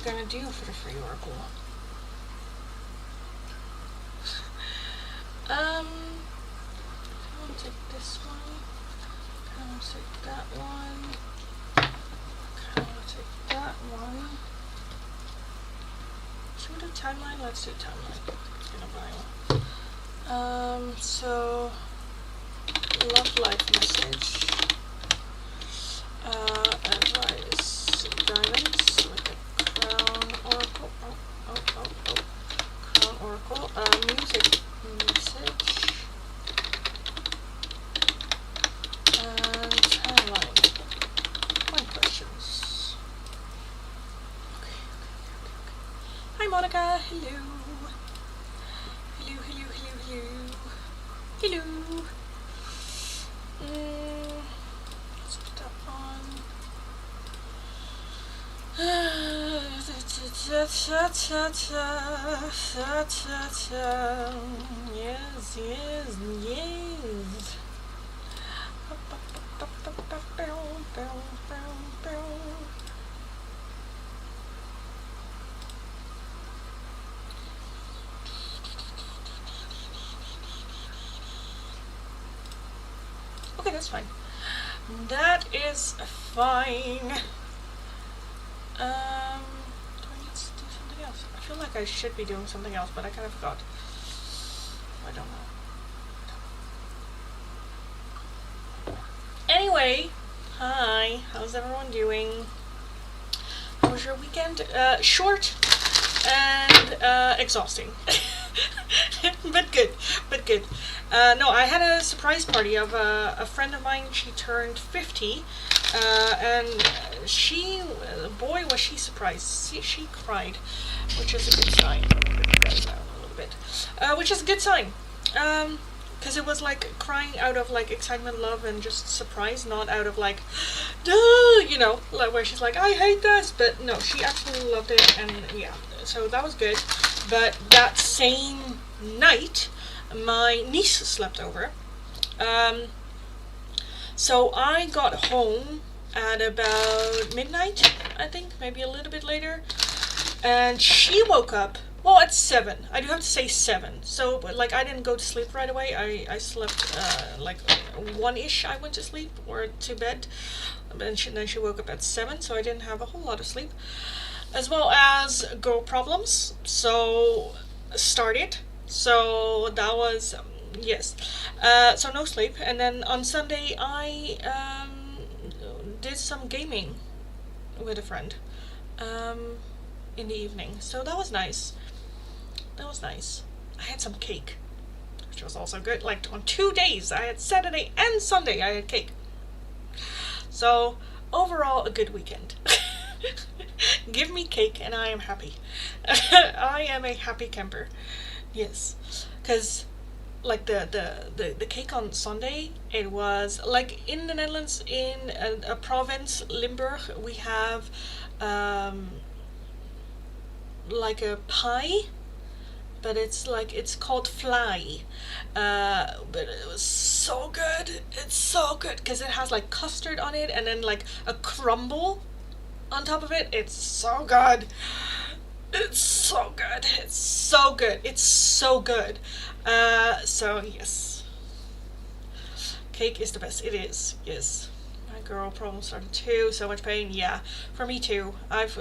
gonna do for the free oracle? I'll take this one. I'll take that one. I'll take that one. Should we do timeline? Let's do timeline. It's gonna buy one. So love life message. Advice. Diamonds. Like a crown oracle. Crown oracle. Music message. And timeline. 1 questions. Okay. Hi Monica. Hello. Hello. Let's put that on. Yes. Okay, that's fine. That is fine. Do I need to do something else? I feel like I should be doing something else, but I kind of forgot. I don't know. Anyway, hi. How's everyone doing? How was your weekend? Short and exhausting. but good. No, I had a surprise party of a friend of mine. She turned 50, and boy, was she surprised. She cried, which is a good sign. I'll put you guys down a little bit, which is a good sign, because it was like crying out of like excitement, love, and just surprise, not out of like, duh, you know, like where she's like, I hate this, but no, she absolutely loved it, and yeah, so that was good. But that same night, my niece slept over. So I got home at about midnight, I think, maybe a little bit later. And she woke up, well, at 7. I do have to say 7. So, but like, I didn't go to sleep right away. I slept, like 1-ish I went to sleep, or to bed. And then she woke up at 7, so I didn't have a whole lot of sleep. As well as girl problems. So, started. So that was, yes. So no sleep. And then on Sunday I did some gaming with a friend in the evening. So that was nice. I had some cake, which was also good. Like on 2 days, I had Saturday and Sunday I had cake. So overall a good weekend. Give me cake and I am happy. I am a happy camper. Yes, because like the cake on Sunday, it was like in the Netherlands, in a province, Limburg, we have like a pie, but it's called fly, but it was so good. It's so good because it has like custard on it and then like a crumble on top of it. It's so good. It's so good. So yes, cake is the best. It is. Yes. My girl problem started too. So much pain. Yeah, for me too. I've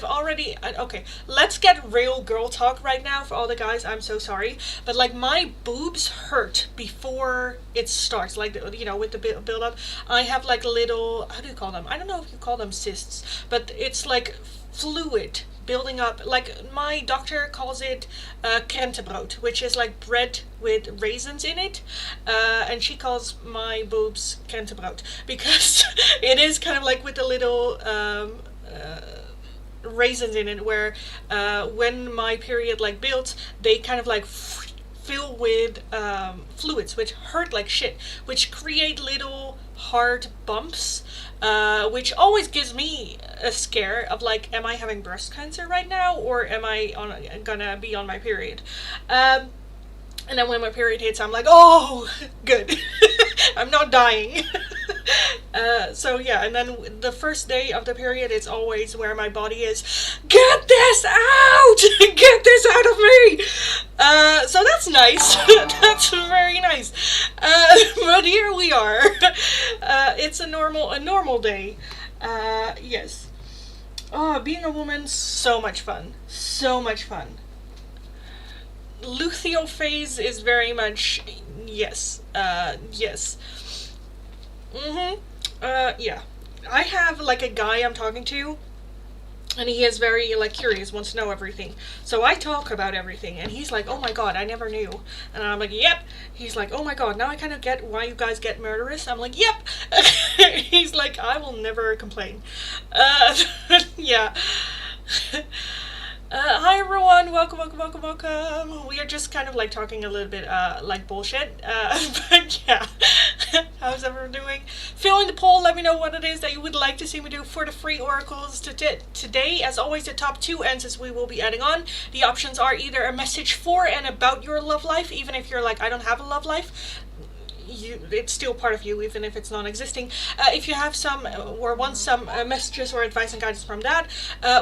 already. Okay, let's get real girl talk right now for all the guys. I'm so sorry, but like my boobs hurt before it starts. Like, you know, with the build up, I have like little. How do you call them? I don't know if you call them cysts, but it's like fluid building up. Like my doctor calls it krentenbrood, which is like bread with raisins in it, and she calls my boobs krentenbrood because it is kind of like with the little raisins in it, where when my period like builds, they kind of like fill with fluids, which hurt like shit, which create little hard bumps, which always gives me a scare of like, am I having breast cancer right now, or am I gonna be on my period? And then when my period hits, I'm like, oh, good. I'm not dying. So yeah, and then the first day of the period is always where my body is, get this out, get this out of me. So that's nice. That's very nice. But here we are. It's a normal day. Yes. Oh, being a woman, so much fun. So much fun. Luteal phase is very much yes. Yes. Yeah. I have like a guy I'm talking to, and he is very like curious, wants to know everything. So I talk about everything, and he's like, "Oh my god, I never knew." And I'm like, "Yep." He's like, "Oh my god, now I kind of get why you guys get murderous." I'm like, "Yep." He's like, "I will never complain." Yeah. Hi everyone, welcome. We are just kind of like talking a little bit like bullshit, but yeah. How's everyone doing? Fill in the poll, let me know what it is that you would like to see me do for the free oracles today. As always, the top 2 answers we will be adding on. The options are either a message for and about your love life, even if you're like, I don't have a love life. It's still part of you, even if it's non-existing. If you have some or want some messages or advice and guidance from that,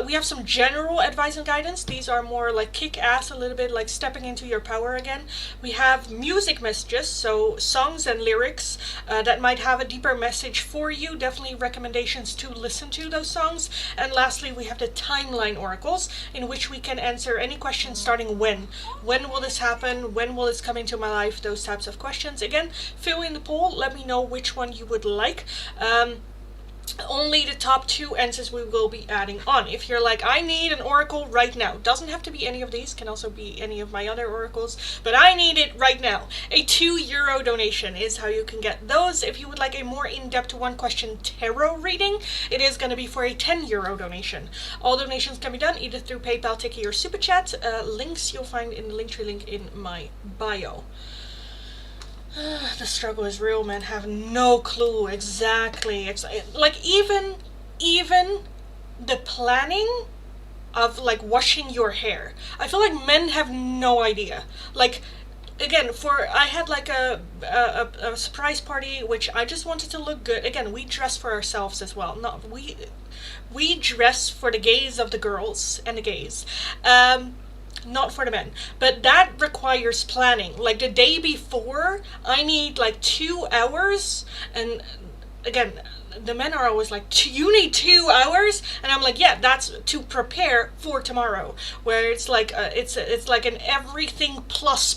we have some general advice and guidance. These are more like kick-ass, a little bit like stepping into your power again. We have music messages, so songs and lyrics that might have a deeper message for you. Definitely recommendations to listen to those songs. And lastly, we have the timeline oracles, in which we can answer any questions starting when. When will this happen? When will this come into my life? Those types of questions. Again, fill in the poll, let me know which one you would like. Only the top 2 answers we will be adding on. If you're like, I need an oracle right now, doesn't have to be any of these, can also be any of my other oracles, but I need it right now. A €2 donation is how you can get those. If you would like a more in-depth 1-question tarot reading, it is going to be for a €10 donation. All donations can be done either through PayPal, Tiki, or Super Chat. Links you'll find in the Linktree link in my bio. The struggle is real, man. Have no clue exactly. Like even the planning of like washing your hair. I feel like men have no idea. Like again, I had like a surprise party, which I just wanted to look good. Again, we dress for ourselves as well. Not we dress for the gaze of the girls and the gays. Not for the men, but that requires planning. Like the day before, I need like 2 hours, and again, the men are always like, you need 2 hours, and I'm like, yeah, that's to prepare for tomorrow. Where it's like it's like an everything plus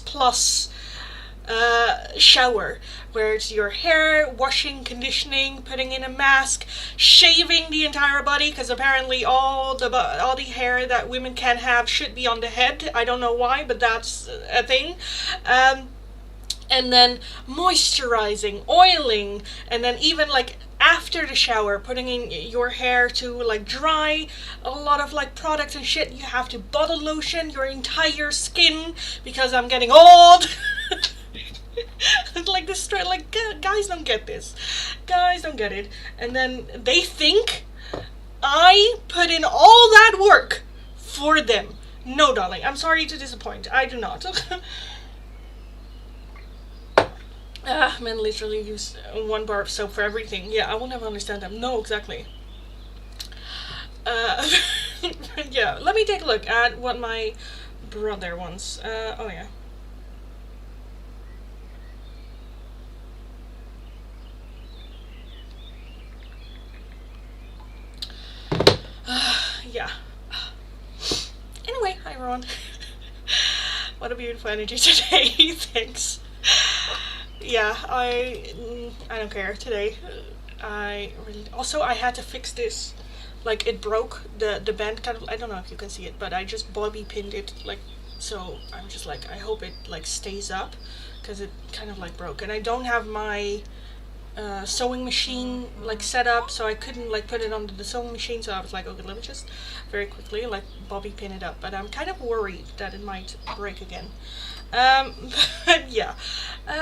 shower, where it's your hair, washing, conditioning, putting in a mask, shaving the entire body, because apparently all the hair that women can have should be on the head. I don't know why, but that's a thing. And then moisturizing, oiling, and then even like after the shower, putting in your hair to like dry, a lot of like products and shit. You have to body lotion your entire skin because I'm getting old. Like this, like guys don't get this. Guys don't get it. And then they think I put in all that work for them. No, darling. I'm sorry to disappoint. I do not. Men literally use 1 bar of soap for everything. Yeah, I will never understand them. No, exactly. Yeah, let me take a look at what my brother wants. Oh yeah. Yeah. Anyway, hi everyone. What a beautiful energy today. Thanks. Yeah, I don't care today. I had to fix this. Like it broke the band kind of. I don't know if you can see it, but I just bobby pinned it like so. I'm just like, I hope it like stays up, because it kind of like broke, and I don't have my sewing machine like set up, so I couldn't like put it onto the sewing machine. So I was like, okay, let me just very quickly like bobby pin it up. But I'm kind of worried that it might break again. But yeah.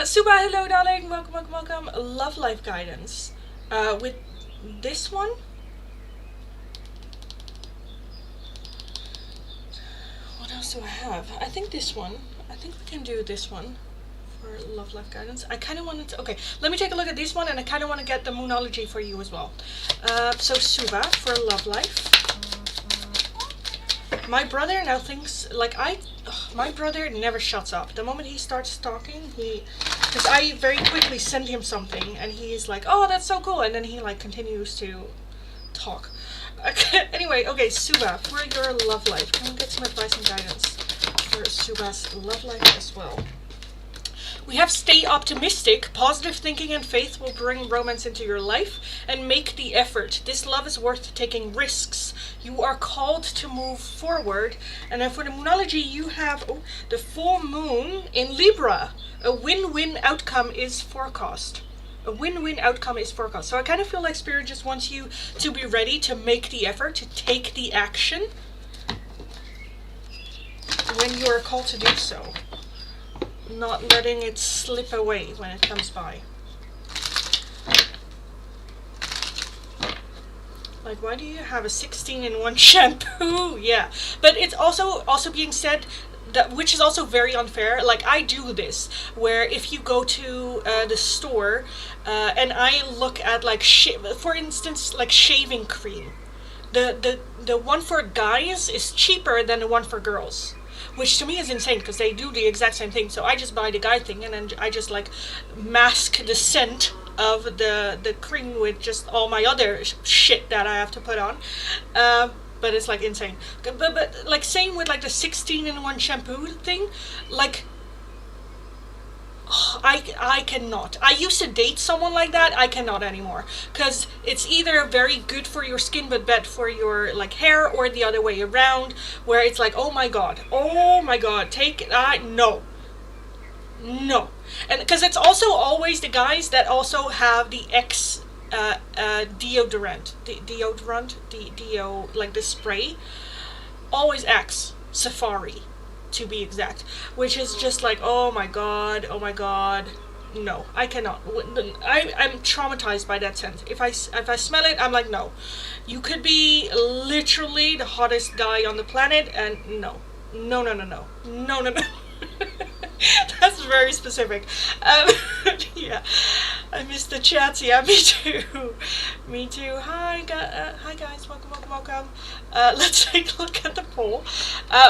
Suba, hello darling, welcome. Love life guidance. With this one. What else do I have? I think this one. I think we can do this one for love life guidance. I kind of wanted to, okay, let me take a look at this one, and I kind of want to get the moonology for you as well. So Suva for love life. My brother now thinks, like, my brother never shuts up. The moment he starts talking, because I very quickly send him something, and he's like, oh, that's so cool, and then he, like, continues to talk. Okay, anyway, okay, Suva, for your love life, can we get some advice and guidance for Suva's love life as well? We have stay optimistic. Positive thinking and faith will bring romance into your life, and make the effort. This love is worth taking risks. You are called to move forward. And then for the moonology, you have the full moon in Libra. A win-win outcome is forecast. A win-win outcome is forecast. So I kind of feel like Spirit just wants you to be ready to make the effort, to take the action when you are called to do so. Not letting it slip away when it comes by. Like, why do you have a 16-in-1 shampoo? Yeah, but it's also being said that, which is also very unfair. Like, I do this where if you go to the store and I look at, like, for instance, like shaving cream, the one for guys is cheaper than the one for girls. Which to me is insane, because they do the exact same thing. So I just buy the guy thing, and then I just, like, mask the scent of the cream with just all my other shit that I have to put on. But it's, like, insane. But like, same with, like, the 16-in-1 shampoo thing. Like, I cannot. I used to date someone like that. I cannot anymore, because it's either very good for your skin but bad for your, like, hair, or the other way around, where it's like, oh my god, take no, and because it's also always the guys that also have the deodorant, like the spray, always X Safari, to be exact, which is just like, oh my god, no, I cannot. I'm traumatized by that scent. If I smell it, I'm like, no, you could be literally the hottest guy on the planet, and no. That's very specific. Yeah, I missed the chats. Yeah, me too. Me too. Hi guys. Welcome. Let's take a look at the poll.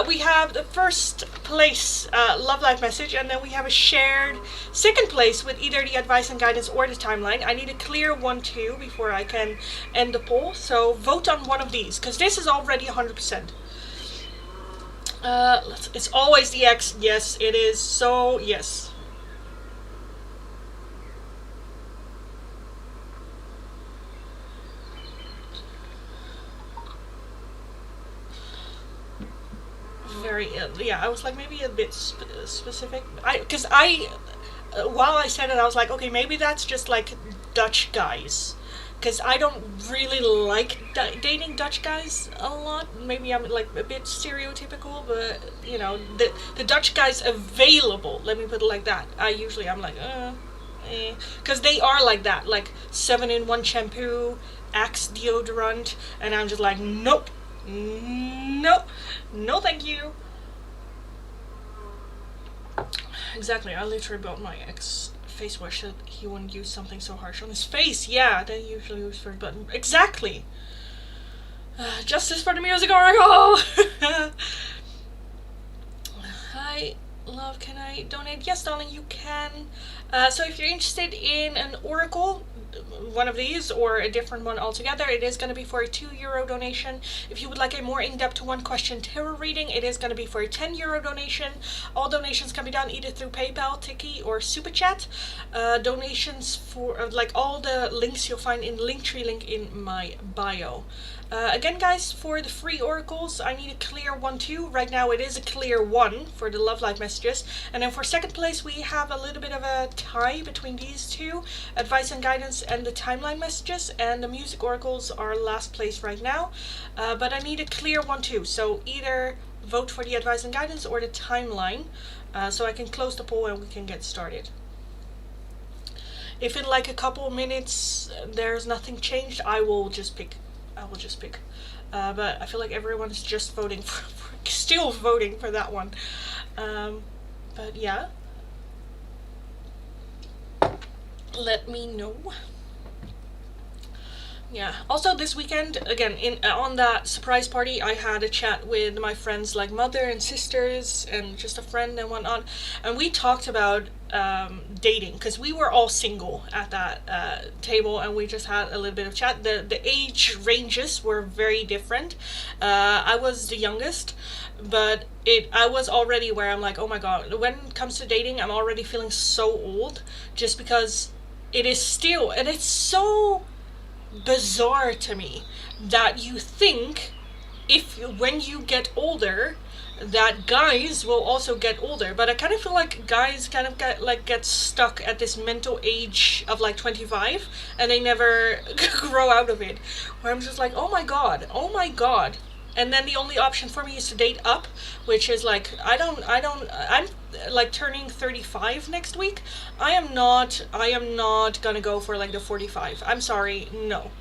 We have the first place love life message, and then we have a shared second place with either the advice and guidance or the timeline. I need a clear 1-2 before I can end the poll. So vote on one of these, because this is already 100%. It's always the X. Yes, it is. So, yes. Very, yeah, I was like, maybe a bit specific. Because while I said it, I was like, okay, maybe that's just like Dutch guys. Because I don't really like dating Dutch guys a lot. Maybe I'm, like, a bit stereotypical, but, you know, the Dutch guys available, let me put it like that, I'm like, because they are like that, like 7-in-1 shampoo, Axe deodorant, and I'm just like, nope, no thank you. Exactly, I literally bought my ex face wash that he wouldn't use something so harsh on his face. Yeah, they usually use first button. Exactly. Justice for the music oracle. Hi, love. Can I donate? Yes, darling, you can. So if you're interested in an oracle, one of these or a different one altogether, it is going to be for a €2 donation. If you would like a more in-depth one-question tarot reading, it is going to be for a €10 donation. All donations can be done either through PayPal, Tiki, or Super Chat. Donations for like all the links you'll find in the Linktree link in my bio. Again, guys, for the free oracles, I need a clear 1-2. Right now it is a clear 1 for the love life messages. And then for second place, we have a little bit of a tie between these two, advice and guidance and the timeline messages. And the music oracles are last place right now. But I need a clear 1-2. So either vote for the advice and guidance or the timeline. So I can close the poll and we can get started. If in like a couple minutes there's nothing changed, I will just pick. But I feel like everyone's just voting still voting for that one. But yeah. let me know. Yeah. Also, this weekend, again, on that surprise party, I had a chat with my friends, like mother and sisters, and just a friend and whatnot, and we talked about dating, because we were all single at that table, and we just had a little bit of chat. The age ranges were very different. I was the youngest, but I was already where I'm like, oh my god, when it comes to dating, I'm already feeling so old, just because it is still, and it's so bizarre to me that you think when you get older that guys will also get older, but I kind of feel like guys kind of get stuck at this mental age of like 25 and they never grow out of it, where I'm just like, oh my god, oh my god. And then the only option for me is to date up, which is like, I'm like turning 35 next week. I am not gonna go for like the 45. I'm sorry, no.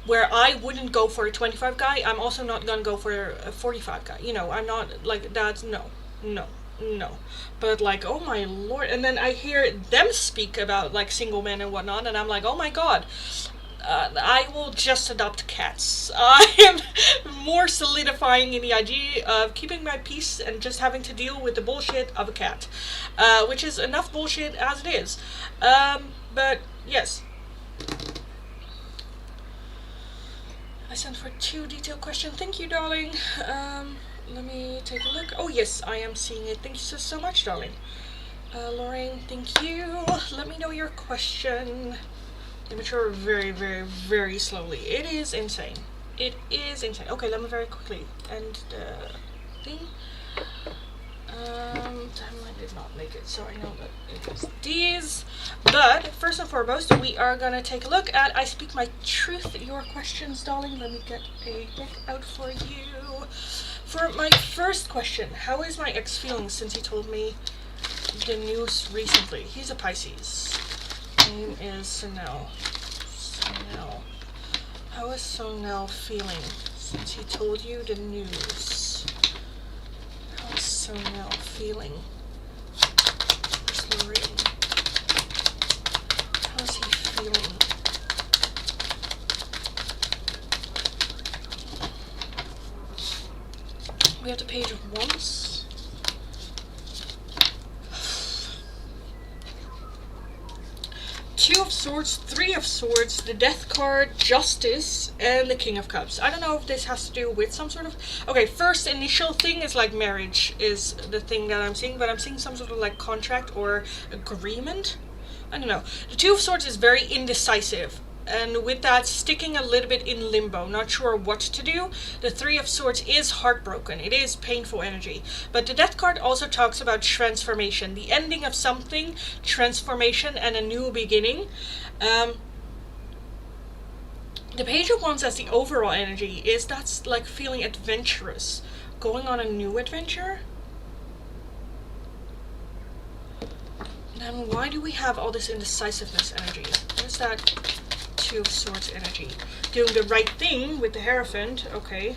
Where I wouldn't go for a 25 guy, I'm also not gonna go for a 45 guy. You know, I'm not like, that's no. But like, oh my lord. And then I hear them speak about like single men and whatnot, and I'm like, oh my god. I will just adopt cats. I am more solidifying in the idea of keeping my peace and just having to deal with the bullshit of a cat, which is enough bullshit as it is. But yes. I sent for 2 detailed questions. Thank you, darling. Let me take a look. Oh yes, I am seeing it. Thank you so much, darling. Lorraine, thank you. Let me know your question. They mature very, very, very slowly. It is insane. It is insane. Okay, let me very quickly end the thing. Timeline did not make it, so I know that it was these. But first and foremost, we are gonna take a look at I Speak My Truth, your questions, darling. Let me get a deck out for you. For my first question, how is my ex feeling since he told me the news recently? He's a Pisces. Name is Sonel. How is Sonel feeling since he told you the news? How is Sonel feeling? Where's Lorraine? How is he feeling? We have the Page of Wands. Two of Swords, Three of Swords, the Death card, Justice, and the King of Cups. I don't know if this has to do with some sort of... Okay, first initial thing is like marriage is the thing that I'm seeing, but I'm seeing some sort of like contract or agreement. I don't know. The Two of Swords is very indecisive, and with that, sticking a little bit in limbo, not sure what to do. The Three of Swords is heartbroken. It is painful energy. But the Death card also talks about transformation, the ending of something, transformation, and a new beginning. The Page of Wands as the overall energy is that's like feeling adventurous, going on a new adventure. Then why do we have all this indecisiveness energy? What is that? Two of Swords energy. Doing the right thing with the Hierophant. Okay.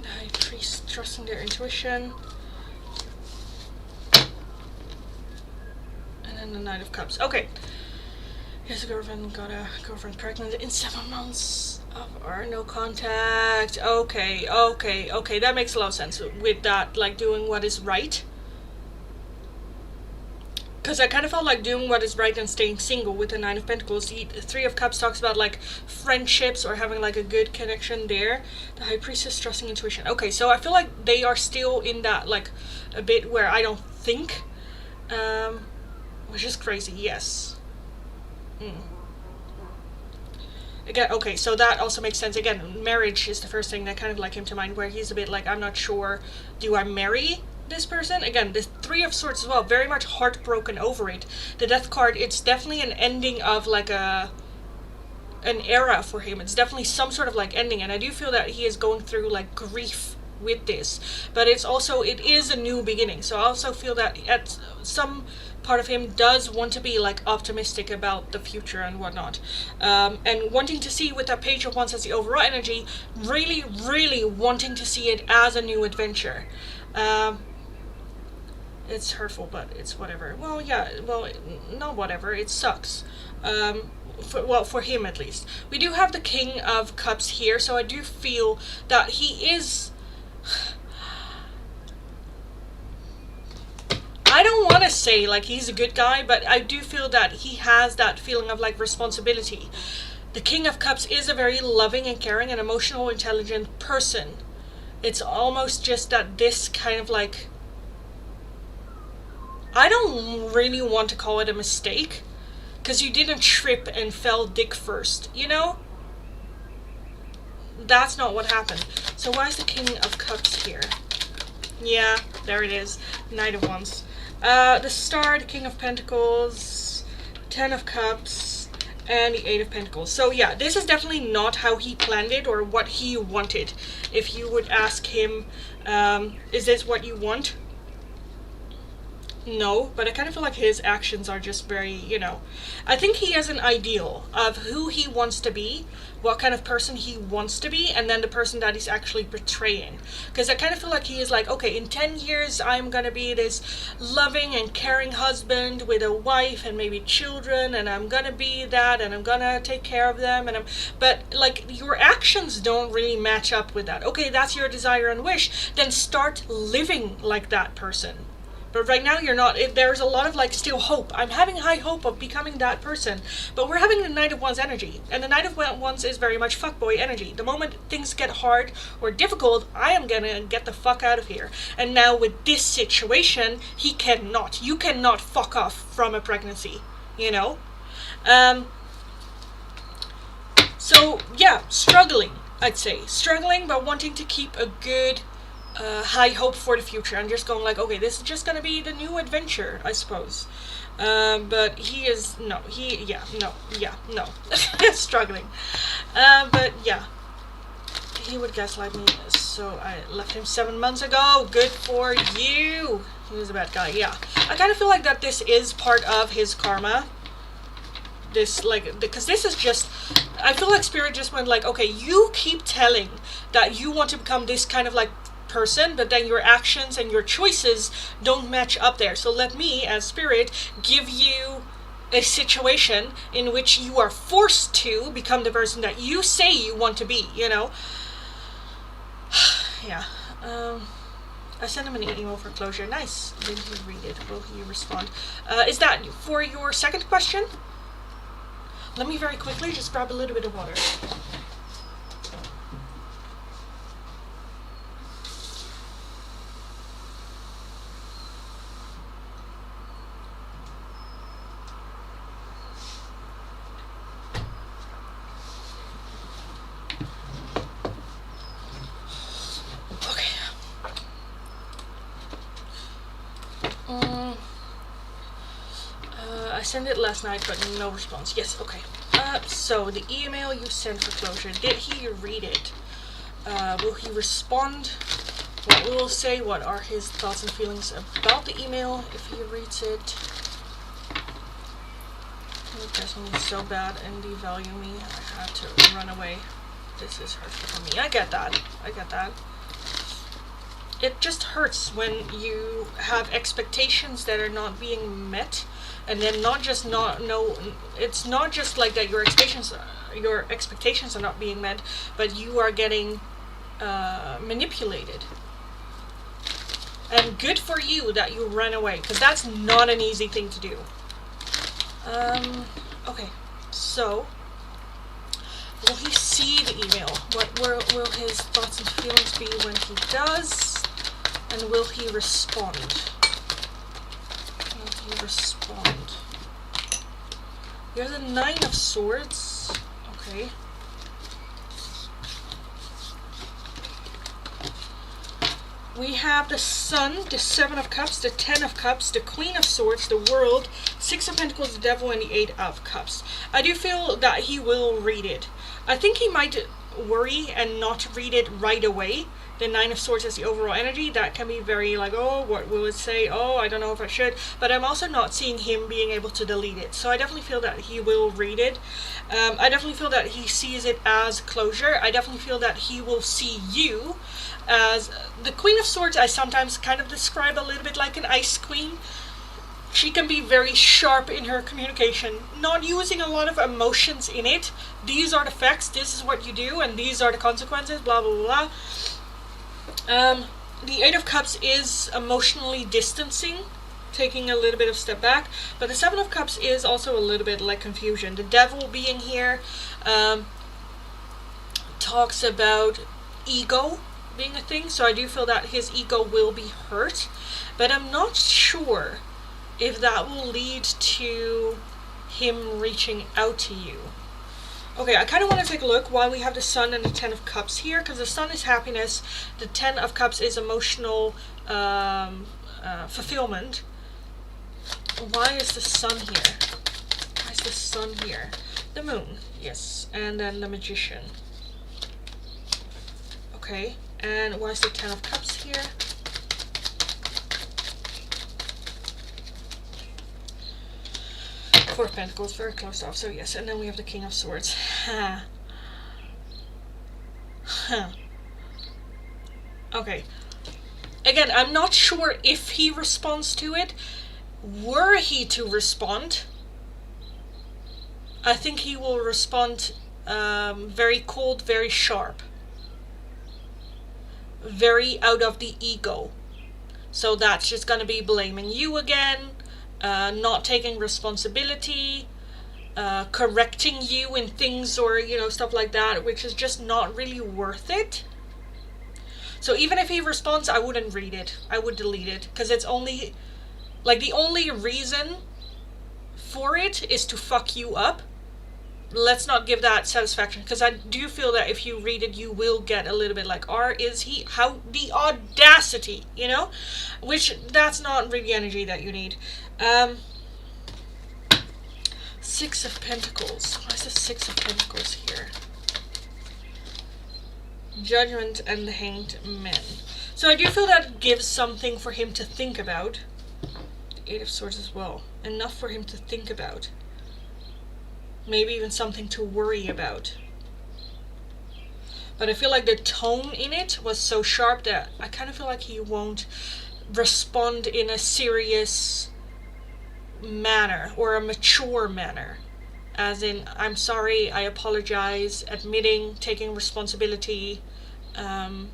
The High Priest trusting their intuition. And then the Knight of Cups. Okay. Here's a girlfriend, got a girlfriend pregnant in 7 months of our no contact. Okay. That makes a lot of sense with that, like doing what is right. Because I kind of felt like doing what is right and staying single with the Nine of Pentacles. The Three of Cups talks about like friendships or having like a good connection there. The High Priestess trusting intuition. Okay, so I feel like they are still in that like a bit where I don't think. Which is crazy, yes. Again, okay, so that also makes sense. Again, marriage is the first thing that kind of like came to mind, where he's a bit like, I'm not sure, do I marry this person? Again, the Three of Swords as well, very much heartbroken over it. The Death card, it's definitely an ending of like an era for him. It's definitely some sort of like ending, and I do feel that he is going through like grief with this, but it is a new beginning. So I also feel that at some part of him does want to be like optimistic about the future and whatnot, and wanting to see with that Page of Wands as the overall energy, really wanting to see it as a new adventure. It's hurtful, but it's whatever. Well, yeah, well, not whatever, it sucks. For him at least. We do have the King of Cups here, so I do feel that he is... I don't want to say like he's a good guy, but I do feel that he has that feeling of like responsibility. The King of Cups is a very loving and caring and emotional, intelligent person. It's almost just that this kind of like... I don't really want to call it a mistake, because you didn't trip and fell dick first, you know? That's not what happened. So why is the King of Cups here? Yeah, there it is. Knight of Wands. The Star, the King of Pentacles, Ten of Cups, and the Eight of Pentacles. So yeah, this is definitely not how he planned it or what he wanted. If you would ask him, is this what you want? No, but I kind of feel like his actions are just very, you know, I think he has an ideal of who he wants to be, what kind of person he wants to be, and then the person that he's actually portraying. Because I kind of feel like he is like, okay, in 10 years, I'm going to be this loving and caring husband with a wife and maybe children, and I'm going to be that, and I'm going to take care of them, but like, your actions don't really match up with that. Okay, that's your desire and wish, then start living like that person. But right now you're not. There's a lot of like still hope. I'm having high hope of becoming that person. But we're having the Knight of Wands energy. And the Knight of Wands is very much fuckboy energy. The moment things get hard or difficult, I am gonna get the fuck out of here. And now with this situation, he cannot. You cannot fuck off from a pregnancy. You know? So yeah, struggling, I'd say. Struggling, but wanting to keep a good... high hope for the future. I'm just going like, okay, this is just gonna be the new adventure, I suppose. But he is no, struggling. But yeah, he would gaslight me, so I left him 7 months ago. Good for you. He was a bad guy. Yeah, I kind of feel like that this is part of his karma. This like, because this is just, I feel like Spirit just went like, okay, you keep telling that you want to become this kind of like person, but then your actions and your choices don't match up there. So let me, as Spirit, give you a situation in which you are forced to become the person that you say you want to be, you know? Yeah. I sent him an email for closure. Nice. Did he read it? Will he respond? Is that for your second question? Let me very quickly just grab a little bit of water. I sent it last night, but no response. Yes, okay. So the email you sent for closure, did he read it? Will he respond? What will he say? What are his thoughts and feelings about the email if he reads it? He does me so bad and devalue me. I had to run away. This is hurtful for me. I get that. I get that. It just hurts when you have expectations that are not being met. And then it's not just like that your expectations are not being met, but you are getting manipulated. And good for you that you ran away, because that's not an easy thing to do. Okay, so will he see the email? What will his thoughts and feelings be when he does? And will he respond? Respond. Here's a 9 of Swords. Okay. We have the Sun, the 7 of Cups, the 10 of Cups, the Queen of Swords, the World, 6 of Pentacles, the Devil, and the 8 of Cups. I do feel that he will read it. I think he might worry and not read it right away. The 9 of Swords is the overall energy. That can be very like, oh, what will it say? Oh, I don't know if I should. But I'm also not seeing him being able to delete it. So I definitely feel that he will read it. I definitely feel that he sees it as closure. I definitely feel that he will see you as the Queen of Swords. I sometimes kind of describe a little bit like an ice queen. She can be very sharp in her communication, not using a lot of emotions in it. These are the facts, this is what you do, and these are the consequences, blah, blah, blah. The Eight of Cups is emotionally distancing, taking a little bit of step back, but the Seven of Cups is also a little bit like confusion. The Devil being here talks about ego being a thing, so I do feel that his ego will be hurt, but I'm not sure if that will lead to him reaching out to you. Okay, I kind of want to take a look while we have the Sun and the Ten of Cups here, because the Sun is happiness, the Ten of Cups is emotional fulfillment. Why is the Sun here? Why is the Sun here? The Moon, yes, and then the Magician. Okay, and why is the Ten of Cups here? Four of Pentacles, very close off, so yes, and then we have the King of Swords. Okay. Again, I'm not sure if he responds to it. Were he to respond, I think he will respond very cold, very sharp. Very out of the ego. So that's just gonna be blaming you again. Not taking responsibility, correcting you in things, or stuff like that, which is just not really worth it. So even if he responds, I wouldn't read it. I would delete it, because it's only like the only reason for it is to fuck you up. Let's not give that satisfaction, because I do feel that if you read it, you will get a little bit like, how the audacity, which that's not really energy that you need. Six of Pentacles. Why is the Six of Pentacles here? Judgment and the Hanged Man. So I do feel that gives something for him to think about. The Eight of Swords as well. Enough for him to think about. Maybe even something to worry about. But I feel like the tone in it was so sharp that I kind of feel like he won't respond in a serious manner or a mature manner, as in I'm sorry, I apologize, admitting, taking responsibility, because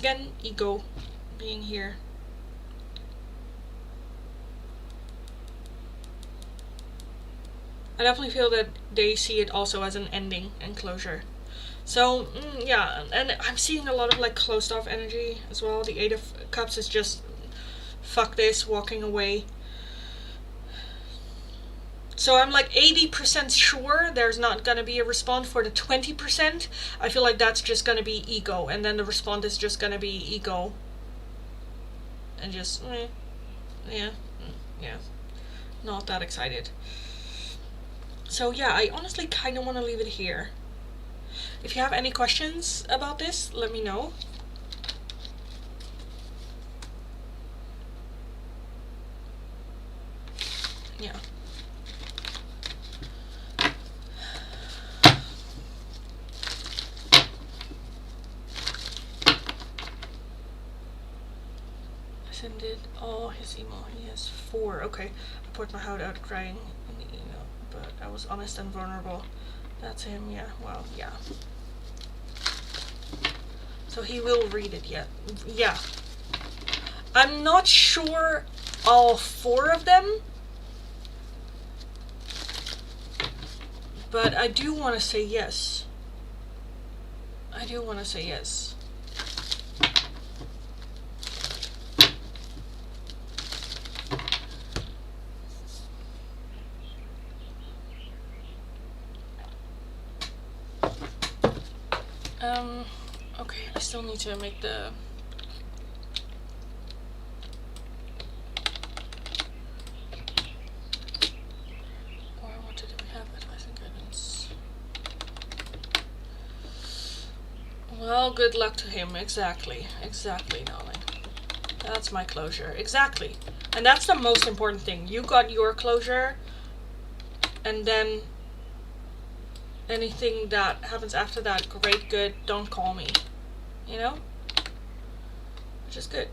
again, ego being here. I definitely feel that they see it also as an ending and closure. So yeah, and I'm seeing a lot of like closed off energy as well. The Eight of Cups is just fuck this, walking away. So I'm like 80% sure there's not gonna be a response. For the 20%, I feel like that's just gonna be ego, and then the response is just gonna be ego. And just, yeah, not that excited. So yeah, I honestly kind of want to leave it here. If you have any questions about this, let me know. Yeah. Sended all his email. He has 4. Okay. I poured my heart out crying in the email, but I was honest and vulnerable. That's him, yeah. Well, yeah. So he will read it yet. Yeah. I'm not sure all 4 of them, but I do want to say yes. I do want to say yes. Okay, I still need to make the... what did we have? Advice and guidance. Well, good luck to him. Exactly, darling. That's my closure. Exactly. And that's the most important thing. You got your closure, and then anything that happens after that, great, good, don't call me. you know, which is good.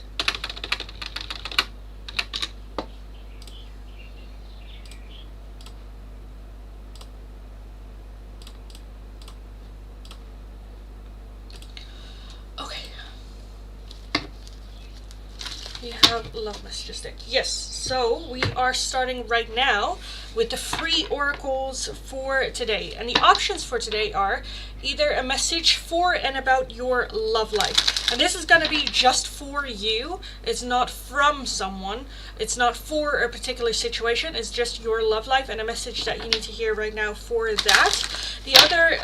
We have love messages deck. Yes, so we are starting right now with the free oracles for today. And the options for today are either a message for and about your love life. And this is going to be just for you. It's not from someone. It's not for a particular situation. It's just your love life and a message that you need to hear right now for that. The other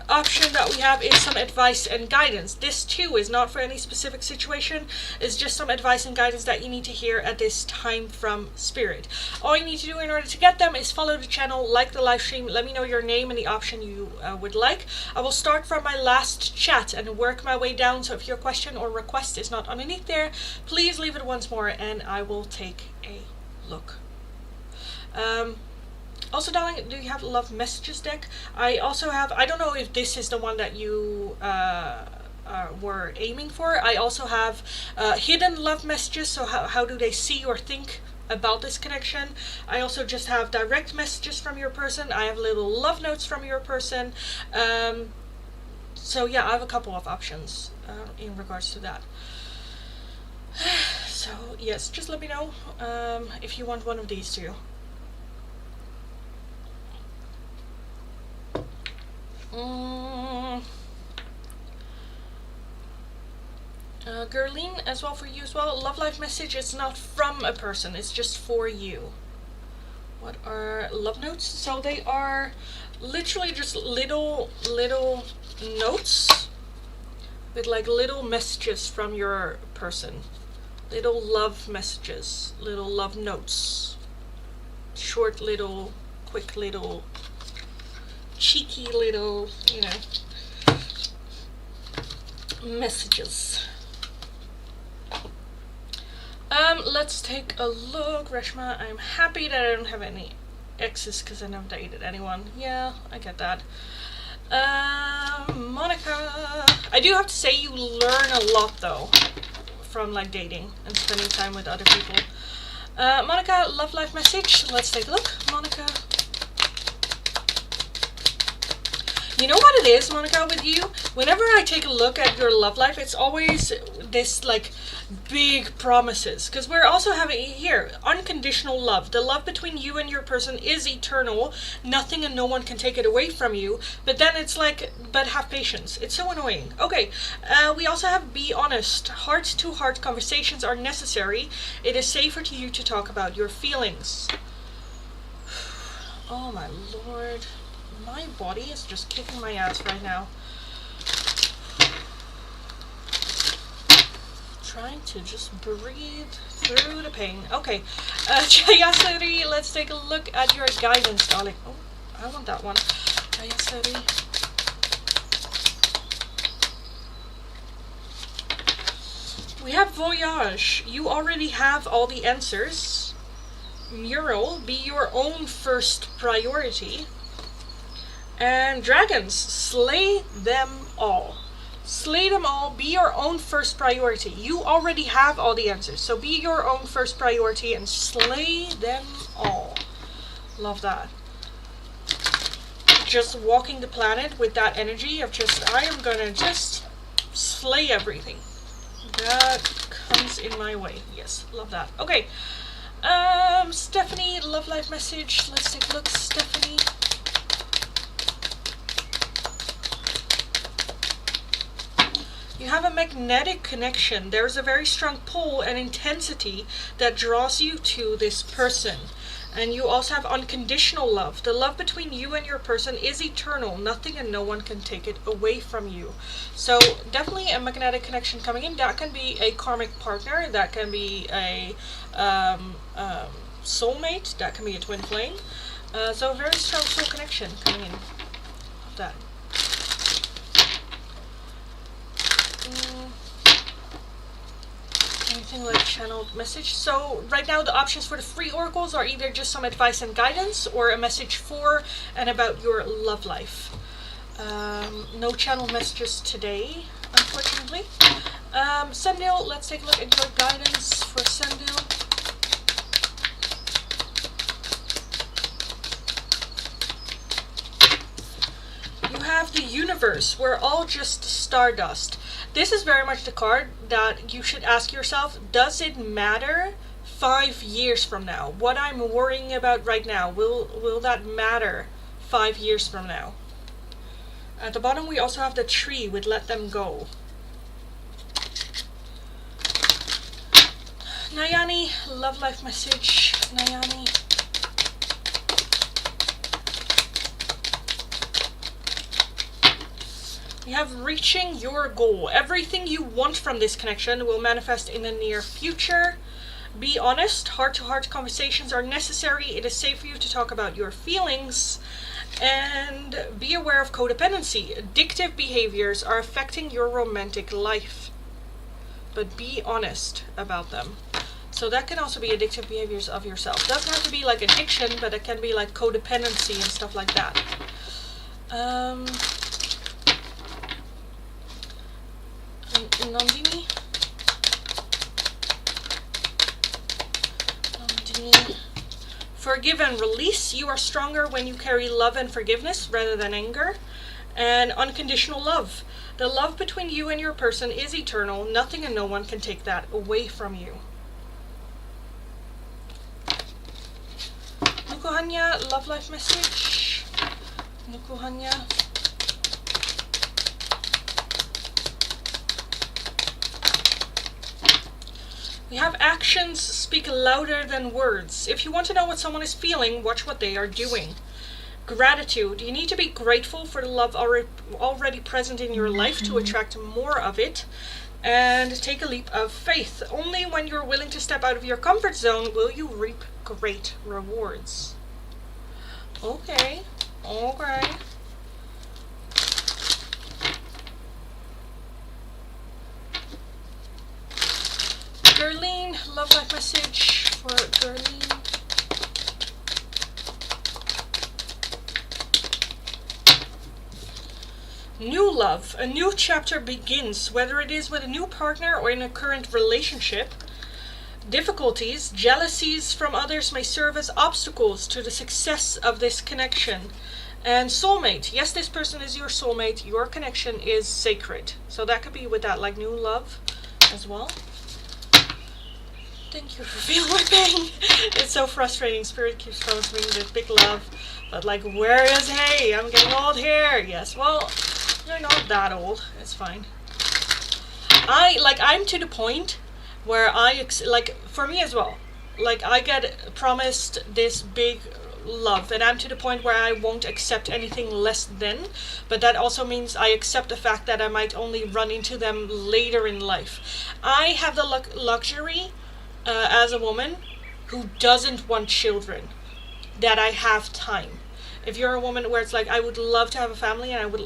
option that we have is some advice and guidance. This too is not for any specific situation. It's just some advice and guidance that you need to hear at this time from Spirit. All you need to do in order to get them is follow the channel, like the live stream, let me know your name and the option you would like. I will start from my last chat and work my way down, so if your question or request is not underneath there, please leave it once more and I will take a look. Also, darling, do you have love messages deck? I also have, I don't know if this is the one that you were aiming for. I also have hidden love messages, so how do they see or think about this connection. I also just have direct messages from your person. I have little love notes from your person. So yeah, I have a couple of options in regards to that. So yes, just let me know if you want one of these too. Gerline, as well for you as well. Love life message is not from a person, it's just for you. What are love notes? So they are literally just little notes with like little messages from your person. Little love messages, little love notes. Short little, quick little, cheeky little, you know, messages. Let's take a look. Reshma, I'm happy that I don't have any exes because I never dated anyone. Yeah, I get that. Monica, I do have to say you learn a lot though from like dating and spending time with other people. Monica, love life message. Let's take a look. Monica. You know what it is, Monica, with you? Whenever I take a look at your love life, it's always this like big promises, because we're also having here unconditional love. The love between you and your person is eternal. Nothing and no one can take it away from you. But then it's like, but have patience. It's so annoying. Okay, we also have be honest. Heart-to-heart conversations are necessary. It is safer to you to talk about your feelings. Oh my lord. My body is just kicking my ass right now. Trying to just breathe through the pain. Okay, Jayasuri, let's take a look at your guidance, darling. Oh, I want that one. Jayasuri. We have Voyage. You already have all the answers. Mural, be your own first priority. And dragons, slay them all. Slay them all, be your own first priority. You already have all the answers, so be your own first priority and slay them all. Love that. Just walking the planet with that energy of just, I am gonna just slay everything that comes in my way. Yes, love that. Okay, Stephanie, love life message. Let's take a look, Stephanie. You have a magnetic connection. There's a very strong pull and intensity that draws you to this person. And you also have unconditional love. The love between you and your person is eternal. Nothing and no one can take it away from you. So definitely a magnetic connection coming in. That can be a karmic partner. That can be a soulmate. That can be a twin flame. So a very strong soul connection coming in. That. Anything like channeled message. So right now the options for the free oracles are either just some advice and guidance or a message for and about your love life. No channel messages today, unfortunately. Sendil, let's take a look at your guidance for Sendil. You have the universe. We're all just stardust. This is very much the card that you should ask yourself, does it matter 5 years from now? What I'm worrying about right now, will that matter 5 years from now? At the bottom we also have the tree with let them go. Nayani, love life message. Nayani. We have reaching your goal. Everything you want from this connection will manifest in the near future. Be honest. Heart-to-heart conversations are necessary. It is safe for you to talk about your feelings. And be aware of codependency. Addictive behaviors are affecting your romantic life. But be honest about them. So that can also be addictive behaviors of yourself. Doesn't have to be like addiction, but it can be like codependency and stuff like that. Nandini. Forgive and release. You are stronger when you carry love and forgiveness rather than anger. And unconditional love. The love between you and your person is eternal. Nothing and no one can take that away from you. Nukuhanya, love life message. Nukuhanya. We have actions speak louder than words. If you want to know what someone is feeling, watch what they are doing. Gratitude. You need to be grateful for the love already present in your life to attract more of it. And take a leap of faith. Only when you're willing to step out of your comfort zone will you reap great rewards. Okay. Okay. Gerline, love life message for Gerline. New love. A new chapter begins, whether it is with a new partner or in a current relationship. Difficulties, jealousies from others may serve as obstacles to the success of this connection. And soulmate. Yes, this person is your soulmate. Your connection is sacred. So that could be with that like new love as well. Thank you for feeling my pain. It's so frustrating. Spirit keeps promising me this big love. But like, where is he? I'm getting old here. Yes, well, you're not that old. It's fine. I'm to the point where for me as well. Like, I get promised this big love. And I'm to the point where I won't accept anything less than. But that also means I accept the fact that I might only run into them later in life. I have the luxury as a woman who doesn't want children, that I have time. If you're a woman where it's like, I would love to have a family and I would,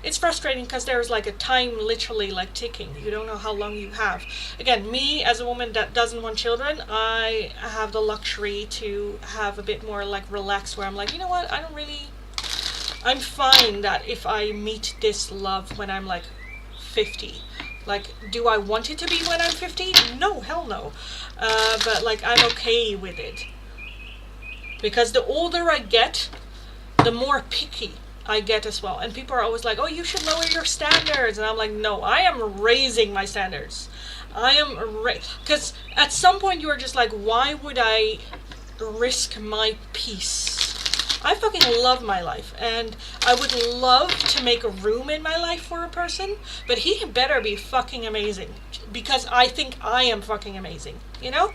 it's frustrating because there's like a time literally like ticking. You don't know how long you have. Again, me as a woman that doesn't want children, I have the luxury to have a bit more like relaxed where I'm like, you know what, I'm fine that if I meet this love when I'm like 50. Like, do I want it to be when I'm 50? No, hell no. But like, I'm okay with it. Because the older I get, the more picky I get as well. And people are always like, oh, you should lower your standards. And I'm like, no, I am raising my standards. Because at some point you are just like, why would I risk my peace? I fucking love my life. And I would love to make a room in my life for a person. But he better be fucking amazing. Because I think I am fucking amazing. You know?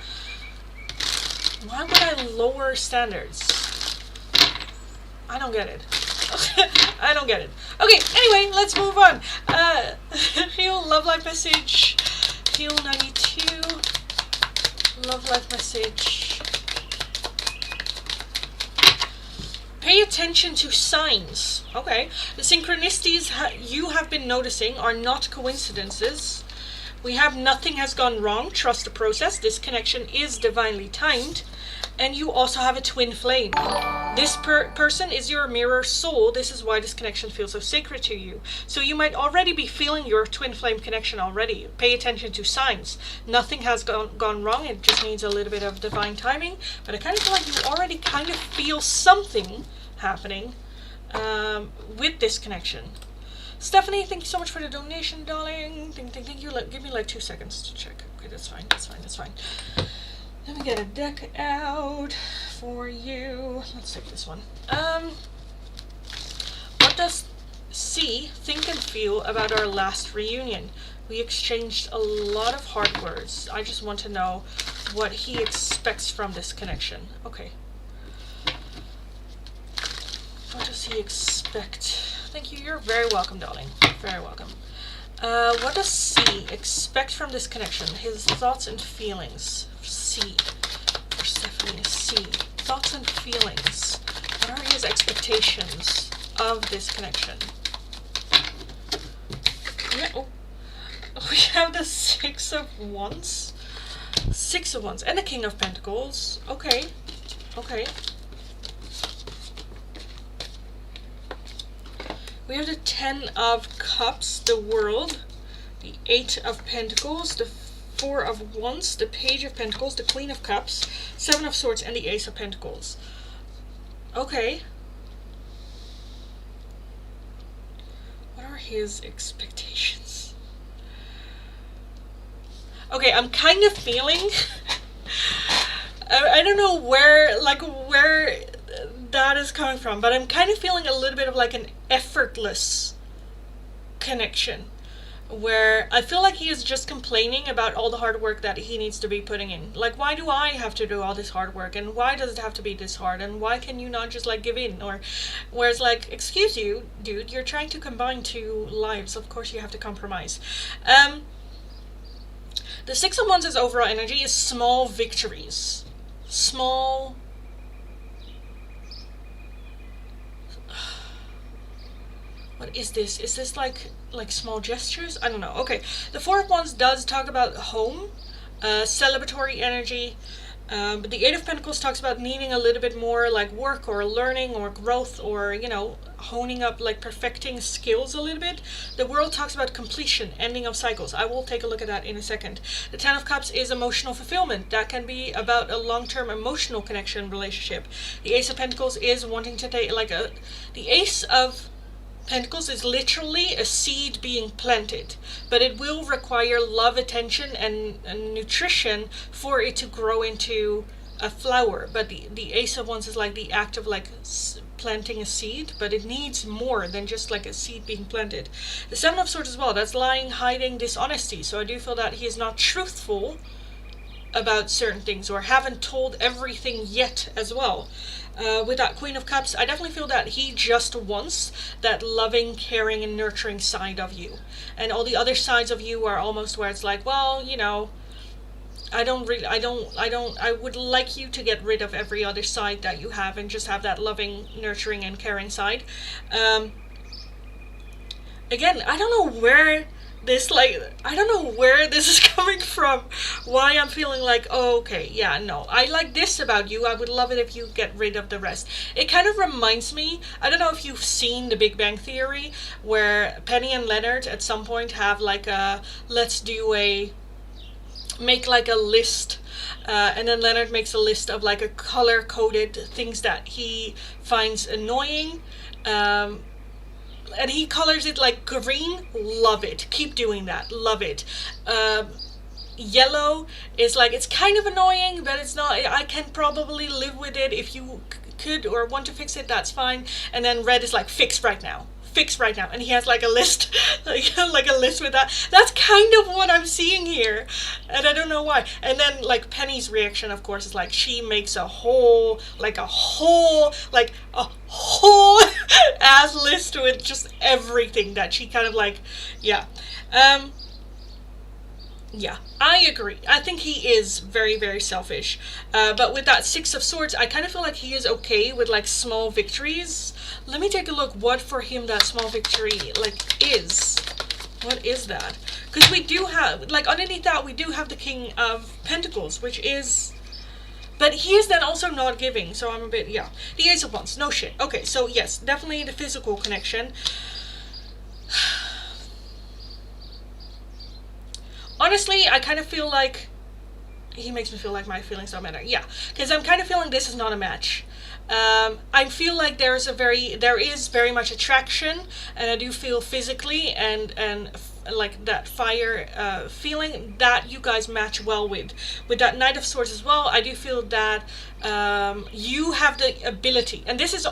Why would I lower standards? I don't get it. I don't get it. Okay, anyway, let's move on. Heal, love life message. Heal 92. Love life message. Pay attention to signs. Okay. The synchronicities you have been noticing are not coincidences. We have nothing has gone wrong. Trust the process. This connection is divinely timed. And you also have a twin flame. This person is your mirror soul. This is why this connection feels so sacred to you. So you might already be feeling your twin flame connection already. Pay attention to signs. Nothing has gone wrong. It just needs a little bit of divine timing. But I kind of feel like you already kind of feel something happening with this connection. Stephanie, thank you so much for the donation, darling. Thank you. Give me like 2 seconds to check. Okay, that's fine. Let me get a deck out for you. Let's take this one. What does C think and feel about our last reunion? We exchanged a lot of hard words. I just want to know what he expects from this connection. Okay. What does he expect? Thank you. You're very welcome, darling. Very welcome. What does C expect from this connection? His thoughts and feelings. C. For Stephanie, C. Thoughts and feelings. What are his expectations of this connection? Yeah, oh. We have the Six of Wands. Six of Wands. And the King of Pentacles. Okay. Okay. We have the Ten of Cups, the World, the Eight of Pentacles, the Four of Wands, the Page of Pentacles, the Queen of Cups, Seven of Swords, and the Ace of Pentacles. Okay. What are his expectations? Okay, I'm kind of feeling... I don't know where that is coming from, but I'm kind of feeling a little bit of like an effortless connection where I feel like he is just complaining about all the hard work that he needs to be putting in. Like, why do I have to do all this hard work, and why does it have to be this hard, and why can you not just like give in? Or whereas like, excuse you, dude, you're trying to combine two lives, of course you have to compromise. The Six of Wands' overall energy is small victories. Small... What is this? Is this like small gestures? I don't know. Okay. The Four of Wands does talk about home, celebratory energy. But the Eight of Pentacles talks about needing a little bit more like work or learning or growth or, you know, honing up, like perfecting skills a little bit. The World talks about completion, ending of cycles. I will take a look at that in a second. The Ten of Cups is emotional fulfillment. That can be about a long-term emotional connection relationship. The Ace of Pentacles is wanting to take like the Ace of Pentacles is literally a seed being planted, but it will require love, attention, and nutrition for it to grow into a flower. But the Ace of Wands is like the act of like planting a seed, but it needs more than just like a seed being planted. The Seven of Swords as well, that's lying, hiding, dishonesty. So I do feel that he is not truthful about certain things or haven't told everything yet as well. With that Queen of Cups, I definitely feel that he just wants that loving, caring, and nurturing side of you. And all the other sides of you are almost where it's like, well, you know, I would like you to get rid of every other side that you have and just have that loving, nurturing, and caring side. Again, I don't know where this is coming from, why I'm feeling like, oh, okay, yeah, no, I like this about you, I would love it if you get rid of the rest. It kind of reminds me, I don't know if you've seen The Big Bang Theory, where Penny and Leonard at some point have like a, make like a list, and then Leonard makes a list of like a color-coded things that he finds annoying, and he colors it like green. Love it. Keep doing that. Love it. Yellow is like, it's kind of annoying, but it's not, I can probably live with it. If you could or want to fix it, that's fine. And then red is like, fix right now. Fix right now. And he has like a list, like a list with that. That's kind of what I'm seeing here. And I don't know why. And then like Penny's reaction, of course, is like she makes a whole ass list with just everything that she kind of like, yeah. Yeah, I agree. I think he is very, very selfish. But with that Six of Swords, I kind of feel like he is okay with like small victories. Let me take a look what for him that small victory like is. What is that? Because we do have, like, underneath that, we do have the King of Pentacles, which is... But he is then also not giving, so I'm a bit, yeah. The Ace of Wands, no shit. Okay, so yes, definitely the physical connection. Honestly, I kind of feel like... He makes me feel like my feelings don't matter. Yeah, because I'm kind of feeling this is not a match. I feel like there is very much attraction, and I do feel physically and like that fire feeling that you guys match well with that Knight of Swords as well. I do feel that you have the ability, and this is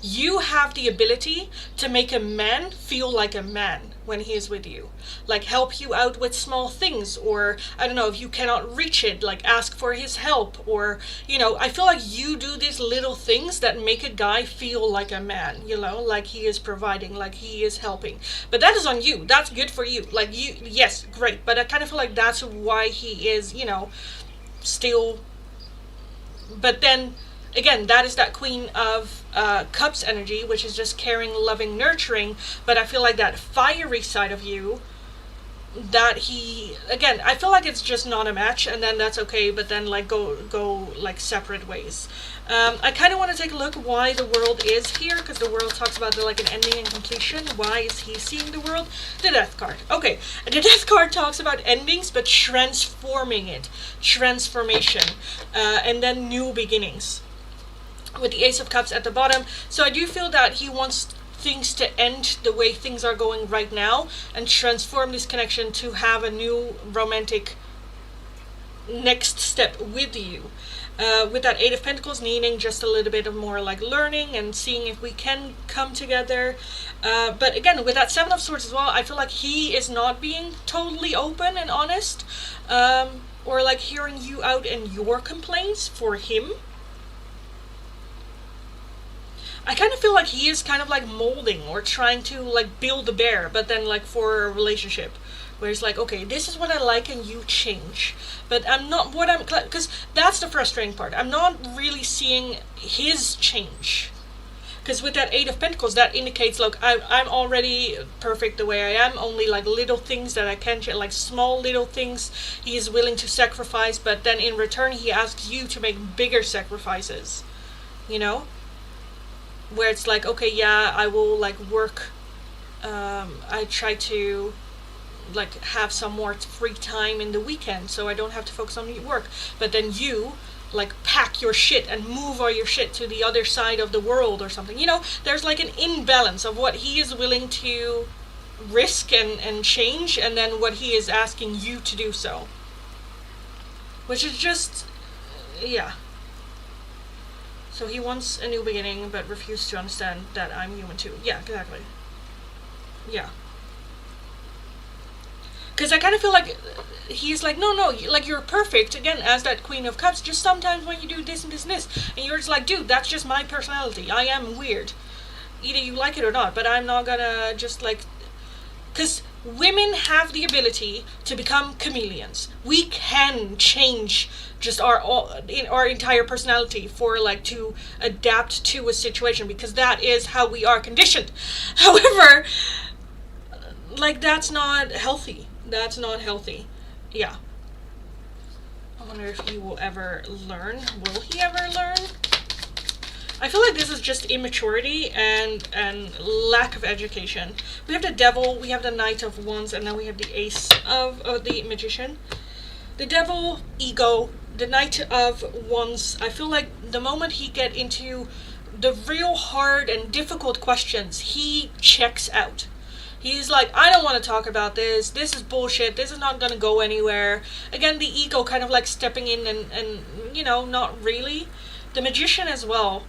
you have the ability to make a man feel like a man when he is with you, like help you out with small things, or I don't know, if you cannot reach it, like ask for his help, or you know, I feel like you do these little things that make a guy feel like a man, you know, like he is providing, like he is helping. But that is on you, that's good for you, like you, yes, great, but I kind of feel like that's why he is, you know, still. But then again, that is that Queen of Cups energy, which is just caring, loving, nurturing. But I feel like that fiery side of you, that he, again, I feel like it's just not a match, and then that's okay, but then like go like separate ways. I kind of want to take a look why the World is here, because the World talks about like an ending and completion. Why is he seeing the World? The Death card. Okay, the Death card talks about endings, but transforming it, transformation, and then new beginnings, with the Ace of Cups at the bottom. So I do feel that he wants things to end the way things are going right now and transform this connection to have a new romantic next step with you. With that Eight of Pentacles, needing just a little bit of more like learning and seeing if we can come together. But again, with that Seven of Swords as well, I feel like he is not being totally open and honest, or like hearing you out in your complaints for him. I kind of feel like he is kind of like molding or trying to like build a bear, but then like for a relationship where it's like, okay, this is what I like and you change. But I'm not what I'm, because that's the frustrating part. I'm not really seeing his change. Because with that Eight of Pentacles, that indicates, look, I'm already perfect the way I am. Only like little things that I can change, like small little things he is willing to sacrifice. But then in return, he asks you to make bigger sacrifices, you know? Where it's like, okay, yeah, I will like work, I try to like have some more free time in the weekend so I don't have to focus on work. But then you like pack your shit and move all your shit to the other side of the world or something. You know, there's like an imbalance of what he is willing to risk and change, and then what he is asking you to do so. Which is just, yeah. So he wants a new beginning, but refuses to understand that I'm human too. Yeah, exactly. Yeah. Because I kind of feel like he's like, no, like you're perfect, again, as that Queen of Cups, just sometimes when you do this and this and this. And you're just like, dude, that's just my personality. I am weird. Either you like it or not, but I'm not gonna just like... Because women have the ability to become chameleons. We can change just our entire personality for like to adapt to a situation, because that is how we are conditioned. However, like that's not healthy. That's not healthy. Yeah. I wonder if he will ever learn. Will he ever learn? I feel like this is just immaturity and lack of education. We have the Devil, we have the Knight of Wands, and then we have the Ace of the Magician. The Devil, ego. The Knight of Wands, I feel like the moment he get into the real hard and difficult questions, he checks out. He's like, I don't want to talk about this. This is bullshit. This is not going to go anywhere. Again, the ego kind of like stepping in and, you know, not really. The Magician as well.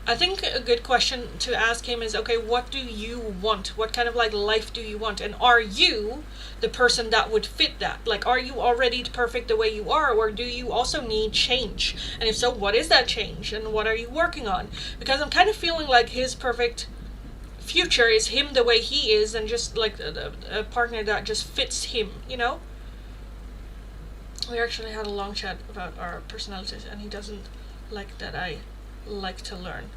I think a good question to ask him is, okay, what do you want? What kind of like life do you want? And are you the person that would fit that? Like, are you already perfect the way you are, or do you also need change? And if so, what is that change? And what are you working on? Because I'm kind of feeling like his perfect future is him the way he is, and just like a partner that just fits him, you know? We actually had a long chat about our personalities, and he doesn't like that I like to learn.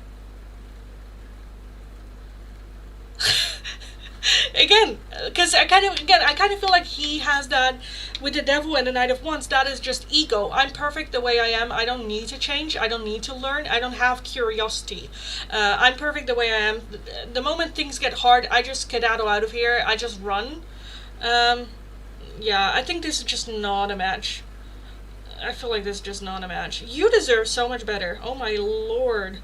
again, because I kind of feel like he has that with the devil and the Knight of Wands. That is just ego. I'm perfect the way I am. I don't need to change. I don't need to learn. I don't have curiosity. I'm perfect the way I am. The moment things get hard, I just skedaddle out of here. I just run. Yeah, I think this is just not a match. I feel like this is just not a match. You deserve so much better. Oh my lord.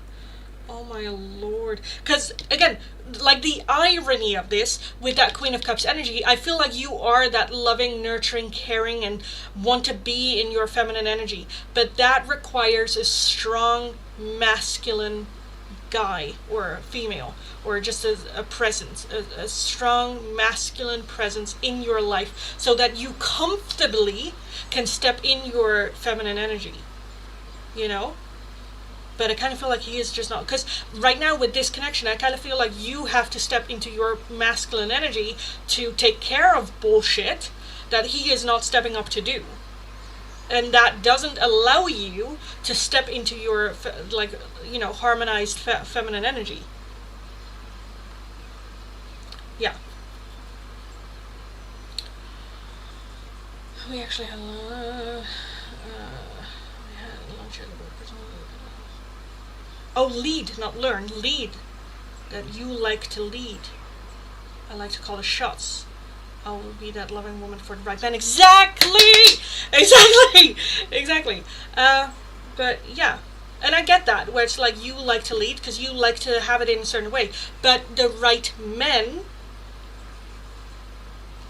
Oh my lord. Because, again, like the irony of this with that Queen of Cups energy, I feel like you are that loving, nurturing, caring, and want to be in your feminine energy. But that requires a strong, masculine guy or female, or just a presence, a strong, masculine presence in your life so that you comfortably can step in your feminine energy, you know? But I kind of feel like he is just not, because right now with this connection, I kind of feel like you have to step into your masculine energy to take care of bullshit that he is not stepping up to do. And that doesn't allow you to step into your, like, you know, harmonized feminine energy. Yeah. We actually had lunch at the work. Oh, lead, not learn. Lead. That you like to lead. I like to call the shots. I will be that loving woman for the right man. Exactly! Exactly. But yeah. And I get that, where it's like you like to lead because you like to have it in a certain way. But the right men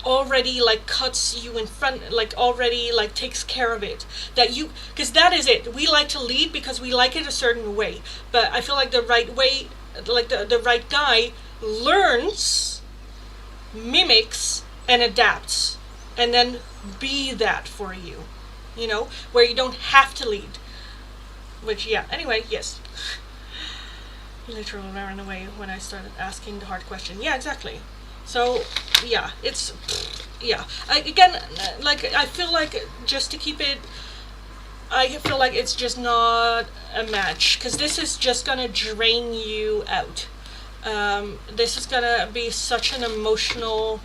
already like cuts you in front, like already like takes care of it, that you, because that is it, we like to lead because we like it a certain way, but I feel like the right way, like the right guy learns, mimics, and adapts, and then be that for you, you know, where you don't have to lead, which, yeah, anyway, yes. Literally ran away when I started asking the hard question. Yeah, exactly. So, yeah, it's, yeah. Again, like, I feel like, just to keep it, I feel like it's just not a match, because this is just gonna drain you out. This is gonna be such an emotional,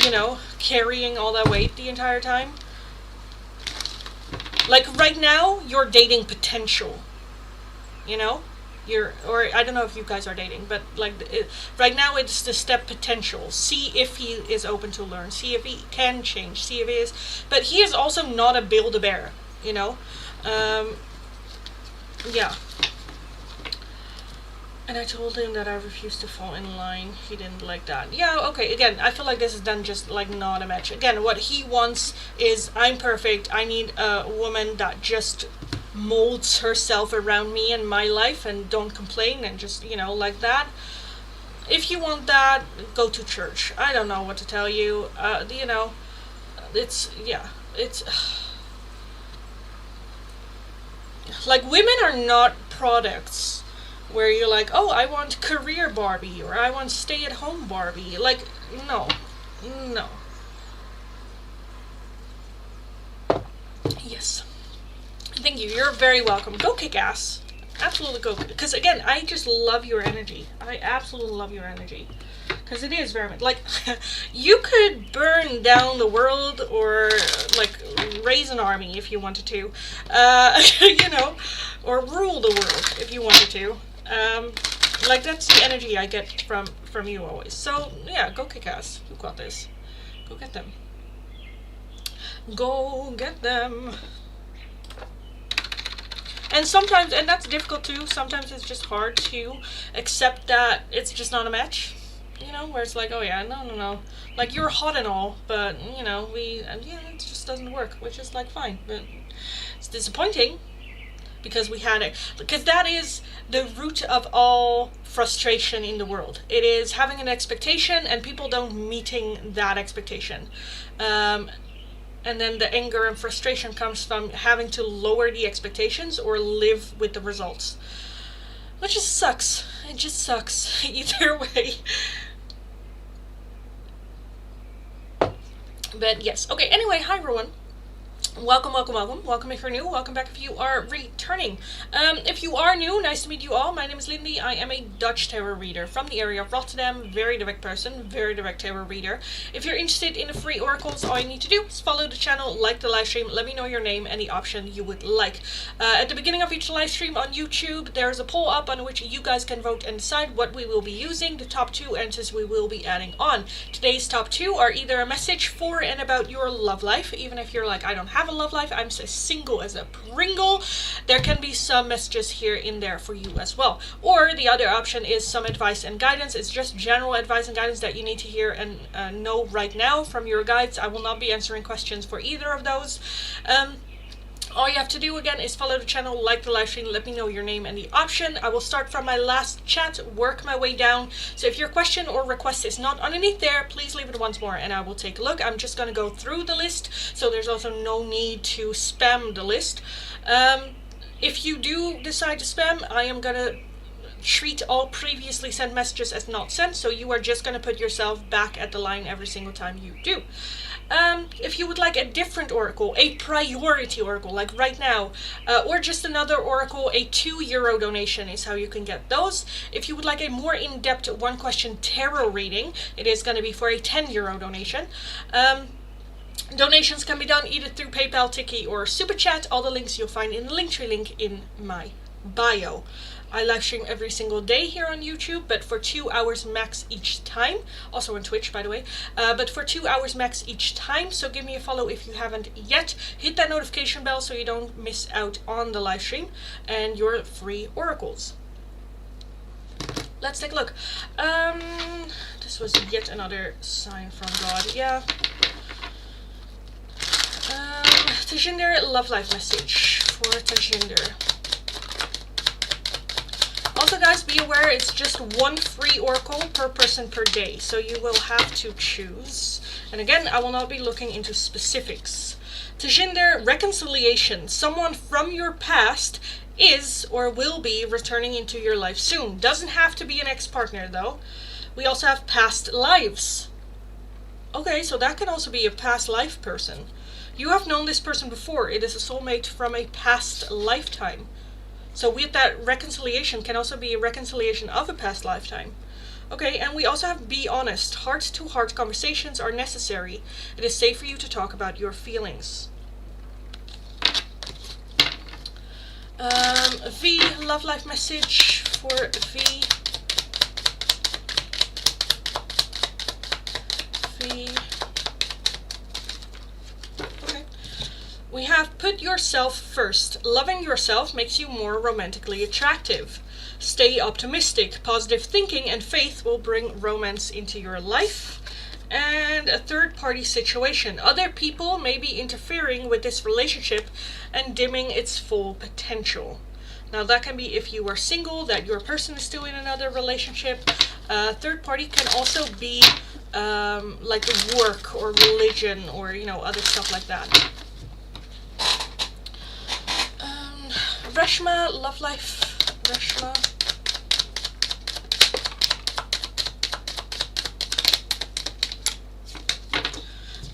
you know, carrying all that weight the entire time. Like, right now, you're dating potential, you know? Or I don't know if you guys are dating, but like right now it's the step potential. See if he is open to learn. See if he can change. See if he is. But he is also not a Build-A-Bear, you know. Yeah. And I told him that I refused to fall in line. He didn't like that. Yeah, okay, again, I feel like this is then just like not a match. Again, what he wants is, I'm perfect. I need a woman that just molds herself around me and my life and don't complain and just, you know, like that. If you want that, go to church. I don't know what to tell you. You know, it's, yeah, it's like, women are not products where you're like, oh, I want career Barbie or I want stay at home Barbie. Like, no. Yes. Thank you. You're very welcome. Go kick ass. Absolutely go. Because again, I just love your energy. I absolutely love your energy. Because it is very much like, you could burn down the world or like raise an army if you wanted to. You know, or rule the world if you wanted to. Like, that's the energy I get from you always. So yeah, go kick ass. You got this. Go get them. Go get them. And sometimes, and that's difficult too, sometimes it's just hard to accept that it's just not a match, you know, where it's like, oh yeah, no, like, you're hot and all, but, you know, yeah, it just doesn't work, which is, like, fine, but it's disappointing, because we had it, because that is the root of all frustration in the world. It is having an expectation, and people don't meeting that expectation, and then the anger and frustration comes from having to lower the expectations or live with the results. Which just sucks. It just sucks. Either way. But yes. Okay, anyway, hi Rowan. Welcome, welcome, welcome. Welcome if you're new. Welcome back if you are returning. If you are new, nice to meet you all. My name is Lindy. I am a Dutch tarot reader from the area of Rotterdam. Very direct person, very direct tarot reader. If you're interested in the free oracles, all you need to do is follow the channel, like the live stream, let me know your name and the option you would like. At the beginning of each live stream on YouTube, there's a poll up on which you guys can vote and decide what we will be using. The top 2 answers we will be adding on. Today's top 2 are either a message for and about your love life, even if you're like, I don't have a love life, I'm as single as a Pringle, there can be some messages here in there for you as well. Or the other option is some advice and guidance. It's just general advice and guidance that you need to hear and know right now from your guides. I will not be answering questions for either of those. All you have to do again is follow the channel, like the live stream, let me know your name and the option. I will start from my last chat, work my way down. So if your question or request is not underneath there, please leave it once more and I will take a look. I'm just going to go through the list, so there's also no need to spam the list. If you do decide to spam, I am going to treat all previously sent messages as not sent, so you are just going to put yourself back at the line every single time you do. If you would like a different oracle, a priority oracle, like right now, or just another oracle, a €2 donation is how you can get those. If you would like a more in-depth one-question tarot reading, it is going to be for a €10 donation. Donations can be done either through PayPal, Tiki, or Super Chat. All the links you'll find in the Linktree link in my bio. I live stream every single day here on YouTube, but for 2 hours max each time. Also on Twitch, by the way. But for 2 hours max each time, so give me a follow if you haven't yet. Hit that notification bell so you don't miss out on the live stream and your free oracles. Let's take a look. This was yet another sign from God. Yeah. Tajinder, love life message for Tajinder. Also guys, be aware it's just one free oracle per person per day, so you will have to choose. And again, I will not be looking into specifics. Tajinder, reconciliation. Someone from your past is or will be returning into your life soon. Doesn't have to be an ex-partner though. We also have past lives. Okay, so that can also be a past life person. You have known this person before. It is a soulmate from a past lifetime. So with that, reconciliation can also be a reconciliation of a past lifetime. Okay, and we also have be honest. Heart-to-heart conversations are necessary. It is safe for you to talk about your feelings. V, love life message for V. V. We have put yourself first. Loving yourself makes you more romantically attractive. Stay optimistic. Positive thinking and faith will bring romance into your life. And a third-party situation. Other people may be interfering with this relationship and dimming its full potential. Now that can be if you are single, that your person is still in another relationship. Third party can also be like work or religion or, you know, other stuff like that. Reshma, love life, Reshma.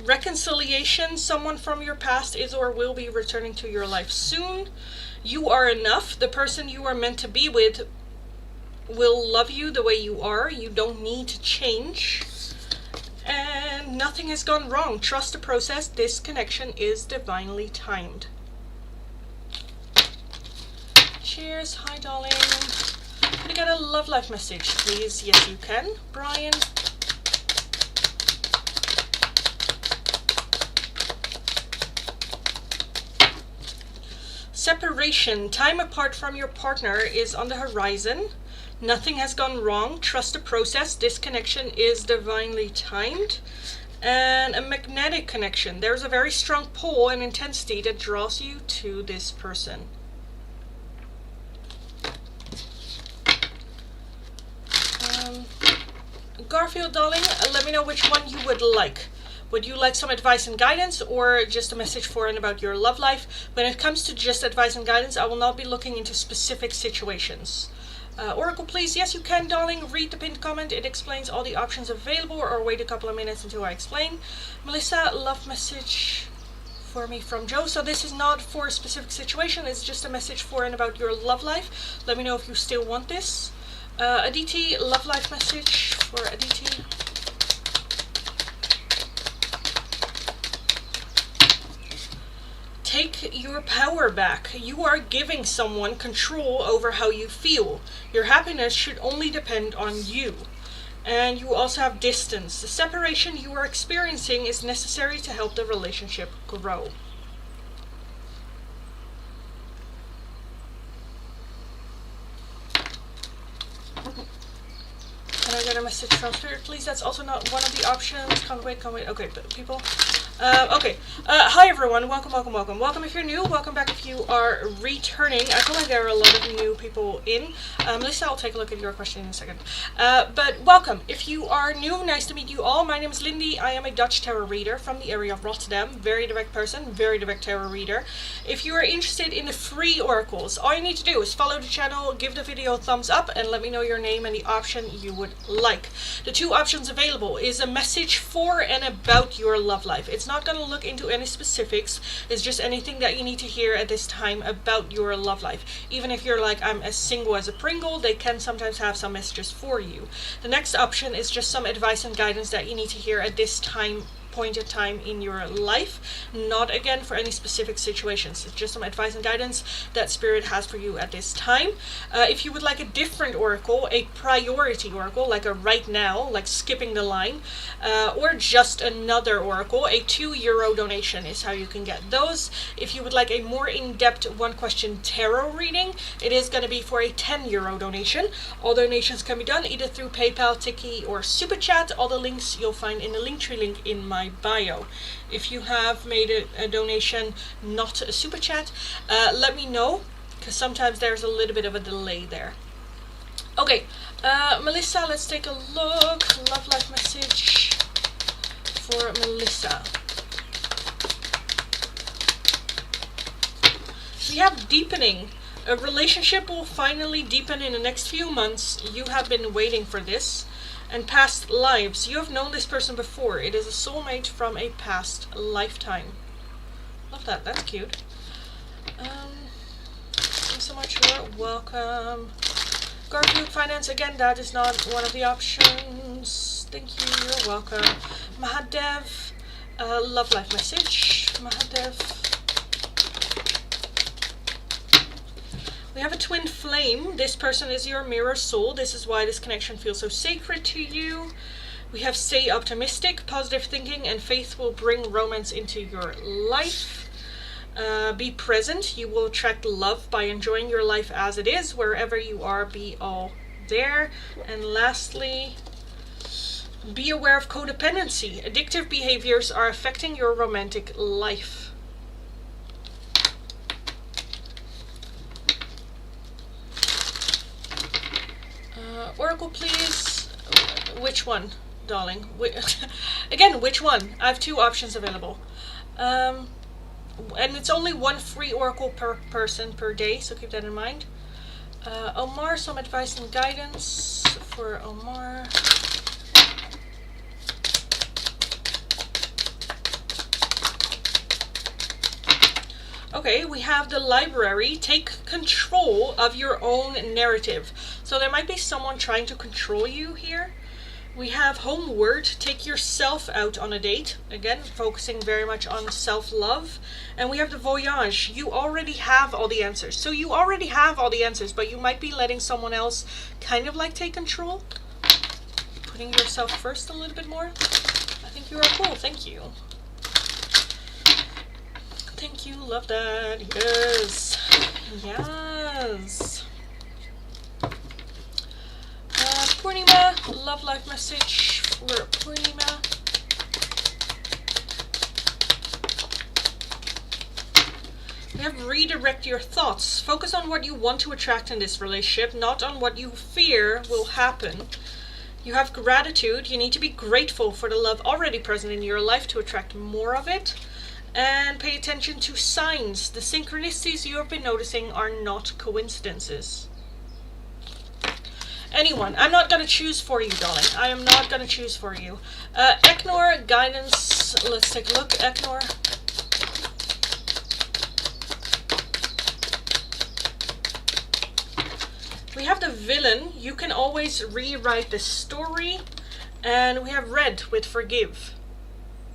Reconciliation, someone from your past is or will be returning to your life soon. You are enough. The person you are meant to be with will love you the way you are. You don't need to change. And nothing has gone wrong. Trust the process. This connection is divinely timed. Cheers. Hi, darling. Can I get a love life message, please? Yes, you can. Brian. Separation. Time apart from your partner is on the horizon. Nothing has gone wrong. Trust the process. This connection is divinely timed. And a magnetic connection. There's a very strong pull and intensity that draws you to this person. Garfield, darling, let me know which one you would like. Would you like some advice and guidance or just a message for and about your love life? When it comes to just advice and guidance, I will not be looking into specific situations. Oracle, please. Yes, you can, darling. Read the pinned comment. It explains all the options available, or wait a couple of minutes until I explain. Melissa, love message for me from Joe. So this is not for a specific situation, it's just a message for and about your love life. Let me know if you still want this. Aditi, love life message for Aditi. Take your power back. You are giving someone control over how you feel. Your happiness should only depend on you. And you also have distance. The separation you are experiencing is necessary to help the relationship grow. Can I get a message from Spirit, please? That's also not one of the options. Can't wait. Okay, people. Okay. Hi everyone. Welcome if you're new. Welcome back if you are returning. I feel like there are a lot of new people in. Melissa, I'll take a look at your question in a second. But welcome. If you are new, nice to meet you all. My name is Lindy. I am a Dutch tarot reader from the area of Rotterdam. Very direct person, very direct tarot reader. If you are interested in the free oracles, all you need to do is follow the channel, give the video a thumbs up, and let me know your name and the option you would like. The two options available is a message for and about your love life. It's not going to look into any specifics. It's just anything that you need to hear at this time about your love life. Even if you're like, I'm as single as a Pringle, they can sometimes have some messages for you. The next option is just some advice and guidance that you need to hear at this point in time in your life, not again for any specific situations. It's just some advice and guidance that Spirit has for you at this time. If you would like a different oracle, a priority oracle, like a right now, like skipping the line, or just another oracle, a €2 donation is how you can get those. If you would like a more in-depth one question tarot reading, it is going to be for a €10 donation. All donations can be done either through PayPal, Tiki, or Super Chat. All the links you'll find in the Linktree link in my bio. If you have made a donation, not a Super Chat, let me know, because sometimes there's a little bit of a delay there. Okay, Melissa, let's take a look. Love life message for Melissa. We have deepening. A relationship will finally deepen in the next few months. You have been waiting for this. And past lives. You have known this person before. It is a soulmate from a past lifetime. Love that. That's cute. Thanks so much. You're welcome. Garfield Finance. Again, that is not one of the options. Thank you. You're welcome. Mahadev. Love life message. Mahadev. We have a twin flame. This person is your mirror soul. This is why this connection feels so sacred to you. We have stay optimistic. Positive thinking and faith will bring romance into your life. Be present. You will attract love by enjoying your life as it is. Wherever you are, be all there. And lastly, be aware of codependency. Addictive behaviors are affecting your romantic life. Oracle, please. Which one, darling? Again, which one? I have two options available. And it's only one free oracle per person per day, so keep that in mind. Omar, some advice and guidance for Omar. Okay, we have the library. Take control of your own narrative. So there might be someone trying to control you here. We have homeward. Take yourself out on a date. Again, focusing very much on self-love. And we have the voyage. You already have all the answers. So you already have all the answers, but you might be letting someone else kind of like take control. Putting yourself first a little bit more. I think you are cool. Thank you. Thank you, love that. Yes. Yes. Purnima, love life message for Purnima. We have redirect your thoughts. Focus on what you want to attract in this relationship, not on what you fear will happen. You have gratitude. You need to be grateful for the love already present in your life to attract more of it. And pay attention to signs. The synchronicities you have been noticing are not coincidences. Anyone. I'm not going to choose for you, darling. I am not going to choose for you. Eknor, guidance. Let's take a look. Eknor. we have the villain. You can always rewrite the story. And we have red with forgive.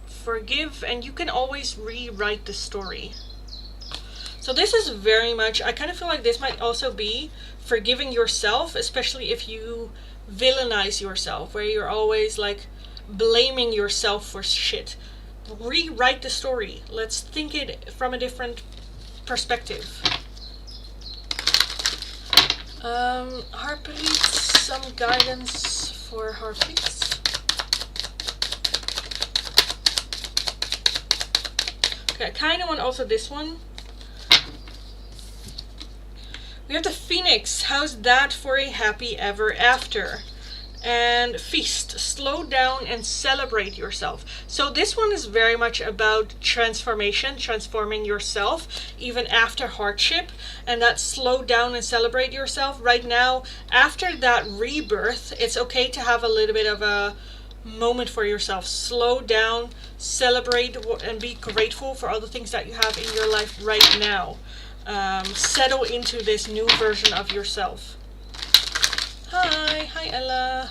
Forgive, and you can always rewrite the story. So this is very much, I kind of feel like this might also be forgiving yourself, especially if you villainize yourself, where you're always like blaming yourself for shit. Rewrite the story. Let's think it from a different perspective. Harpreet, some guidance for Harpreet. Okay, I kind of want also this one. We have the Phoenix. How's that for a happy ever after? And Feast. Slow down and celebrate yourself. So this one is very much about transformation, transforming yourself even after hardship. And that slow down and celebrate yourself. Right now, after that rebirth, it's okay to have a little bit of a moment for yourself. Slow down, celebrate, and be grateful for all the things that you have in your life right now. Settle into this new version of yourself. Hi Ella.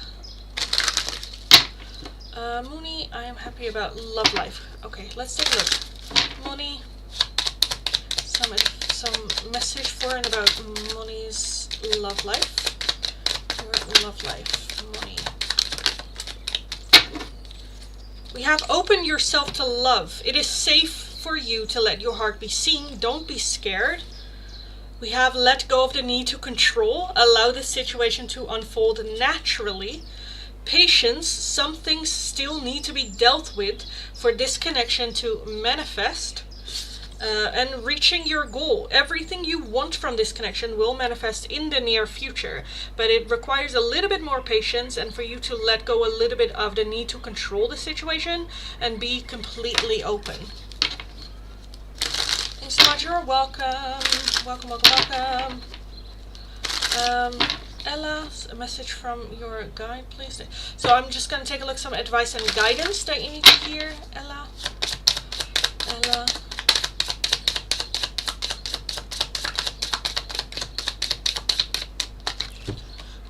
Mooney, I am happy about love life. Okay, let's take a look. Mooney, some message for and about Mooney's love life. Your love life, Mooney. We have open yourself to love. It is safe for you to let your heart be seen. Don't be scared. We have let go of the need to control. Allow the situation to unfold naturally. Patience. Some things still need to be dealt with for this connection to manifest. And reaching your goal. Everything you want from this connection will manifest in the near future, but it requires a little bit more patience and for you to let go a little bit of the need to control the situation and be completely open. Thanks so much. You're welcome. Welcome. Ella, a message from your guide, please. So I'm just going to take a look at some advice and guidance that you need to hear, Ella.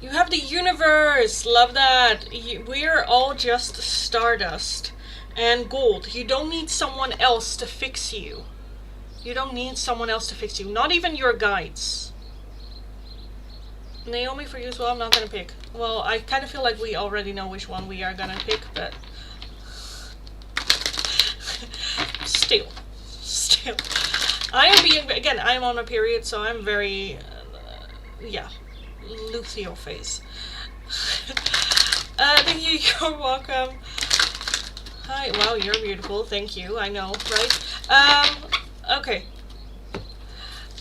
You have the universe. Love that. We're all just stardust and gold. You don't need someone else to fix you. Not even your guides. Naomi, for you as well, I'm not going to pick. Well, I kind of feel like we already know which one we are going to pick, but still. I am on my period, so I'm very, luteal phase. Thank you, you're welcome. Hi, wow, you're beautiful, thank you, I know, right? Okay.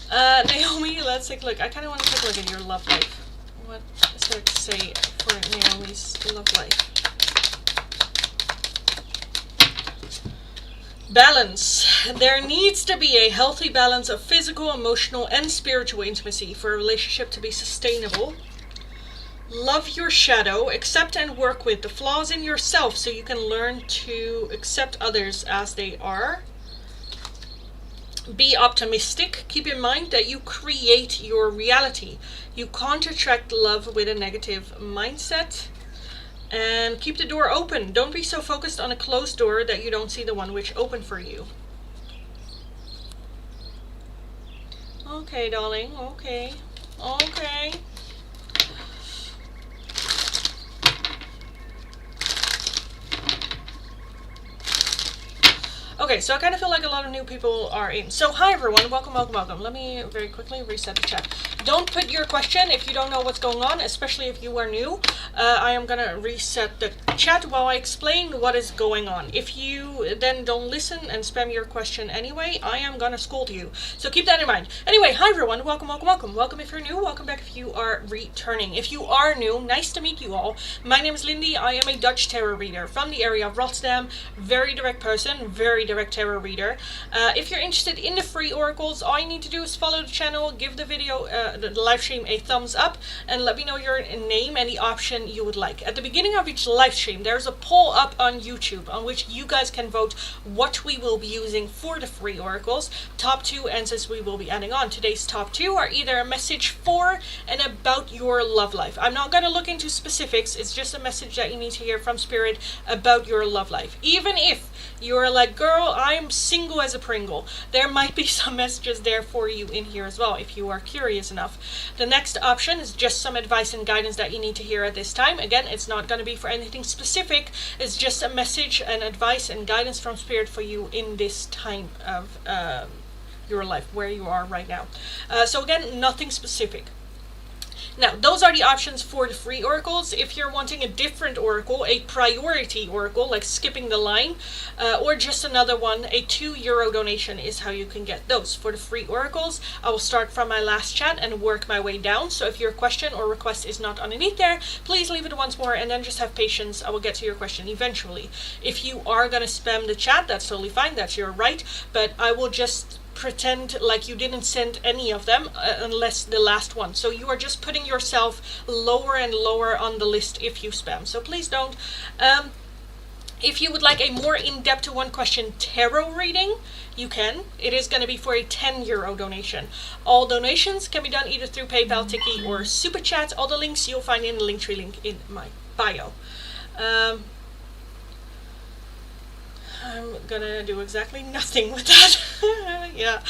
Naomi, let's take a look. I kind of want to take a look at your love life. What is there to say for Naomi's love life? Balance. There needs to be a healthy balance of physical, emotional, and spiritual intimacy for a relationship to be sustainable. Love your shadow. Accept and work with the flaws in yourself so you can learn to accept others as they are. Be optimistic. Keep in mind that you create your reality. You can't attract love with a negative mindset. And keep the door open. Don't be so focused on a closed door that you don't see the one which opened for you. Okay, darling. Okay. Okay, so I kind of feel like a lot of new people are in. So hi everyone, welcome. Let me very quickly reset the chat. Don't put your question if you don't know what's going on, especially if you are new. I am gonna reset the chat while I explain what is going on. If you then don't listen and spam your question anyway, I am gonna scold you. So keep that in mind. Anyway, hi everyone, welcome. Welcome if you're new, welcome back if you are returning. If you are new, nice to meet you all. My name is Lindy, I am a Dutch tarot reader from the area of Rotterdam. Very direct person, very direct tarot reader. If you're interested in the free oracles, all you need to do is follow the channel, give the video, the live stream a thumbs up, and let me know your name and the option you would like. At the beginning of each live stream, there's a poll up on YouTube on which you guys can vote what we will be using for the free oracles. Top 2 answers we will be adding on. Today's top 2 are either a message for and about your love life. I'm not going to look into specifics. It's just a message that you need to hear from Spirit about your love life. Even if you're like, girl, I'm single as a Pringle, there might be some messages there for you in here as well if you are curious enough. The next option is just some advice and guidance that you need to hear at this time. Again, it's not going to be for anything specific. It's just a message and advice and guidance from Spirit for you in this time of your life, where you are right now. So again, nothing specific. Now, those are the options for the free oracles. If you're wanting a different oracle, a priority oracle, like skipping the line, or just another one, a €2 donation is how you can get those. For the free oracles, I will start from my last chat and work my way down. So if your question or request is not underneath there, please leave it once more and then just have patience. I will get to your question eventually. If you are going to spam the chat, that's totally fine. That's your right. But I will just pretend like you didn't send any of them unless the last one. So you are just putting yourself lower and lower on the list if you spam. So please don't. If you would like a more in-depth one question tarot reading, you can. It is going to be for a €10 donation. All donations can be done either through PayPal, Tiki, or Super Chat. All the links you'll find in the Linktree link in my bio. I'm gonna do exactly nothing with that. Yeah,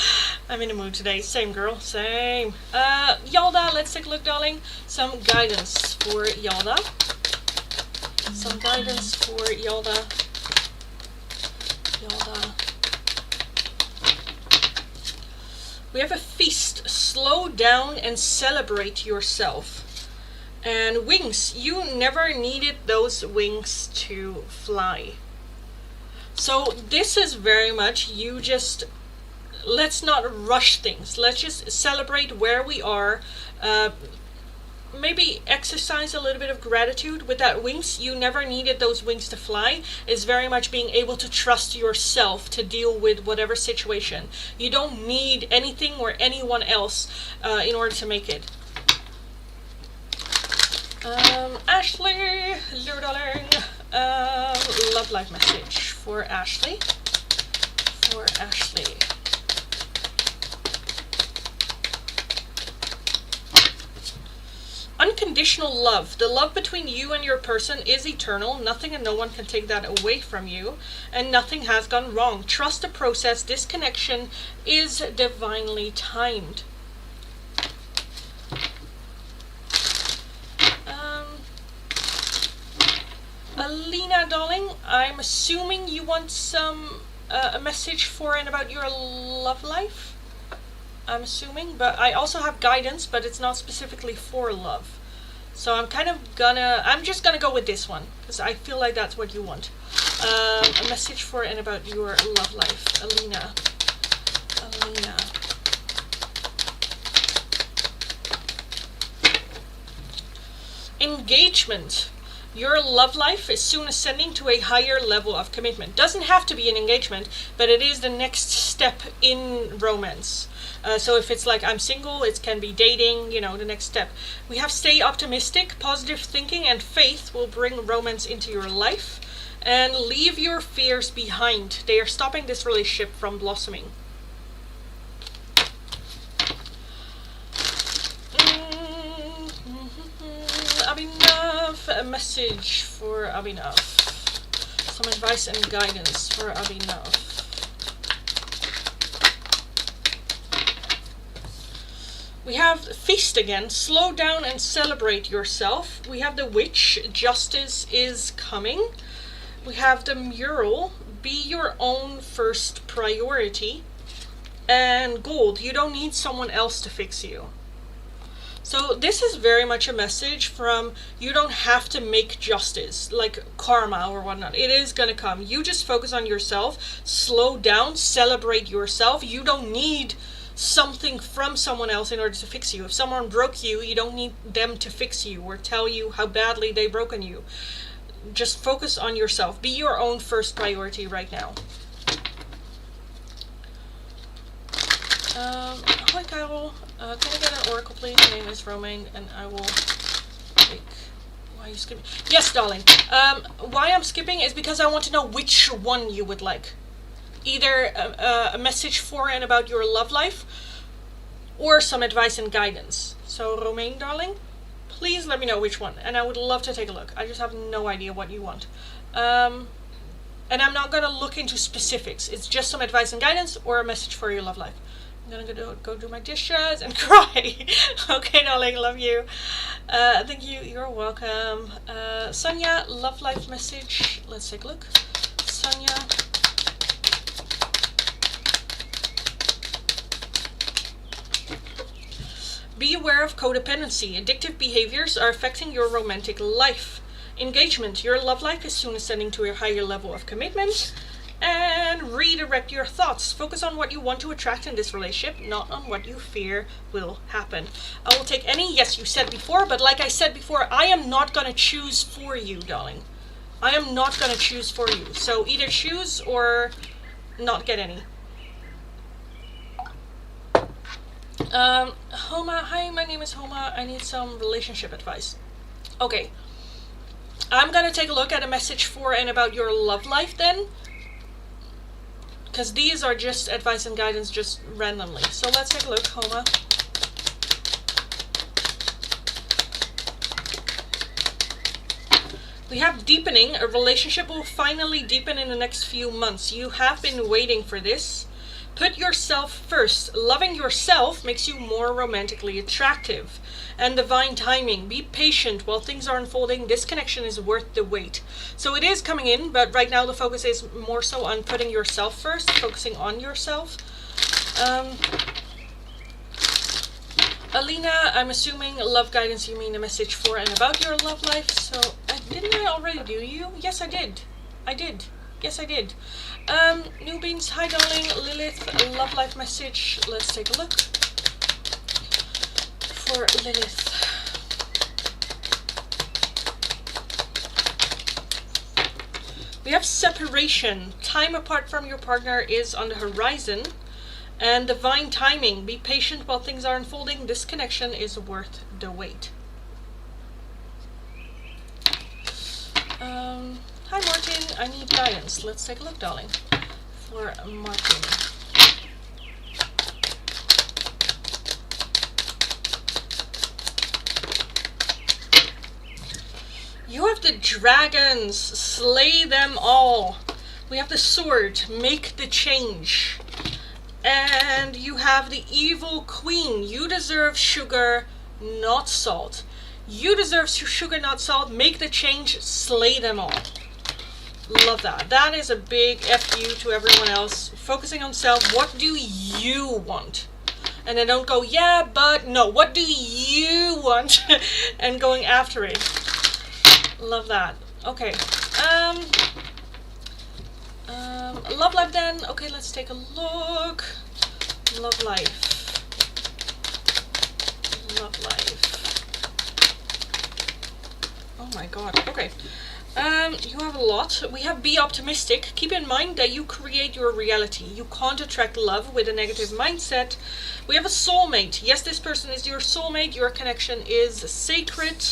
I'm in the mood today. Same girl, same. Yalda, let's take a look, darling. Some guidance for Yalda. Some guidance for Yalda. Yalda. We have a feast. Slow down and celebrate yourself. And wings. You never needed those wings to fly. So this is very much you just, let's not rush things. Let's just celebrate where we are. Maybe exercise a little bit of gratitude with that wings. You never needed those wings to fly. Is very much being able to trust yourself to deal with whatever situation. You don't need anything or anyone else in order to make it. Ashley, hello darling. Love life message for Ashley. For Ashley. Unconditional love. The love between you and your person is eternal. Nothing and no one can take that away from you. And nothing has gone wrong. Trust the process. This connection is divinely timed. Alina, darling, I'm assuming you want some a message for and about your love life. I'm assuming, but I also have guidance, but it's not specifically for love. So I'm just gonna go with this one because I feel like that's what you want. A message for and about your love life, Alina. Alina. Engagement. Your love life is soon ascending to a higher level of commitment. Doesn't have to be an engagement, but it is the next step in romance. So if it's like I'm single, it can be dating, you know, the next step. We have stay optimistic, positive thinking and faith will bring romance into your life. And leave your fears behind. They are stopping this relationship from blossoming. Abhinav, a message for Abhinav. Some advice and guidance for Abhinav. We have feast again. Slow down and celebrate yourself. We have the witch. Justice is coming. We have the mural. Be your own first priority. And gold. You don't need someone else to fix you. So this is very much a message from you don't have to make justice, like karma or whatnot. It is going to come. You just focus on yourself. Slow down. Celebrate yourself. You don't need something from someone else in order to fix you. If someone broke you, you don't need them to fix you or tell you how badly they've broken you. Just focus on yourself. Be your own first priority right now. Hi Carol, can I get an oracle please? My name is Romaine and I will take Why are you skipping? Yes, darling. Why I'm skipping is because I want to know which one you would like. Either a message for and about your love life, or some advice and guidance. So, Romaine, darling, please let me know which one, and I would love to take a look. I just have no idea what you want. And I'm not going to look into specifics. It's just some advice and guidance or a message for your love life. I'm going to go do my dishes and cry. Okay, darling, love you. Thank you. You're welcome. Sonia, love life message. Let's take a look. Sonia. Be aware of codependency. Addictive behaviors are affecting your romantic life. Engagement. Your love life is soon ascending to a higher level of commitment. And redirect your thoughts. Focus on what you want to attract in this relationship, not on what you fear will happen. I will take any, yes, you said before, but like I said before, I am not going to choose for you, darling. I am not going to choose for you. So either choose or not get any. Homa, hi, my name is Homa. I need some relationship advice. Okay. I'm going to take a look at a message for and about your love life then. Because these are just advice and guidance just randomly. So let's take a look, Homa. We have deepening. A relationship will finally deepen in the next few months. You have been waiting for this. Put yourself first. Loving yourself makes you more romantically attractive. And divine timing. Be patient while things are unfolding. This connection is worth the wait. So it is coming in, but right now the focus is more so on putting yourself first, focusing on yourself. Alina, I'm assuming love guidance, you mean a message for and about your love life. So didn't I already do you? Yes, I did. Yes, I did. Newbeans, hi darling. Lilith, love life message. Let's take a look. For Lilith. We have separation. Time apart from your partner is on the horizon. And divine timing. Be patient while things are unfolding. This connection is worth the wait. Hi Martin, I need guidance. Let's take a look, darling. For Martin. You have the dragons. Slay them all. We have the sword. Make the change. And you have the evil queen. You deserve sugar, not salt. You deserve sugar, not salt. Make the change. Slay them all. Love that. That is a big F you to everyone else. Focusing on self. What do you want? And then don't go, yeah, but no. What do you want? And going after it. Love that. Okay. Love life then. Okay, let's take a look. Love life. Love life. Oh my god. Okay. You have a lot. We have be optimistic. Keep in mind that you create your reality. You can't attract love with a negative mindset. We have a soulmate. Yes, this person is your soulmate. Your connection is sacred.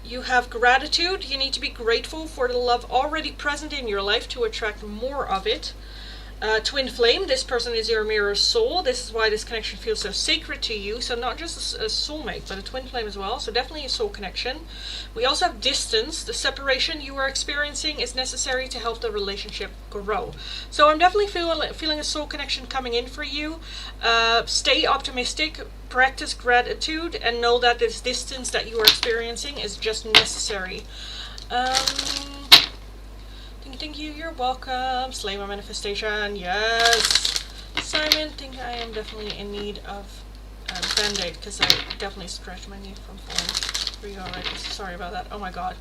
You have gratitude. You need to be grateful for the love already present in your life to attract more of it. Twin flame, this person is your mirror soul. This is why this connection feels so sacred to you. So not just a soulmate, but a twin flame as well. So definitely a soul connection. We also have distance. The separation you are experiencing is necessary to help the relationship grow. So I'm definitely feeling a soul connection coming in for you. Stay optimistic. Practice gratitude. And know that this distance that you are experiencing is just necessary. Thank you, you're welcome. Slay my manifestation, yes. Simon, think I am definitely in need of a band-aid because I definitely scratched my knee from falling. For you already, sorry about that. Oh my god.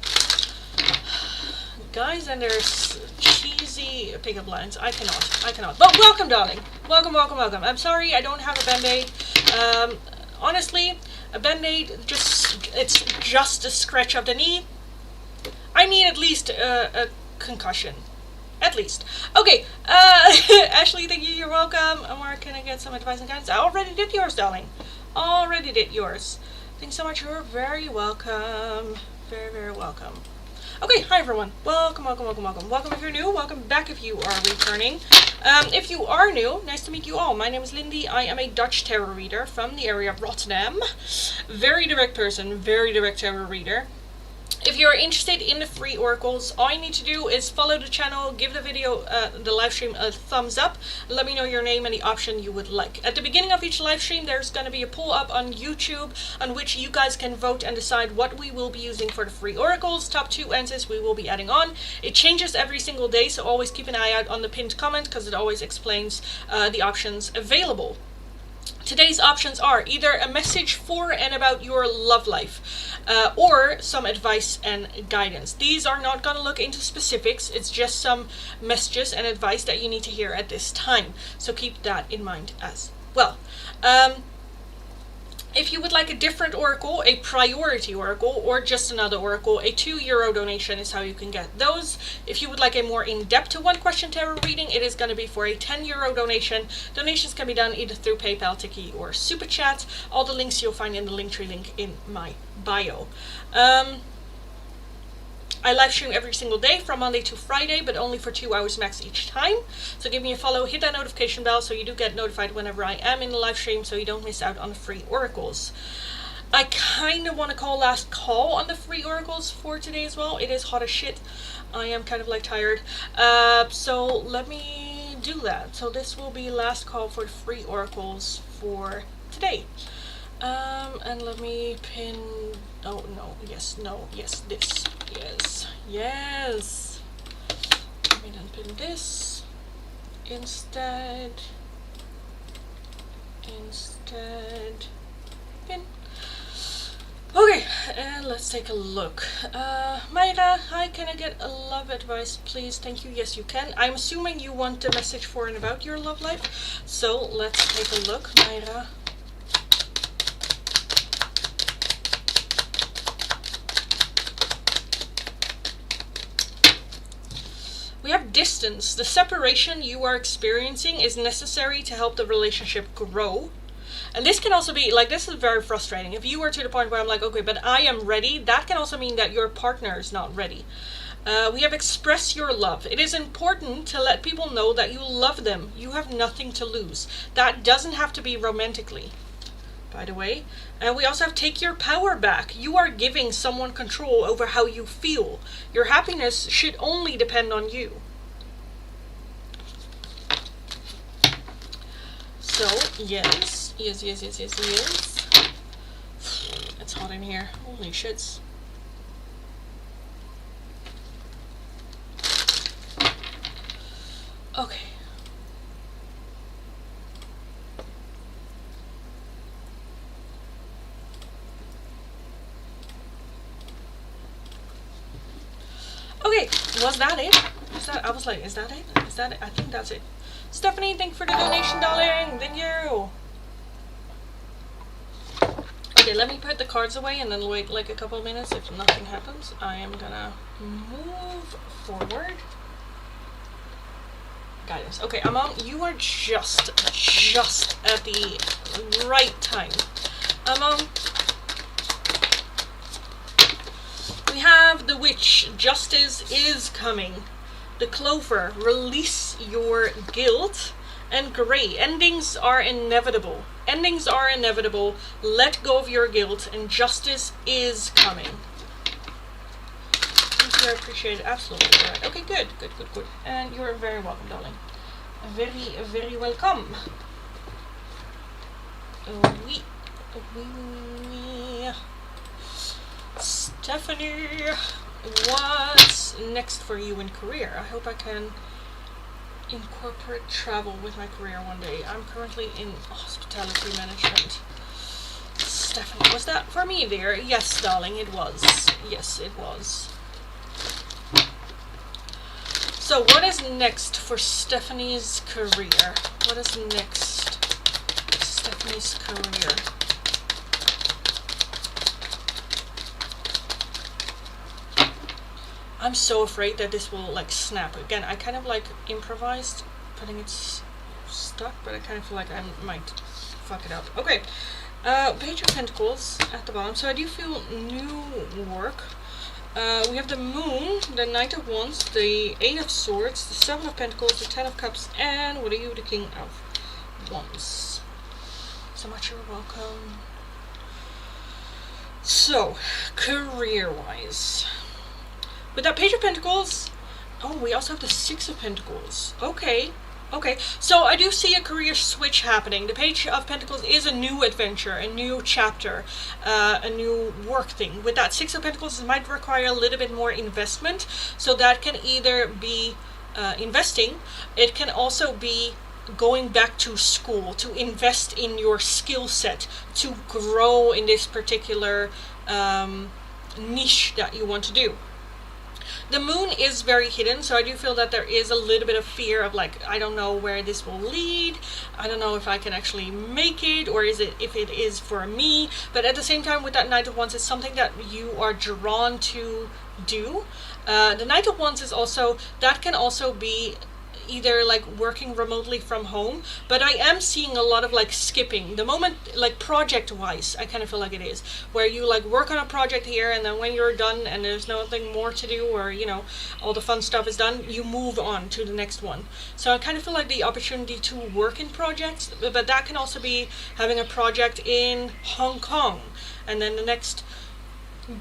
Guys, and there's cheesy pickup lines. I cannot. But welcome, darling. Welcome. I'm sorry I don't have a band-aid. Honestly, a band-aid, it's just a scratch of the knee. I need at least a concussion. At least. Okay, Ashley, thank you, you're welcome. Amar, can I get some advice and guidance? I already did yours, darling. Already did yours. Thanks so much, you're very welcome. Very, very welcome. Okay, hi everyone. Welcome, welcome, welcome, welcome. Welcome if you're new, welcome back if you are returning. If you are new, nice to meet you all. My name is Lindy. I am a Dutch tarot reader from the area of Rotterdam. Very direct person, very direct tarot reader. If you're interested in the free oracles, all you need to do is follow the channel, give the video, the live stream a thumbs up, let me know your name and the option you would like. At the beginning of each live stream, there's going to be a poll up on YouTube on which you guys can vote and decide what we will be using for the free oracles. Top 2 answers we will be adding on. It changes every single day, so always keep an eye out on the pinned comment because it always explains the options available. Today's options are either a message for and about your love life, or some advice and guidance. These are not going to look into specifics, it's just some messages and advice that you need to hear at this time. So keep that in mind as well. If you would like a different oracle, a priority oracle, or just another oracle, a €2 donation is how you can get those. If you would like a more in-depth one question tarot reading, it is going to be for a €10 donation. Donations can be done either through PayPal, Tiki, or Super Chat. All the links you'll find in the Linktree link in my bio. I live stream every single day from Monday to Friday, but only for 2 hours max each time. So give me a follow, hit that notification bell so you do get notified whenever I am in the live stream so you don't miss out on the free oracles. I kind of want to call last call on the free oracles for today as well. It is hot as shit. I am kind of like tired. So let me do that. So this will be last call for the free oracles for today. And let me pin, oh no, yes, no, yes, this, yes, let me then pin this instead, pin. Okay, and let's take a look. Mayra, hi, can I get a love advice, please? Thank you. Yes, you can. I'm assuming you want a message for and about your love life, so let's take a look, Mayra. We have distance. The separation you are experiencing is necessary to help the relationship grow. And this can also be, like, this is very frustrating. If you are to the point where I'm like, okay, but I am ready, that can also mean that your partner is not ready. We have express your love. It is important to let people know that you love them. You have nothing to lose. That doesn't have to be romantically, by the way. And we also have take your power back. You are giving someone control over how you feel. Your happiness should only depend on you. So, yes. It's hot in here. Holy shits. Okay. Okay, was that it? I was like, is that it? Is that it? I think that's it. Stephanie, thank you for the donation, darling. Thank you. Okay, let me put the cards away and then wait like a couple of minutes. If nothing happens, I am gonna move forward. Guidance. Okay, Amon, you are just at the right time. Amon. We have the Witch, justice is coming. The Clover, release your guilt. And Gray, endings are inevitable. Endings are inevitable. Let go of your guilt and justice is coming. Thank you, I appreciate it. Absolutely. All right. Okay, good. And you're very welcome, darling. Very, very welcome. Oui. Stephanie, what's next for you in career? I hope I can incorporate travel with my career one day. I'm currently in hospitality management. Stephanie, was that for me there? Yes, darling, it was. Yes, it was. So what is next for Stephanie's career? What is next for Stephanie's career? I'm so afraid that this will like snap. Again, I kind of like improvised putting it stuck, but I kind of feel like I might fuck it up. Okay, Page of Pentacles at the bottom. So I do feel new work. We have the Moon, the Knight of Wands, the Eight of Swords, the Seven of Pentacles, the Ten of Cups, and what are you? The King of Wands. So much you're welcome. So, career-wise, with that Page of Pentacles, oh, we also have the Six of Pentacles. Okay. Okay, so I do see a career switch happening. The Page of Pentacles is a new adventure, a new chapter, a new work thing. With that Six of Pentacles, it might require a little bit more investment. So that can either be investing, it can also be going back to school, to invest in your skill set, to grow in this particular niche that you want to do. The Moon is very hidden, so I do feel that there is a little bit of fear of like, I don't know where this will lead. I don't know if I can actually make it, or is it if it is for me. But at the same time, with that Knight of Wands, it's something that you are drawn to do. The Knight of Wands is also, that can also be either like working remotely from home, but I am seeing a lot of like skipping the moment, like project wise. I kind of feel like it is where you like work on a project here, and then when you're done and there's nothing more to do, or you know, all the fun stuff is done, you move on to the next one. So I kind of feel like the opportunity to work in projects, but that can also be having a project in Hong Kong, and then the next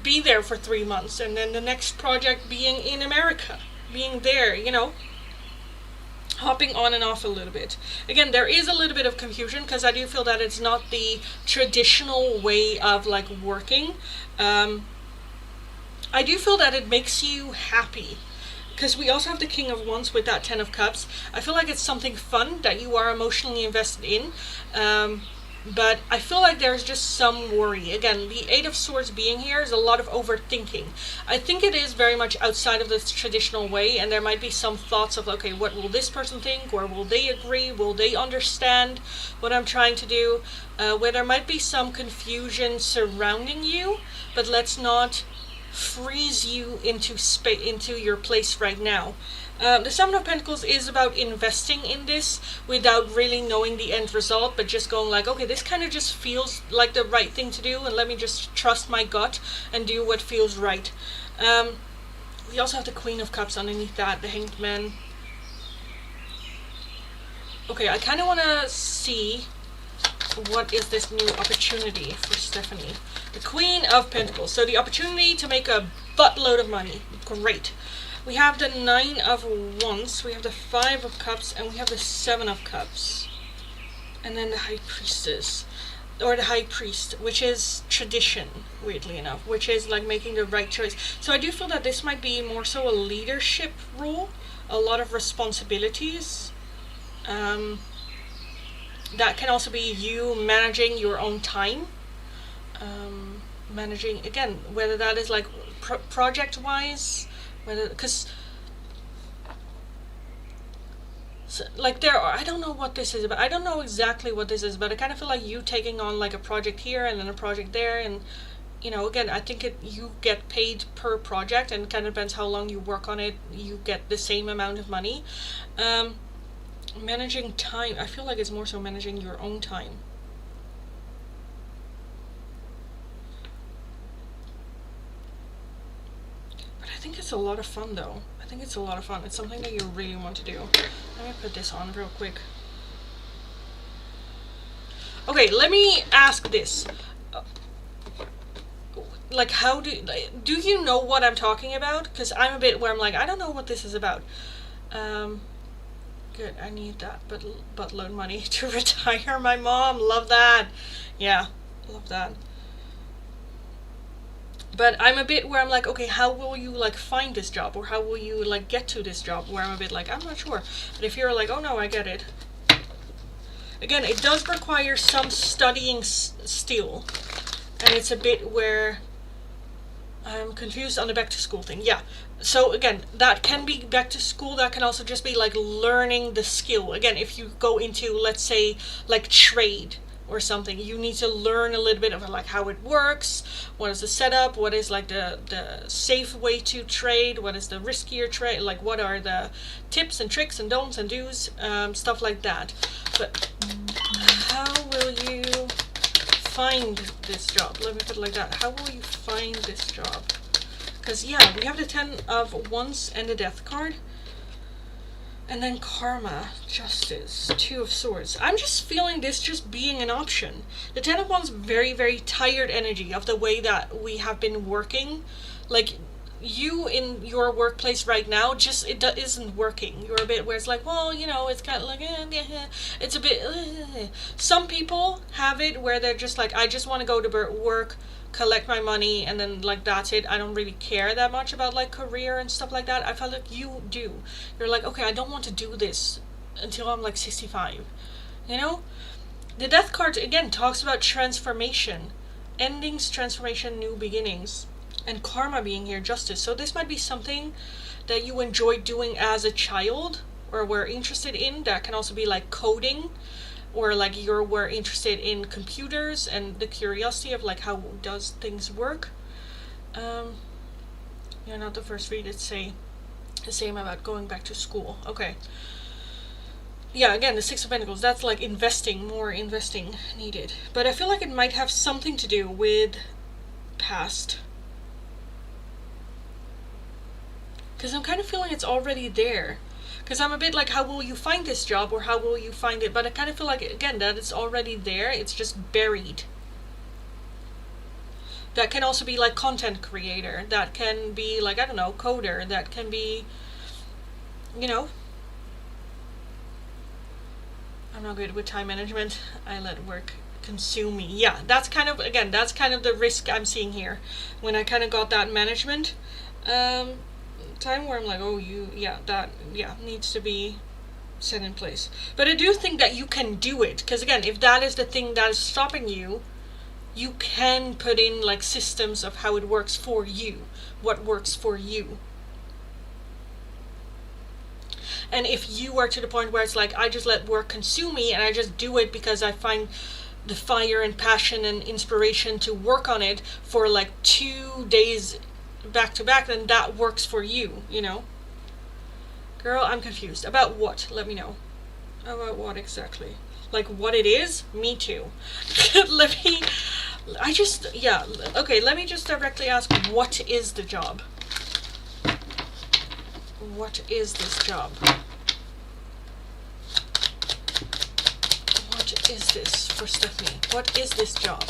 be there for 3 months, and then the next project being in America, being there, you know, hopping on and off a little bit. Again, there is a little bit of confusion because I do feel that it's not the traditional way of like working. I do feel that it makes you happy because we also have the King of Wands with that Ten of Cups. I feel like it's something fun that you are emotionally invested in. But I feel like there's just some worry. Again, the Eight of Swords being here is a lot of overthinking. I think it is very much outside of the traditional way, and there might be some thoughts of, okay, what will this person think, or will they agree, will they understand what I'm trying to do, where there might be some confusion surrounding you, but let's not freeze you into your place right now. The Seven of Pentacles is about investing in this without really knowing the end result, but just going like, okay, this kind of just feels like the right thing to do, and let me just trust my gut and do what feels right. We also have the Queen of Cups underneath that, the Hanged Man. Okay, I kind of want to see what is this new opportunity for Stephanie. The Queen of Pentacles. So the opportunity to make a buttload of money. Great. We have the Nine of Wands, we have the Five of Cups, and we have the Seven of Cups. And then the High Priestess, or the High Priest, which is tradition, weirdly enough, which is like making the right choice. So I do feel that this might be more so a leadership role, a lot of responsibilities. That can also be you managing your own time. Managing, again, whether that is like project-wise, because so, like there are, I don't know what this is about. I don't know exactly what this is, but I kind of feel like you taking on like a project here and then a project there, and you know, again, I think you get paid per project, and it kind of depends how long you work on it. You get the same amount of money. Managing time, I feel like it's more so managing your own time. I think it's a lot of fun though. I think it's a lot of fun. It's something that you really want to do. Let me put this on real quick. Okay, let me ask this. Like, how do you know what I'm talking about? Because I'm a bit where I'm like, I don't know what this is about. Good, I need that buttload money to retire my mom. Love that. Yeah, love that. But I'm a bit where I'm like, okay, how will you like find this job, or how will you like get to this job? Where I'm a bit like, I'm not sure. But if you're like, oh no, I get it. Again, it does require some studying still, and it's a bit where I'm confused on the back to school thing. Yeah. So again, that can be back to school. That can also just be like learning the skill. Again, if you go into, let's say, like trade or something, you need to learn a little bit of like how it works, what is the setup, what is like the safe way to trade, what is the riskier trade, like what are the tips and tricks and don'ts and do's, stuff like that. But how will you find this job? Let me put it like that. How will you find this job? Because, yeah, we have the Ten of Wands and the Death card. And then Karma, Justice, Two of Swords. I'm just feeling this just being an option. The Ten of Wands, very, very tired energy of the way that we have been working. Like, you in your workplace right now, just, it isn't working. You're a bit where it's like, well, you know, it's kind of like, it's a bit, Some people have it where they're just like, I just want to go to work, collect my money, and then like that's it. I don't really care that much about like career and stuff like that. I felt like you do. You're like, okay, I don't want to do this until I'm like 65. You know? The Death card again talks about transformation. Endings, transformation, new beginnings. And Karma being here, Justice. So this might be something that you enjoyed doing as a child or were interested in. That can also be like coding, or like you were interested in computers and the curiosity of like how does things work. You're not the first read it say the same about going back to school. Okay. Yeah, again, the Six of Pentacles, that's like investing, more investing needed. But I feel like it might have something to do with past. Because I'm kind of feeling it's already there. Because I'm a bit like, how will you find this job, or how will you find it? But I kind of feel like, again, that it's already there. It's just buried. That can also be like content creator. That can be like, I don't know, coder. That can be, you know. I'm not good with time management. I let work consume me. Yeah, that's kind of, again, that's kind of the risk I'm seeing here. When I kind of got that management time where I'm like, oh, that needs to be set in place. But I do think that you can do it, because again, if that is the thing that is stopping you, you can put in like systems of how it works for you, what works for you. And if you are to the point where it's like, I just let work consume me and I just do it because I find the fire and passion and inspiration to work on it for like 2 days back to back, then that works for you, you know. Girl, I'm confused. About what? Let me know. About what exactly? Like what it is? Me too. Let me just directly ask, what is the job? What is this job? What is this for Stephanie? What is this job?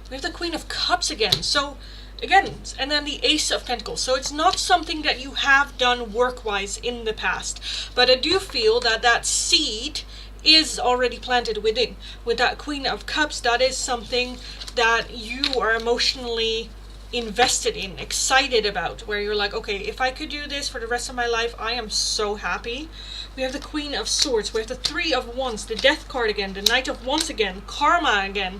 We have the Queen of Cups again. So, again, and then the Ace of Pentacles. So it's not something that you have done work-wise in the past. But I do feel that that seed is already planted within. With that Queen of Cups, that is something that you are emotionally invested in, excited about, where you're like, okay, if I could do this for the rest of my life, I am so happy. We have the Queen of Swords. We have the Three of Wands, the Death card again, the Knight of Wands again, Karma again.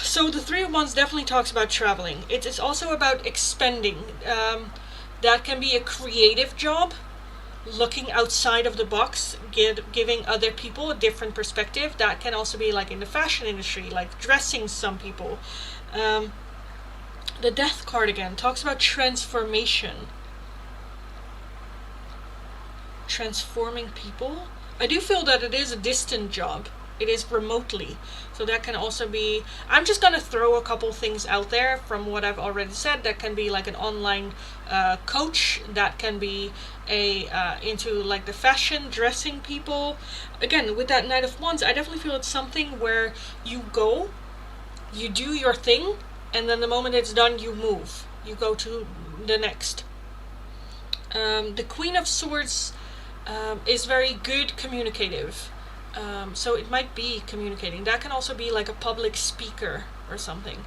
So the Three of Wands definitely talks about traveling. It is also about expending. That can be a creative job, looking outside of the box, giving other people a different perspective. That can also be like in the fashion industry, like dressing some people. The Death card again talks about transformation. Transforming people. I do feel that it is a distant job. It is remotely. So that can also be, I'm just going to throw a couple things out there from what I've already said. That can be like an online coach. That can be into like the fashion, dressing people. Again, with that Knight of Wands, I definitely feel it's something where you go, you do your thing, and then the moment it's done, you move. You go to the next. The Queen of Swords is very good communicative. So it might be communicating. That can also be like a public speaker or something.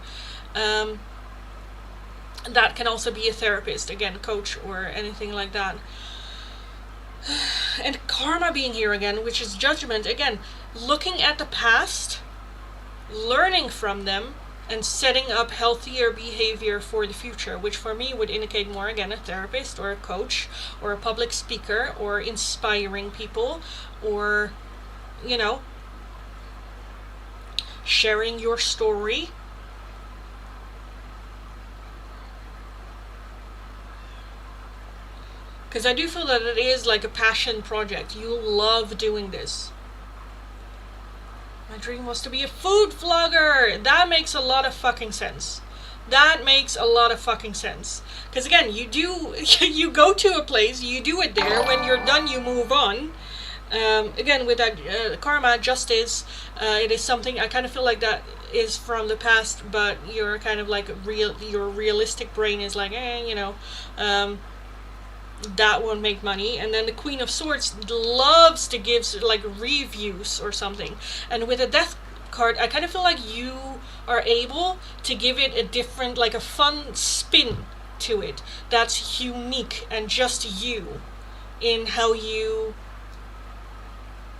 That can also be a therapist, again, coach or anything like that. And Karma being here again, which is judgment. Again, looking at the past, learning from them, and setting up healthier behavior for the future, which for me would indicate more, again, a therapist or a coach or a public speaker or inspiring people or, you know, sharing your story. Because I do feel that it is like a passion project. You love doing this. dream was to be a food vlogger. That makes a lot of fucking sense. That makes a lot of fucking sense. Because again, you go to a place, you do it there. When you're done, you move on. Again, with that karma, justice, it is something I kind of feel like that is from the past, but you're kind of like your realistic brain is like, that won't make money. And then the Queen of Swords loves to give like reviews or something. And with a death card, I kind of feel like you are able to give it a different, like a fun spin to it that's unique and just you in how you,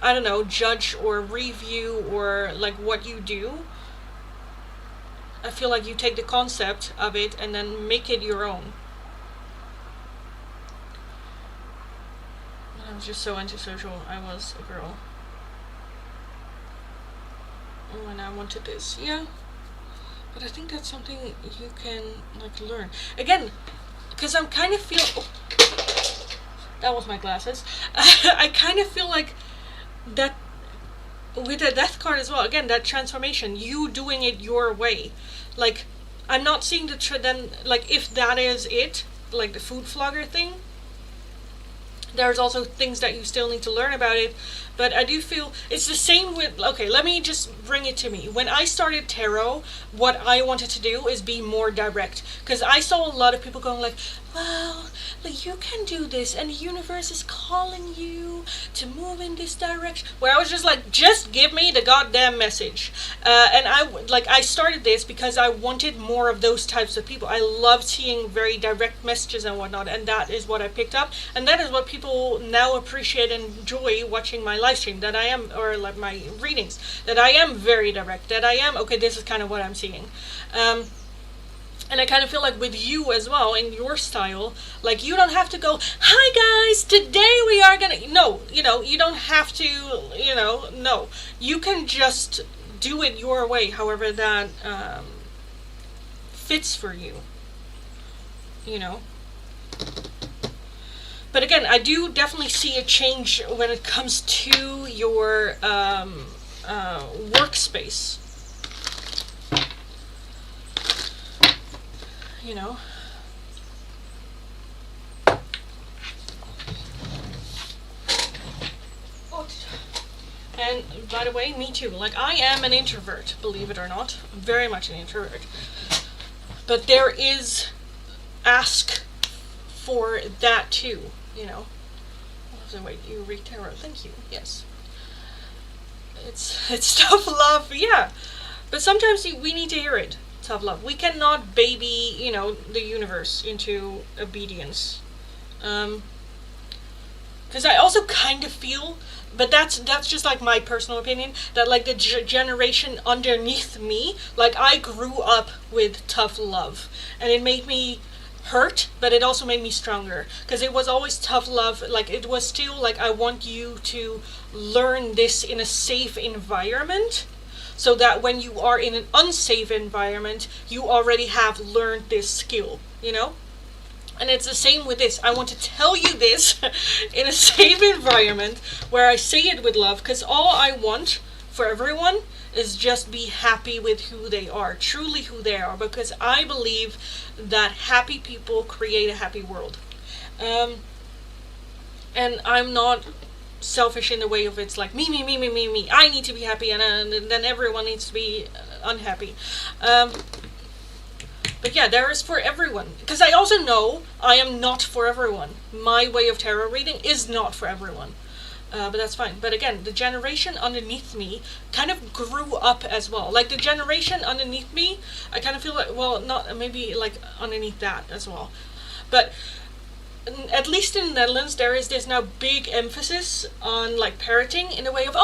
I don't know, judge or review or like what you do. I feel like you take the concept of it and then make it your own. I was just so antisocial. I was a girl. When I wanted this. Yeah. But I think that's something you can like learn. Again, because I'm kind of feel... Oh, that was my glasses. I kind of feel like that with the death card as well. Again, that transformation. You doing it your way. Like, I'm not seeing the... then, like, if that is it, like the food vlogger thing, there's also things that you still need to learn about it. But I do feel it's the same with... Okay, let me just bring it to me. When I started tarot, what I wanted to do is be more direct. Because I saw a lot of people going like, well, like you can do this and the universe is calling you to move in this direction. Where I was just like, just give me the goddamn message. And I started this because I wanted more of those types of people. I loved seeing very direct messages and whatnot. And that is what I picked up. And that is what people now appreciate and enjoy watching my live stream, that I am, or like my readings, that I am very direct, that I am, okay, this is kind of what I'm seeing. And I kind of feel like with you as well, in your style, like you don't have to go, hi guys, today we are gonna, no, you don't have to, no. You can just do it your way, however that fits for you, But again, I do definitely see a change when it comes to your workspace. And by the way, me too. Like, I am an introvert, believe it or not. I'm very much an introvert. But there is ask for that too, So wait, you read tarot. Thank you. Yes. It's tough love, yeah. But sometimes we need to hear it. Tough love. We cannot baby, the universe into obedience. Because I also kind of feel, but that's just like my personal opinion, that like the generation underneath me, like I grew up with tough love, and it made me hurt, but it also made me stronger, because it was always tough love. Like, it was still like, I want you to learn this in a safe environment, so that when you are in an unsafe environment, you already have learned this skill, And it's the same with this. I want to tell you this in a safe environment where I say it with love, because all I want for everyone is just be happy with who they are, truly who they are, because I believe that happy people create a happy world. And I'm not selfish in the way of it's like me, I need to be happy, and then everyone needs to be unhappy. But yeah, there is for everyone. Because I also know I am not for everyone. My way of tarot reading is not for everyone. But that's fine. But again, the generation underneath me kind of grew up as well. Like, the generation underneath me, I kind of feel like, well, not, maybe like underneath that as well. But at least in the Netherlands, there is this now big emphasis on like parroting in a way of,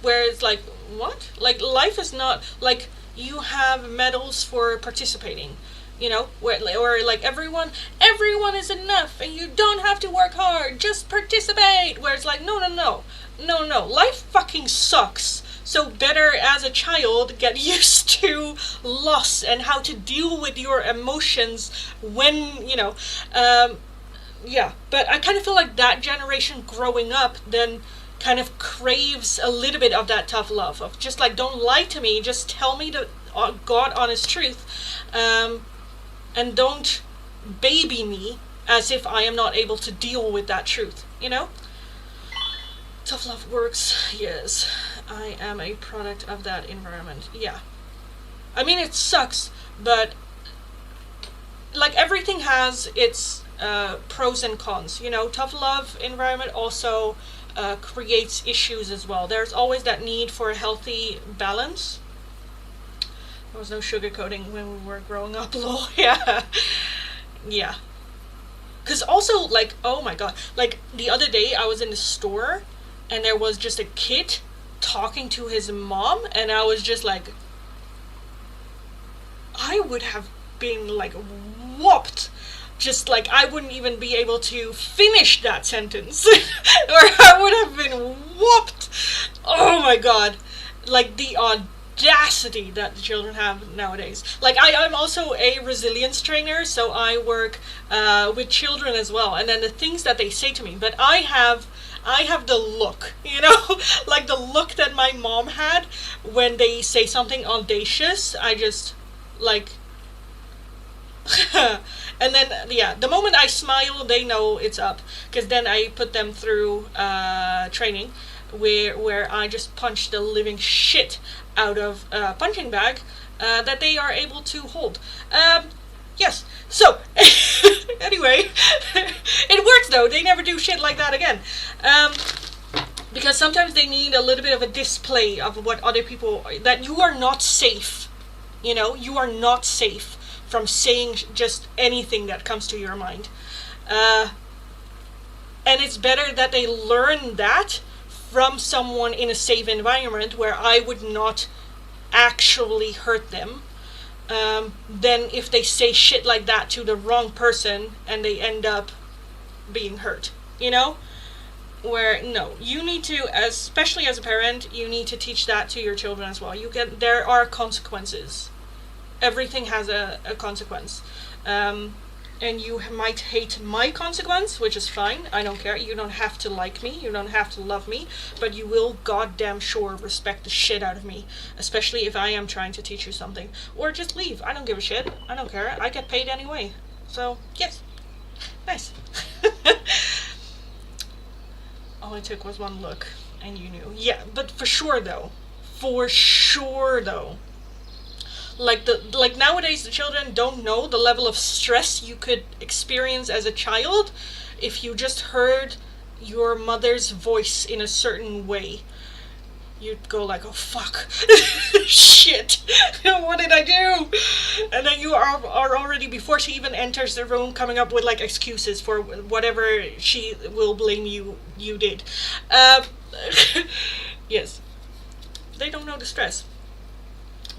where it's like, what? Like, life is not like, you have medals for participating, or like everyone is enough and you don't have to work hard, just participate, where it's like, no, life fucking sucks. So better as a child get used to loss and how to deal with your emotions when, yeah. But I kind of feel like that generation growing up then kind of craves a little bit of that tough love, of just like, don't lie to me, just tell me the God honest truth, and don't baby me as if I am not able to deal with that truth, you know? Tough love works, yes. I am a product of that environment, yeah. I mean, it sucks, but like everything has its pros and cons, you know? Tough love environment also creates issues as well. There's always that need for a healthy balance. There was no sugarcoating when we were growing up, lol. Yeah. Yeah. Because also, like, oh my god, like, the other day I was in the store, and there was just a kid talking to his mom, and I was just like, I would have been, like, whooped. Just, like, I wouldn't even be able to finish that sentence. Or I would have been whooped. Oh my god. Like, the audacity that the children have nowadays. Like, I'm also a resilience trainer, so I work with children as well, and then the things that they say to me, but I have the look, you know, like the look that my mom had when they say something audacious. I just, like, and then, yeah, the moment I smile, they know it's up, because then I put them through training where I just punch the living shit out of a punching bag that they are able to hold. Yes, so, anyway, it works though. They never do shit like that again. Because sometimes they need a little bit of a display of what other people, that you are not safe. You know, you are not safe from saying just anything that comes to your mind. And it's better that they learn that from someone in a safe environment where I would not actually hurt them, than if they say shit like that to the wrong person and they end up being hurt, you know? Where, no, you need to, especially as a parent, you need to teach that to your children as well. There are consequences. Everything has a consequence. And you might hate my consequence, which is fine. I don't care. You don't have to like me. You don't have to love me. But you will goddamn sure respect the shit out of me. Especially if I am trying to teach you something. Or just leave. I don't give a shit. I don't care. I get paid anyway. So, yes. Nice. All it took was one look. And you knew. Yeah, but for sure though. For sure though. Like nowadays the children don't know the level of stress you could experience as a child if you just heard your mother's voice in a certain way. You'd go like, oh fuck, shit, what did I do? And then you are already, before she even enters the room, coming up with like excuses for whatever she will blame you did. Yes, they don't know the stress.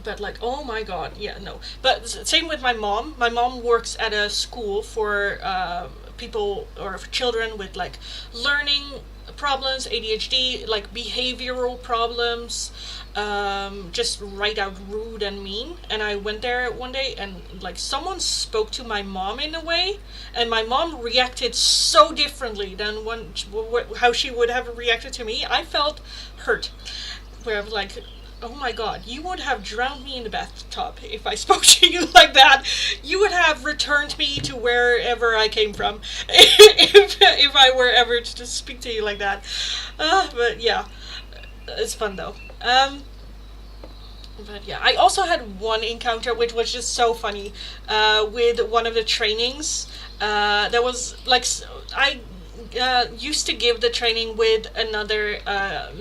But like, oh my god, yeah, no. But same with my mom. My mom works at a school for people, or for children with like learning problems, ADHD, like behavioral problems, just right out rude and mean. And I went there one day and like someone spoke to my mom in a way, and my mom reacted so differently than how she would have reacted to me. I felt hurt, where I was like, oh my god, you would have drowned me in the bathtub if I spoke to you like that. You would have returned me to wherever I came from if I were ever to speak to you like that. But yeah, it's fun though. But yeah, I also had one encounter which was just so funny with one of the trainings. There was like, I used to give the training with another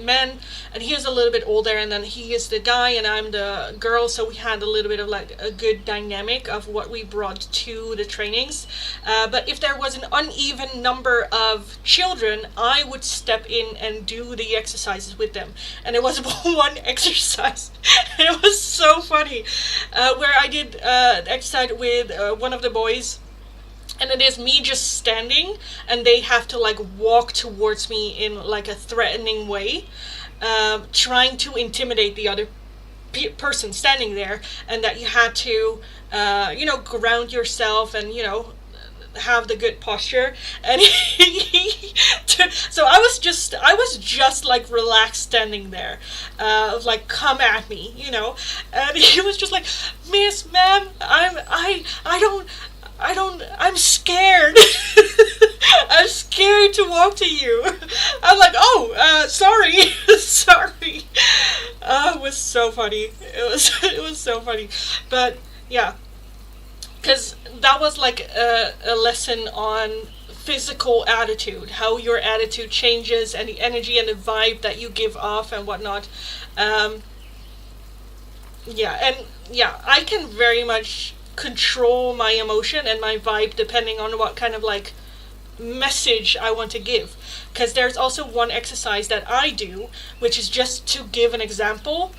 man, and he is a little bit older, and then he is the guy and I'm the girl, so we had a little bit of like a good dynamic of what we brought to the trainings. But if there was an uneven number of children, I would step in and do the exercises with them. And it was one exercise, and it was so funny, where I did the exercise with one of the boys. And it is me just standing, and they have to like walk towards me in like a threatening way, trying to intimidate the other person standing there, and that you had to, ground yourself and, have the good posture, and so I was just like relaxed standing there, like come at me, and he was just like, Miss, ma'am, I'm scared. I'm scared to walk to you. I'm like, oh, sorry, sorry. It was so funny. It was so funny, but yeah, because that was like a lesson on physical attitude, how your attitude changes, and the energy and the vibe that you give off and whatnot. Um, yeah, I can very much control my emotion and my vibe depending on what kind of like message I want to give. Because there's also one exercise that I do, which is just to give an example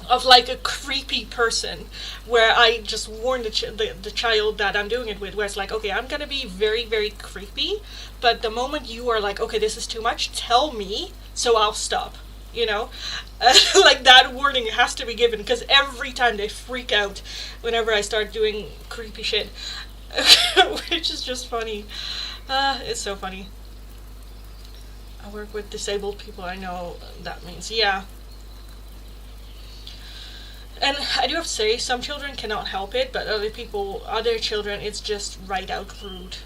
of like a creepy person, where I just warn the child that I'm doing it with, where it's like, okay, I'm gonna be very, very creepy, but the moment you are like, okay, this is too much, tell me, so I'll stop, you know? Like that warning has to be given, because every time they freak out whenever I start doing creepy shit, which is just funny. It's so funny. I work with disabled people, I know that means, yeah. And I do have to say, some children cannot help it, but other children, it's just right out rude.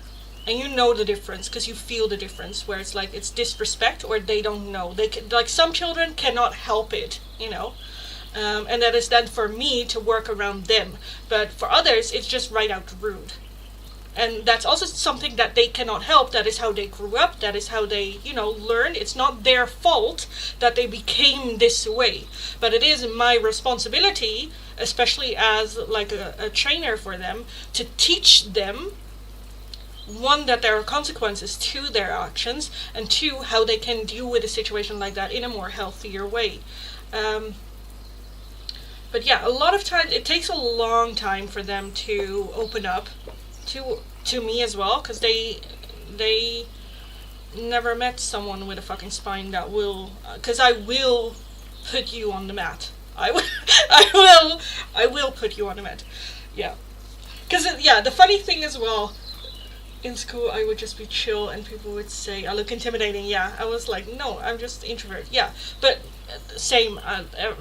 And you know the difference, because you feel the difference, where it's like, it's disrespect, or they don't know. Like, some children cannot help it, and that is then for me to work around them. But for others, it's just right out rude. And that's also something that they cannot help. That is how they grew up. That is how they, learned. It's not their fault that they became this way. But it is my responsibility, especially as like a trainer for them, to teach them, one, that there are consequences to their actions, and two, how they can deal with a situation like that in a more healthier way. But yeah, a lot of times, it takes a long time for them to open up to me as well, because they never met someone with a fucking spine that will, because I will put you on the mat. I will put you on the mat. Yeah, because the funny thing as well, in school I would just be chill and people would say I look intimidating. Yeah, I was like, no, I'm just introvert. Yeah, but same,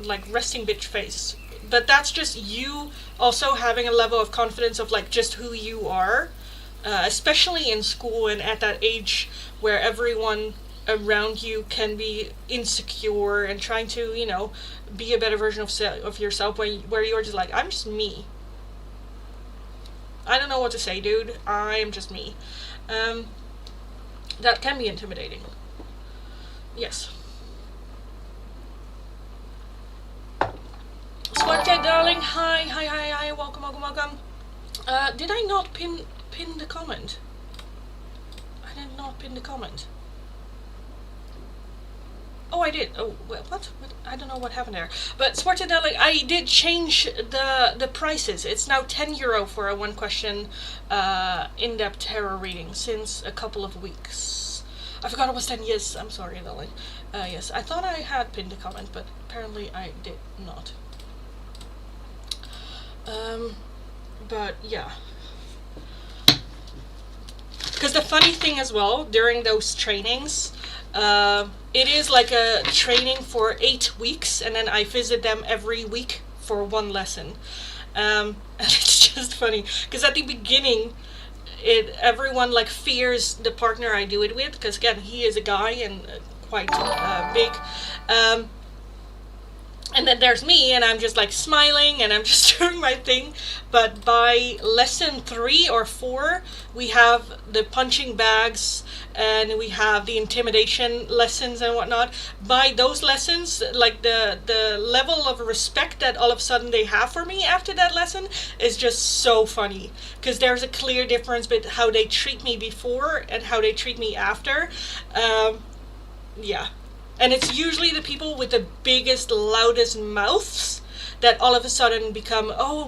like resting bitch face. But that's just you also having a level of confidence of like just who you are, especially in school and at that age where everyone around you can be insecure and trying to, be a better version of yourself, where you're just like, I'm just me. I don't know what to say, dude. I am just me. That can be intimidating. Yes. Swarte, darling, hi, welcome. Did I not pin the comment? I did not pin the comment. Oh, I did. Oh, what? I don't know what happened there. But Swarte, darling, I did change the prices. It's now €10 for a one-question in-depth tarot reading since a couple of weeks. I forgot it was 10. Yes, I'm sorry, darling. Yes, I thought I had pinned the comment, but apparently I did not. But yeah. Because the funny thing as well, during those trainings, it is like a training for 8 weeks, and then I visit them every week for one lesson. And it's just funny, because at the beginning, everyone like fears the partner I do it with, because again, he is a guy and quite big. And then there's me, and I'm just like smiling, and I'm just doing my thing. But by lesson 3 or 4, we have the punching bags, and we have the intimidation lessons and whatnot. By those lessons, like the level of respect that all of a sudden they have for me after that lesson is just so funny. Because there's a clear difference between how they treat me before and how they treat me after. Yeah. And it's usually the people with the biggest, loudest mouths that all of a sudden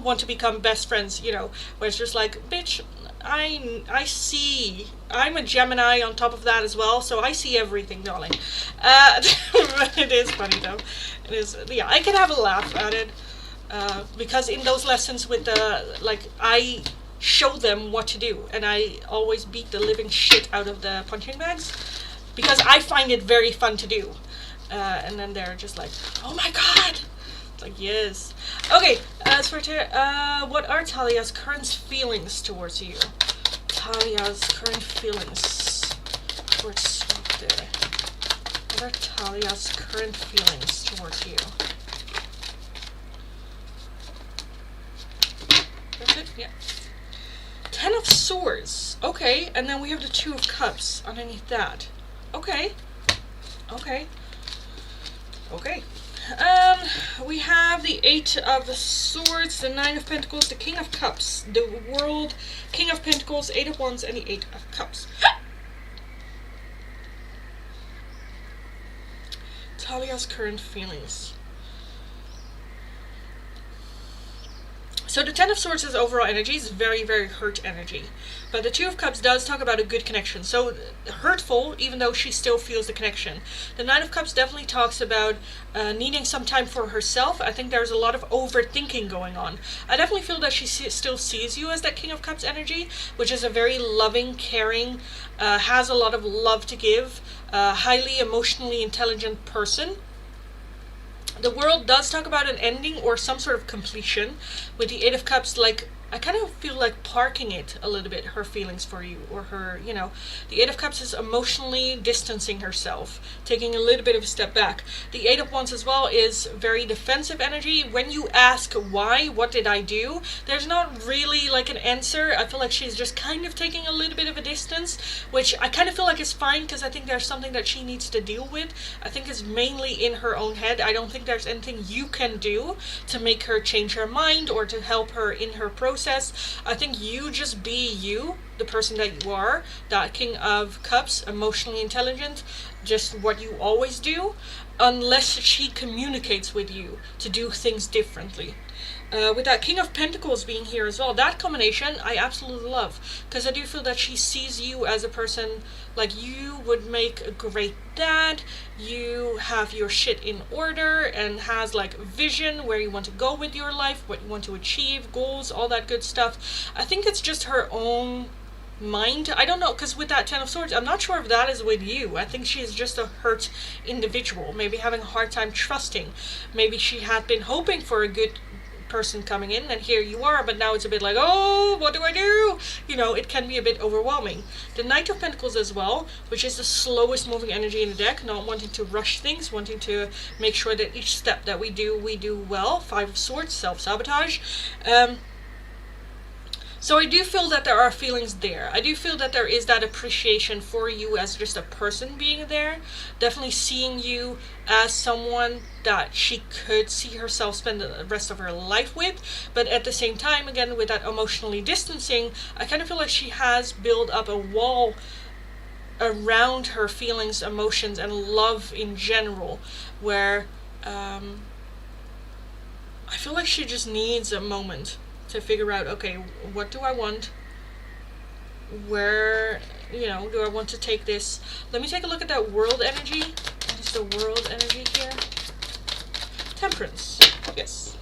want to become best friends, where it's just like, bitch, I see. I'm a Gemini on top of that as well, so I see everything, darling. But it is funny, though. It is, yeah, I can have a laugh at it. Because in those lessons with I show them what to do. And I always beat the living shit out of the punching bags because I find it very fun to do. And then they're just like, oh my god! It's like, yes. Okay, as for what are Talia's current feelings towards you? Talia's current feelings towards there. What are Talia's current feelings towards you? That's it? Yeah. 10 of Swords. Okay, and then we have the 2 of Cups underneath that. Okay. Okay. Okay. We have the 8 of Swords, the 9 of Pentacles, the King of Cups, the World, King of Pentacles, 8 of Wands, and the 8 of Cups. Talia's current feelings. So the 10 of Swords is overall energy, is very, very hurt energy. But the 2 of Cups does talk about a good connection. So hurtful, even though she still feels the connection. The 9 of Cups definitely talks about needing some time for herself. I think there's a lot of overthinking going on. I definitely feel that she still sees you as that King of Cups energy, which is a very loving, caring, has a lot of love to give, highly emotionally intelligent person. The World does talk about an ending or some sort of completion, with the 8 of Cups, like, I kind of feel like parking it a little bit, her feelings for you, or her, you know. The 8 of Cups is emotionally distancing herself, taking a little bit of a step back. The 8 of Wands as well is very defensive energy. When you ask why, what did I do, there's not really like an answer. I feel like she's just kind of taking a little bit of a distance, which I kind of feel like is fine, because I think there's something that she needs to deal with. I think it's mainly in her own head. I don't think there's anything you can do to make her change her mind or to help her in her process. I think you just be you, the person that you are, that King of Cups, emotionally intelligent, just what you always do, unless she communicates with you to do things differently. With that King of Pentacles being here as well, that combination I absolutely love, because I do feel that she sees you as a person, like, you would make a great dad, you have your shit in order, and has like vision where you want to go with your life, what you want to achieve, goals, all that good stuff. I think it's just her own mind. I don't know, because with that 10 of Swords, I'm not sure if that is with you. I think she's just a hurt individual, maybe having a hard time trusting. Maybe she had been hoping for a good person coming in, and here you are, but now it's a bit like, oh, what do I do? You know, it can be a bit overwhelming. The Knight of Pentacles as well, which is the slowest moving energy in the deck, not wanting to rush things, wanting to make sure that each step that we do well. 5 of Swords, self-sabotage. So I do feel that there are feelings there. I do feel that there is that appreciation for you as just a person being there. Definitely seeing you as someone that she could see herself spend the rest of her life with. But at the same time, again, with that emotionally distancing, I kind of feel like she has built up a wall around her feelings, emotions, and love in general, where I feel like she just needs a moment to figure out, okay, what do I want? Where, you know, do I want to take this? Let me take a look at that World energy. What is the World energy here? Temperance. Yes.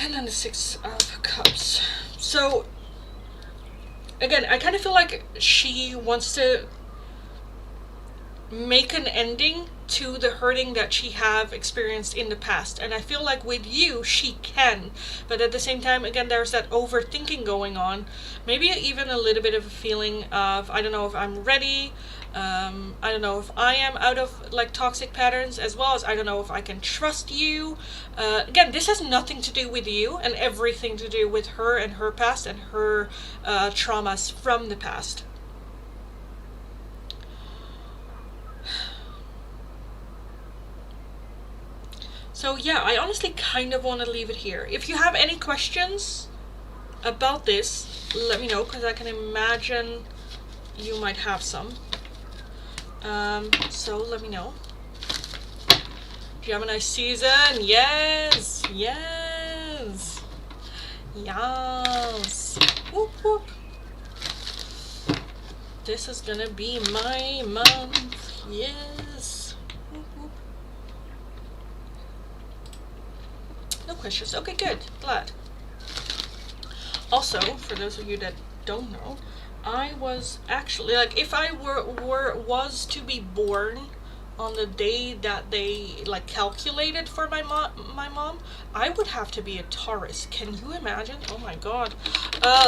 And then the 6 of Cups. So, again, I kind of feel like she wants to make an ending to the hurting that she have experienced in the past, and I feel like with you she can, but at the same time, again, there's that overthinking going on, maybe even a little bit of a feeling of, I don't know if I'm ready, I don't know if I am out of like toxic patterns, as well as I don't know if I can trust you. Again, this has nothing to do with you and everything to do with her and her past and her traumas from the past. So yeah, I honestly kind of want to leave it here. If you have any questions about this, let me know, because I can imagine you might have some. So let me know. Do you have a nice season? Yes! Yes! Yes! Whoop whoop! This is gonna be my month. Yes! Whoop whoop. No questions. Okay, good. Glad. Also, for those of you that don't know, I was actually like, if I was to be born on the day that they like calculated for my mom, I would have to be a Taurus. Can you imagine? Oh my god.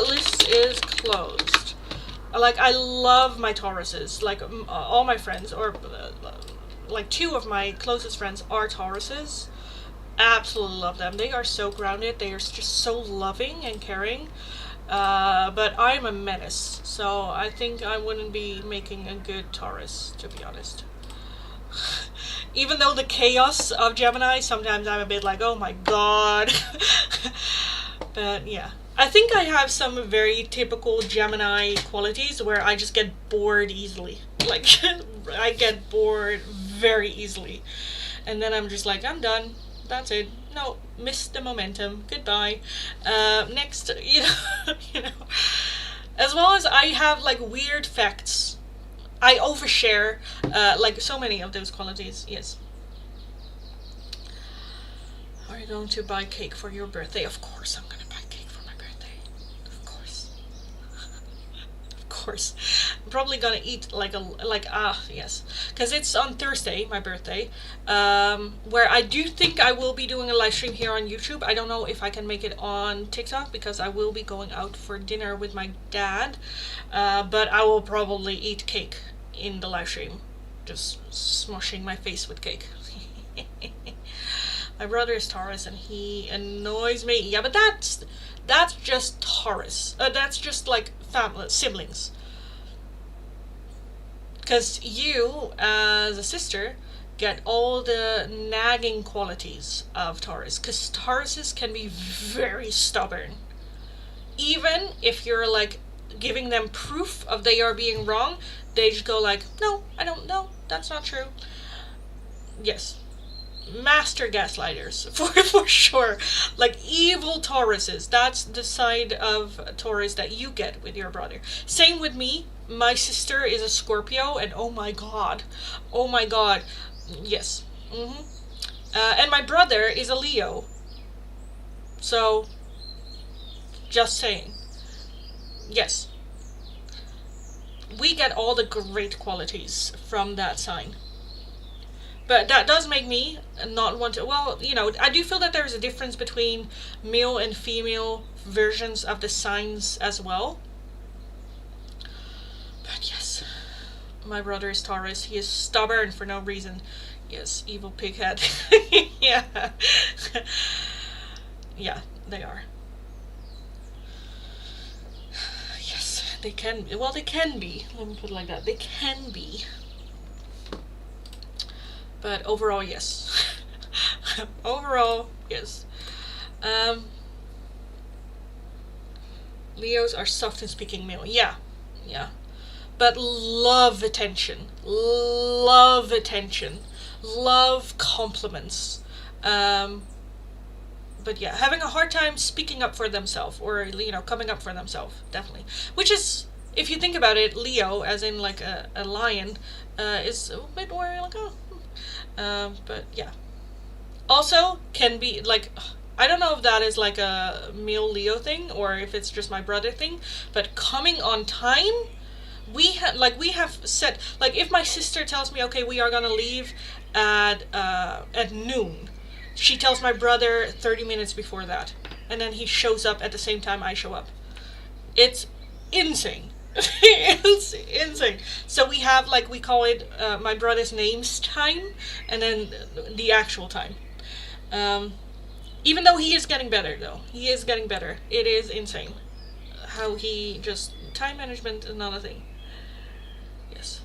List is closed. Like, I love my Tauruses. Like, all my friends, or like 2 of my closest friends are Tauruses. Absolutely love them. They are so grounded. They are just so loving and caring. But I'm a menace, so I think I wouldn't be making a good Taurus, to be honest. Even though the chaos of Gemini, sometimes I'm a bit like, oh my god. But yeah. I think I have some very typical Gemini qualities where I just get bored easily. Like, I get bored very easily. And then I'm just like, I'm done. That's it. No, missed the momentum. Goodbye. Next, you know. As well as I have like weird facts. I overshare, like so many of those qualities. Yes. Are you going to buy cake for your birthday? Of course, I'm gonna buy cake for my birthday. Of course. Of course. I'm probably gonna eat yes, because it's on Thursday, my birthday, where I do think I will be doing a live stream here on YouTube. I don't know if I can make it on TikTok because I will be going out for dinner with my dad, but I will probably eat cake in the live stream, just smushing my face with cake. My brother is Taurus and he annoys me. Yeah, but that's just Taurus. That's just like family, siblings. Because you, as a sister, get all the nagging qualities of Taurus. Because Tauruses can be very stubborn. Even if you're like giving them proof of they are being wrong, they just go like, no, I don't know, that's not true. Yes. Master gaslighters, for sure. Like evil Tauruses. That's the side of Taurus that you get with your brother. Same with me. My sister is a Scorpio, and oh my god. Yes. And my brother is a Leo. So, just saying. Yes. We get all the great qualities from that sign. But that does make me not want to, well, I do feel that there's a difference between male and female versions of the signs as well. But yes, my brother is Taurus. He is stubborn for no reason. Yes, evil pighead. Yeah. Yeah, they are. Yes, they can, well, they can be. Let me put it like that. They can be. But overall, yes. Overall, yes. Leos are soft and speaking male. Yeah. But love attention. Love compliments. But yeah, having a hard time speaking up for themselves, or coming up for themselves, definitely. Which is, if you think about it, Leo, as in like a lion, is a bit more like, oh. But yeah. Also, can be like, I don't know if that is like a male Leo thing or if it's just my brother thing, but coming on time, we have set, like, if my sister tells me, okay, we are gonna leave at noon, she tells my brother 30 minutes before that, and then he shows up at the same time I show up. It's insane. It's insane. So we have, like, we call it my brother's name's time, and then the actual time. Even though he is getting better, though. He is getting better. It is insane how he just, time management is another thing. Yes.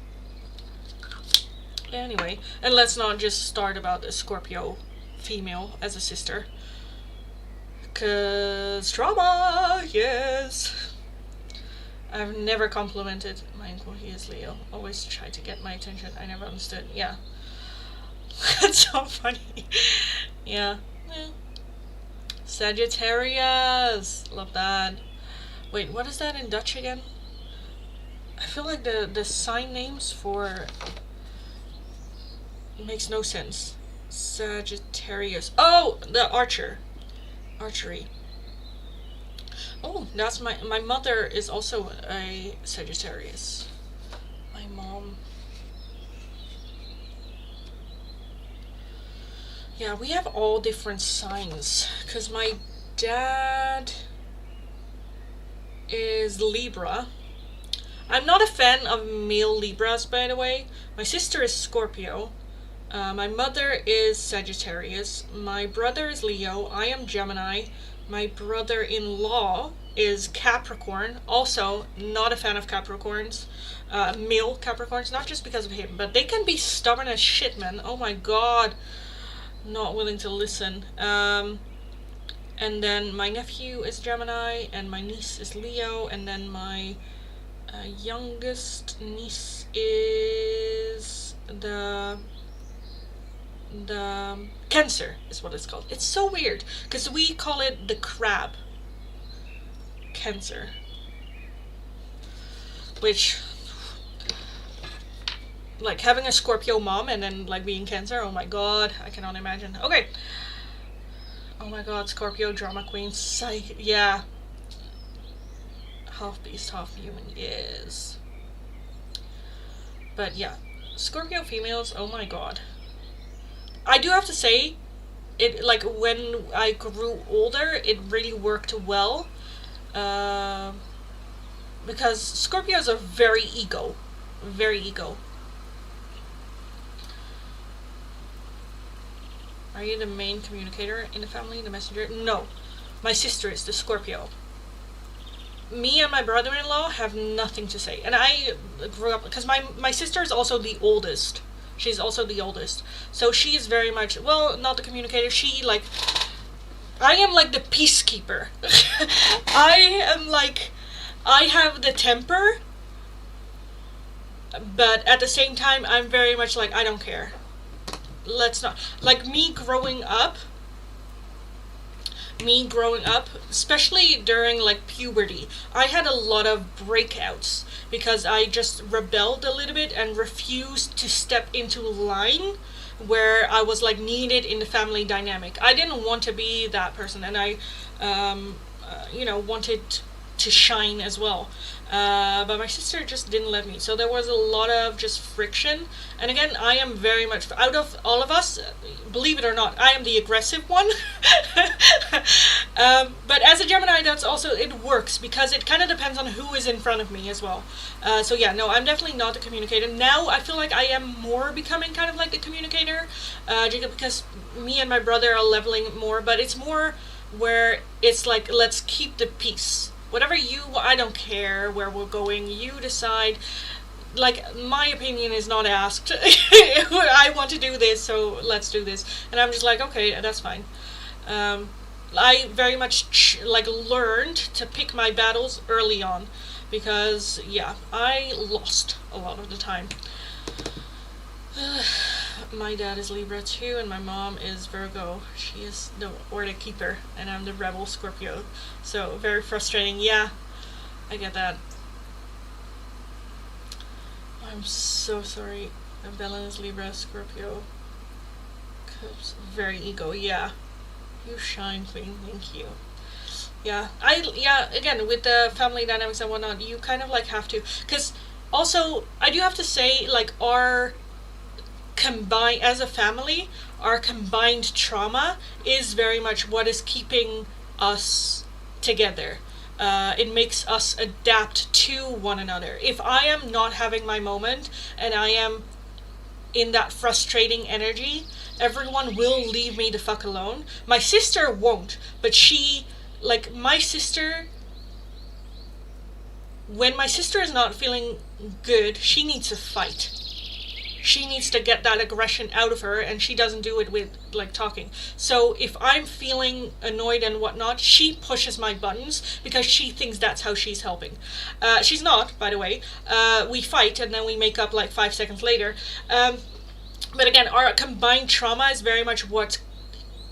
Anyway, and let's not just start about a Scorpio female as a sister. 'Cause drama, yes. I've never complimented my uncle. He is Leo. Always tried to get my attention. I never understood. Yeah. That's so funny. Yeah. Sagittarius. Love that. Wait, what is that in Dutch again? I feel like the sign names for... It makes no sense. Sagittarius. Oh! The archer. Archery. Oh, that's my mother is also a Sagittarius. My mom. Yeah, we have all different signs. Because my dad is Libra. I'm not a fan of male Libras, by the way. My sister is Scorpio. My mother is Sagittarius. My brother is Leo. I am Gemini. My brother-in-law is Capricorn. Also, not a fan of Capricorns. Male Capricorns, not just because of him, but they can be stubborn as shit, man. Oh my god. Not willing to listen. And then my nephew is Gemini, and my niece is Leo, and then my youngest niece is the Cancer is what it's called. It's so weird because we call it the crab. Cancer. Which, like, having a Scorpio mom and then like being Cancer, oh my god, I cannot imagine. Okay. Oh my god, Scorpio drama queen. Yeah. Half beast, half human, yes. But yeah, Scorpio females, oh my god. I do have to say, it, like, when I grew older, it really worked well. Because Scorpios are very ego. Very ego. Are you the main communicator in the family, the messenger? No. My sister is the Scorpio. Me and my brother-in-law have nothing to say. And I grew up, because my sister is also the oldest. She's also the oldest. So she is very much, well, not the communicator. She, like, I am like the peacekeeper. I have the temper. But at the same time, I'm very much like, I don't care. Let's not, like, me growing up, especially during like puberty, I had a lot of breakouts because I just rebelled a little bit and refused to step into line where I was like needed in the family dynamic. I didn't want to be that person, and I wanted to shine as well. But my sister just didn't let me. So there was a lot of just friction. And again, I am very much, out of all of us, believe it or not, I am the aggressive one. But as a Gemini, that's also, it works because it kind of depends on who is in front of me as well. So yeah, no, I'm definitely not the communicator. Now I feel like I am more becoming kind of like the communicator, because me and my brother are leveling more, but it's more where it's like, let's keep the peace. Whatever I don't care where we're going, you decide. Like, my opinion is not asked. I want to do this, so let's do this. And I'm just like, okay, that's fine. I very much learned to pick my battles early on, because yeah, I lost a lot of the time. My dad is Libra too, and my mom is Virgo. She is the keeper, and I'm the rebel Scorpio. So very frustrating. Yeah, I get that. I'm so sorry. Bella is Libra, Scorpio. Very ego. Yeah, you shine, queen. Thank you. Yeah, again, with the family dynamics and whatnot, you kind of like have to, because also I do have to say, like, our combined, as a family, our combined trauma is very much what is keeping us together. It makes us adapt to one another. If I am not having my moment and I am in that frustrating energy, everyone will leave me the fuck alone. My sister won't, but she, like, my sister, when my sister is not feeling good, she needs to fight. She needs to get that aggression out of her, and she doesn't do it with, like, talking. So if I'm feeling annoyed and whatnot, she pushes my buttons because she thinks that's how she's helping. She's not, by the way. We fight, and then we make up, like, 5 seconds later. But again, our combined trauma is very much what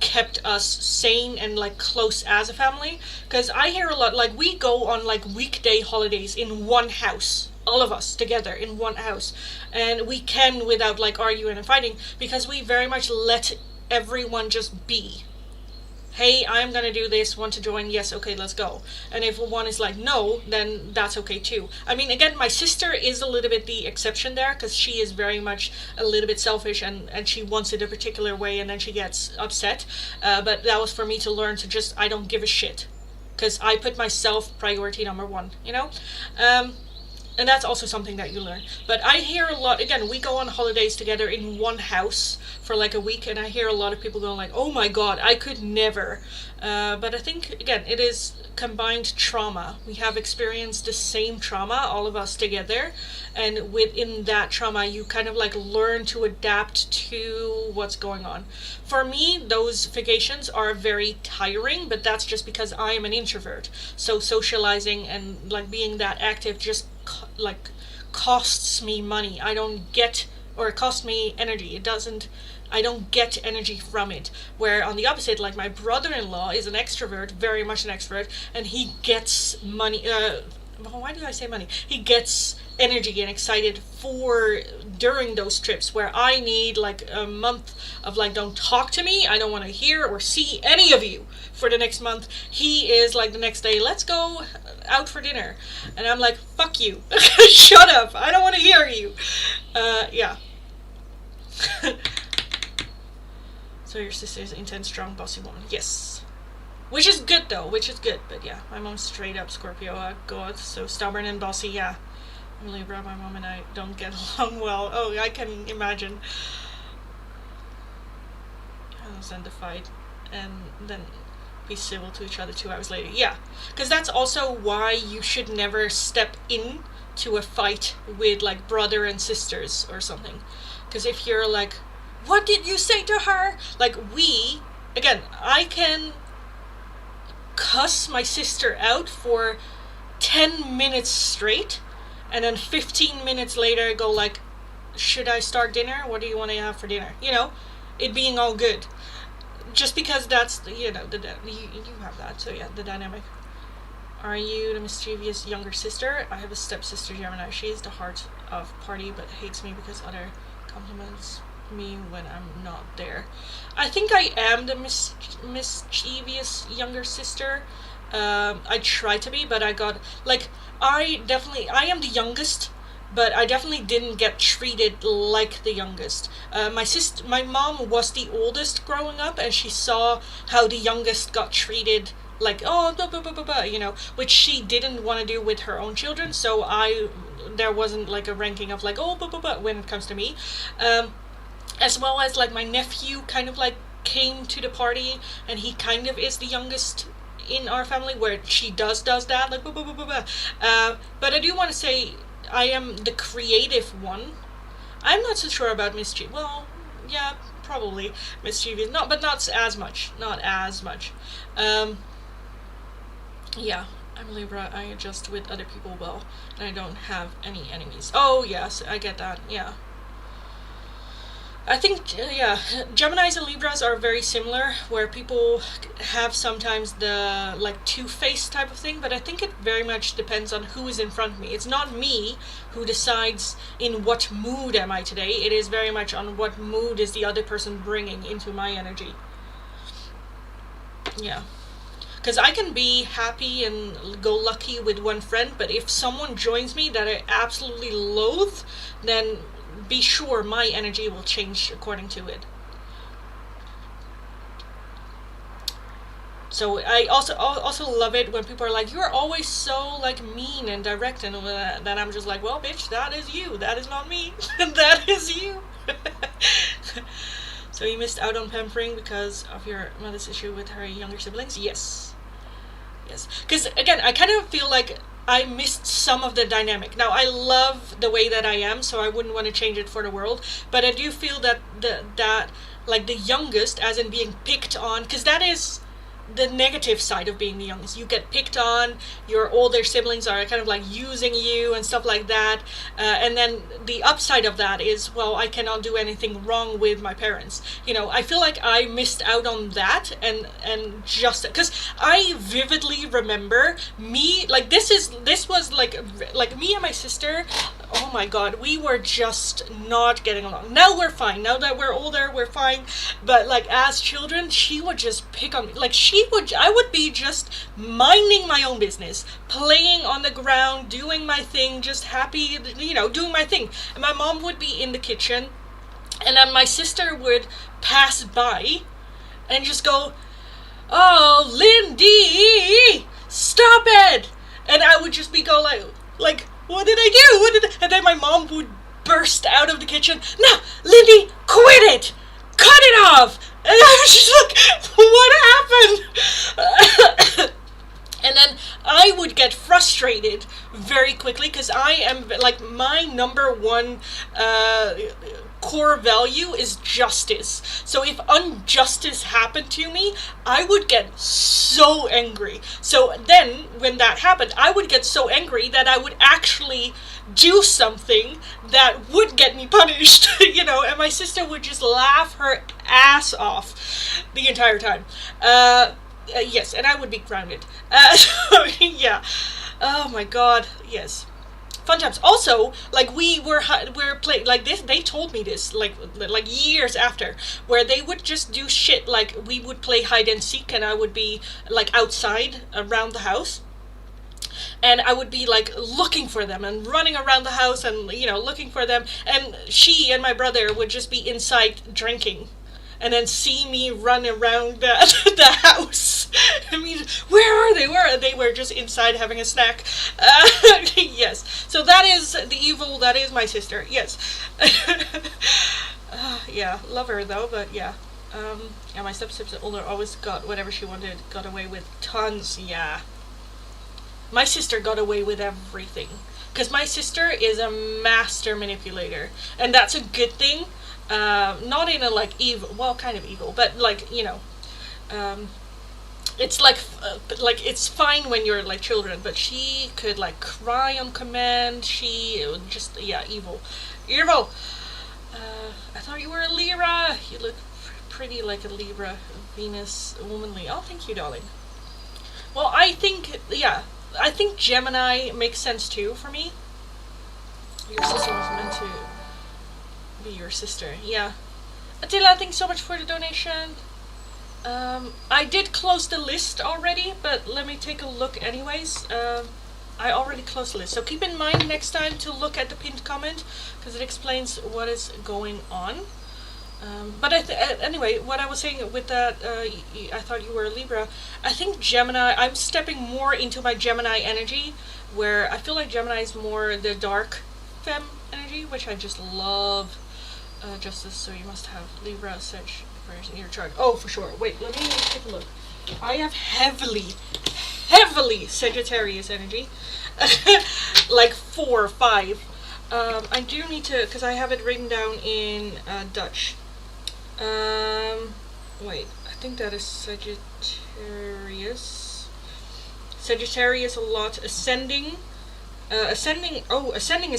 kept us sane and, like, close as a family. Because I hear a lot, like, we go on, like, weekday holidays in one house. All of us together in one house, and we can without, like, arguing and fighting, because we very much let everyone just be. hey, I'm gonna do this, want to join, yes, okay, let's go. And if one is like, no, then that's okay too. I mean, again, my sister is a little bit the exception there, because she is very much a little bit selfish, and she wants it a particular way, and then she gets upset. But that was for me to learn to just, I don't give a shit, because I put myself priority number one, you know? And that's also something that you learn. But I hear a lot, again, we go on holidays together in one house for like a week, and I hear a lot of people going like, oh my god, I could never. But I think, again, it is combined trauma. We have experienced the same trauma, all of us together, and within that trauma you kind of like learn to adapt to what's going on. For me, those vacations are very tiring, but that's just because I am an introvert. So socializing and like being that active just like costs me money. I don't get, or it costs me energy. It doesn't, I don't get energy from it. Where on the opposite, like my brother-in-law is an extrovert, very much an extrovert, and he gets money, why did I say money? He gets energy and excited for during those trips, where I need like a month of like, don't talk to me, I don't want to hear or see any of you for the next month. He is like the next day, let's go out for dinner, and I'm like, fuck you. Shut up, I don't want to hear you. Yeah. So your sister is an intense, strong, bossy woman. Yes. Which is good though, which is good. But yeah, my mom's straight up Scorpio. God, so stubborn and bossy, yeah. I'm Libra, my mom and I don't get along well. Oh, I can imagine. I'll send the fight and then be civil to each other 2 hours later. Yeah, because that's also why you should never step in to a fight with like brother and sisters or something. Because if you're like, what did you say to her? Like again, I can cuss my sister out for 10 minutes straight, and then 15 minutes later go like, should I start dinner? What do you want to have for dinner? You know, it being all good. Just because that's, you know, you have that, so yeah, the dynamic. Are you the mischievous younger sister? I have a stepsister, Gemini. She is the heart of party, but hates me because other compliments me when I'm not there. I think I am the mischievous younger sister. I try to be, but I got, like, I am the youngest, but I definitely didn't get treated like the youngest. My mom was the oldest growing up, and she saw how the youngest got treated, like, oh, blah, blah, blah, blah, blah, you know, which she didn't want to do with her own children, so there wasn't like a ranking of like, oh, blah, blah, blah, when it comes to me. As well as like my nephew kind of like came to the party, and he kind of is the youngest in our family, where she does that, like, blah, blah, blah, blah, blah. But I do want to say, I am the creative one. I'm not so sure about mischief. Well, yeah, probably mischievous. But not as much. Not as much. Yeah, I'm Libra. I adjust with other people well, and I don't have any enemies. Oh, yes, I get that. Yeah. I think, yeah, Geminis and Libras are very similar, where people have sometimes the, like, two-faced type of thing, but I think it very much depends on who is in front of me. It's not me who decides in what mood am I today. It is very much on what mood is the other person bringing into my energy. Yeah. Because I can be happy and go lucky with one friend, but if someone joins me that I absolutely loathe, then be sure my energy will change according to it. So I also love it when people are like, you're always so like mean and direct, and then I'm just like, well, bitch, that is you. That is not me. That is you. So you missed out on pampering because of your mother's issue with her younger siblings? Yes. Yes. Because again, I kind of feel like I missed some of the dynamic. Now, I love the way that I am, so I wouldn't want to change it for the world. But I do feel that like the youngest, as in being picked on, because that is the negative side of being the youngest. You get picked on, your older siblings are kind of like using you and stuff like that. And then the upside of that is, well, I cannot do anything wrong with my parents. You know, I feel like I missed out on that, and just because I vividly remember me, like this was like me and my sister, oh my god, we were just not getting along. Now we're fine. Now that we're older, we're fine. But like as children, she would just pick on me. Like I would be just minding my own business, playing on the ground, doing my thing, just happy, doing my thing. And my mom would be in the kitchen, and then my sister would pass by and just go, "Oh, Lindy, stop it!" And I would just be like, what did I do? And then my mom would burst out of the kitchen. "No, Lindy, quit it! Cut it off!" And I was just like, what happened? And then I would get frustrated very quickly because I am like, my number one core value is justice. So if injustice happened to me, I would get so angry. So then when that happened, I would get so angry that I would actually do something that would get me punished, and my sister would just laugh her ass off the entire time. Yes, and I would be grounded. So, yeah. Oh my god, yes. Fun times. Also, like we're playing like this. They told me this like years after, where they would just do shit like we would play hide and seek, and I would be like outside around the house, and I would be like looking for them and running around the house and looking for them, and she and my brother would just be inside drinking. And then see me run around the house. I mean, where are they? Where are they? Were just inside having a snack. Yes. So that is the evil. That is my sister. Yes. Yeah, love her though. But yeah. Yeah, my stepsister older always got whatever she wanted. Got away with tons. Yeah. My sister got away with everything. Because my sister is a master manipulator. And that's a good thing. Not in a like evil, well, kind of evil, but like it's like it's fine when you're like children, but she could like cry on command. She just evil. I thought you were a Libra. You look pretty like a Libra, Venus, womanly. Oh, thank you, darling. Well, I think Gemini makes sense too for me. Your sister was meant to be your sister. Yeah. Attila, thanks so much for the donation. I did close the list already, but let me take a look anyways. I already closed the list, so keep in mind next time to look at the pinned comment, because it explains what is going on. But anyway, what I was saying with that, I thought you were a Libra. I think Gemini, I'm stepping more into my Gemini energy, where I feel like Gemini is more the dark femme energy, which I just love. Justice, so you must have Libra, Sag, in your chart. Oh, for sure. Wait, let me take a look. I have heavily Sagittarius energy. Like 4 or 5. I do need to, because I have it written down in Dutch. Wait, I think that is Sagittarius. Sagittarius a lot. Ascending is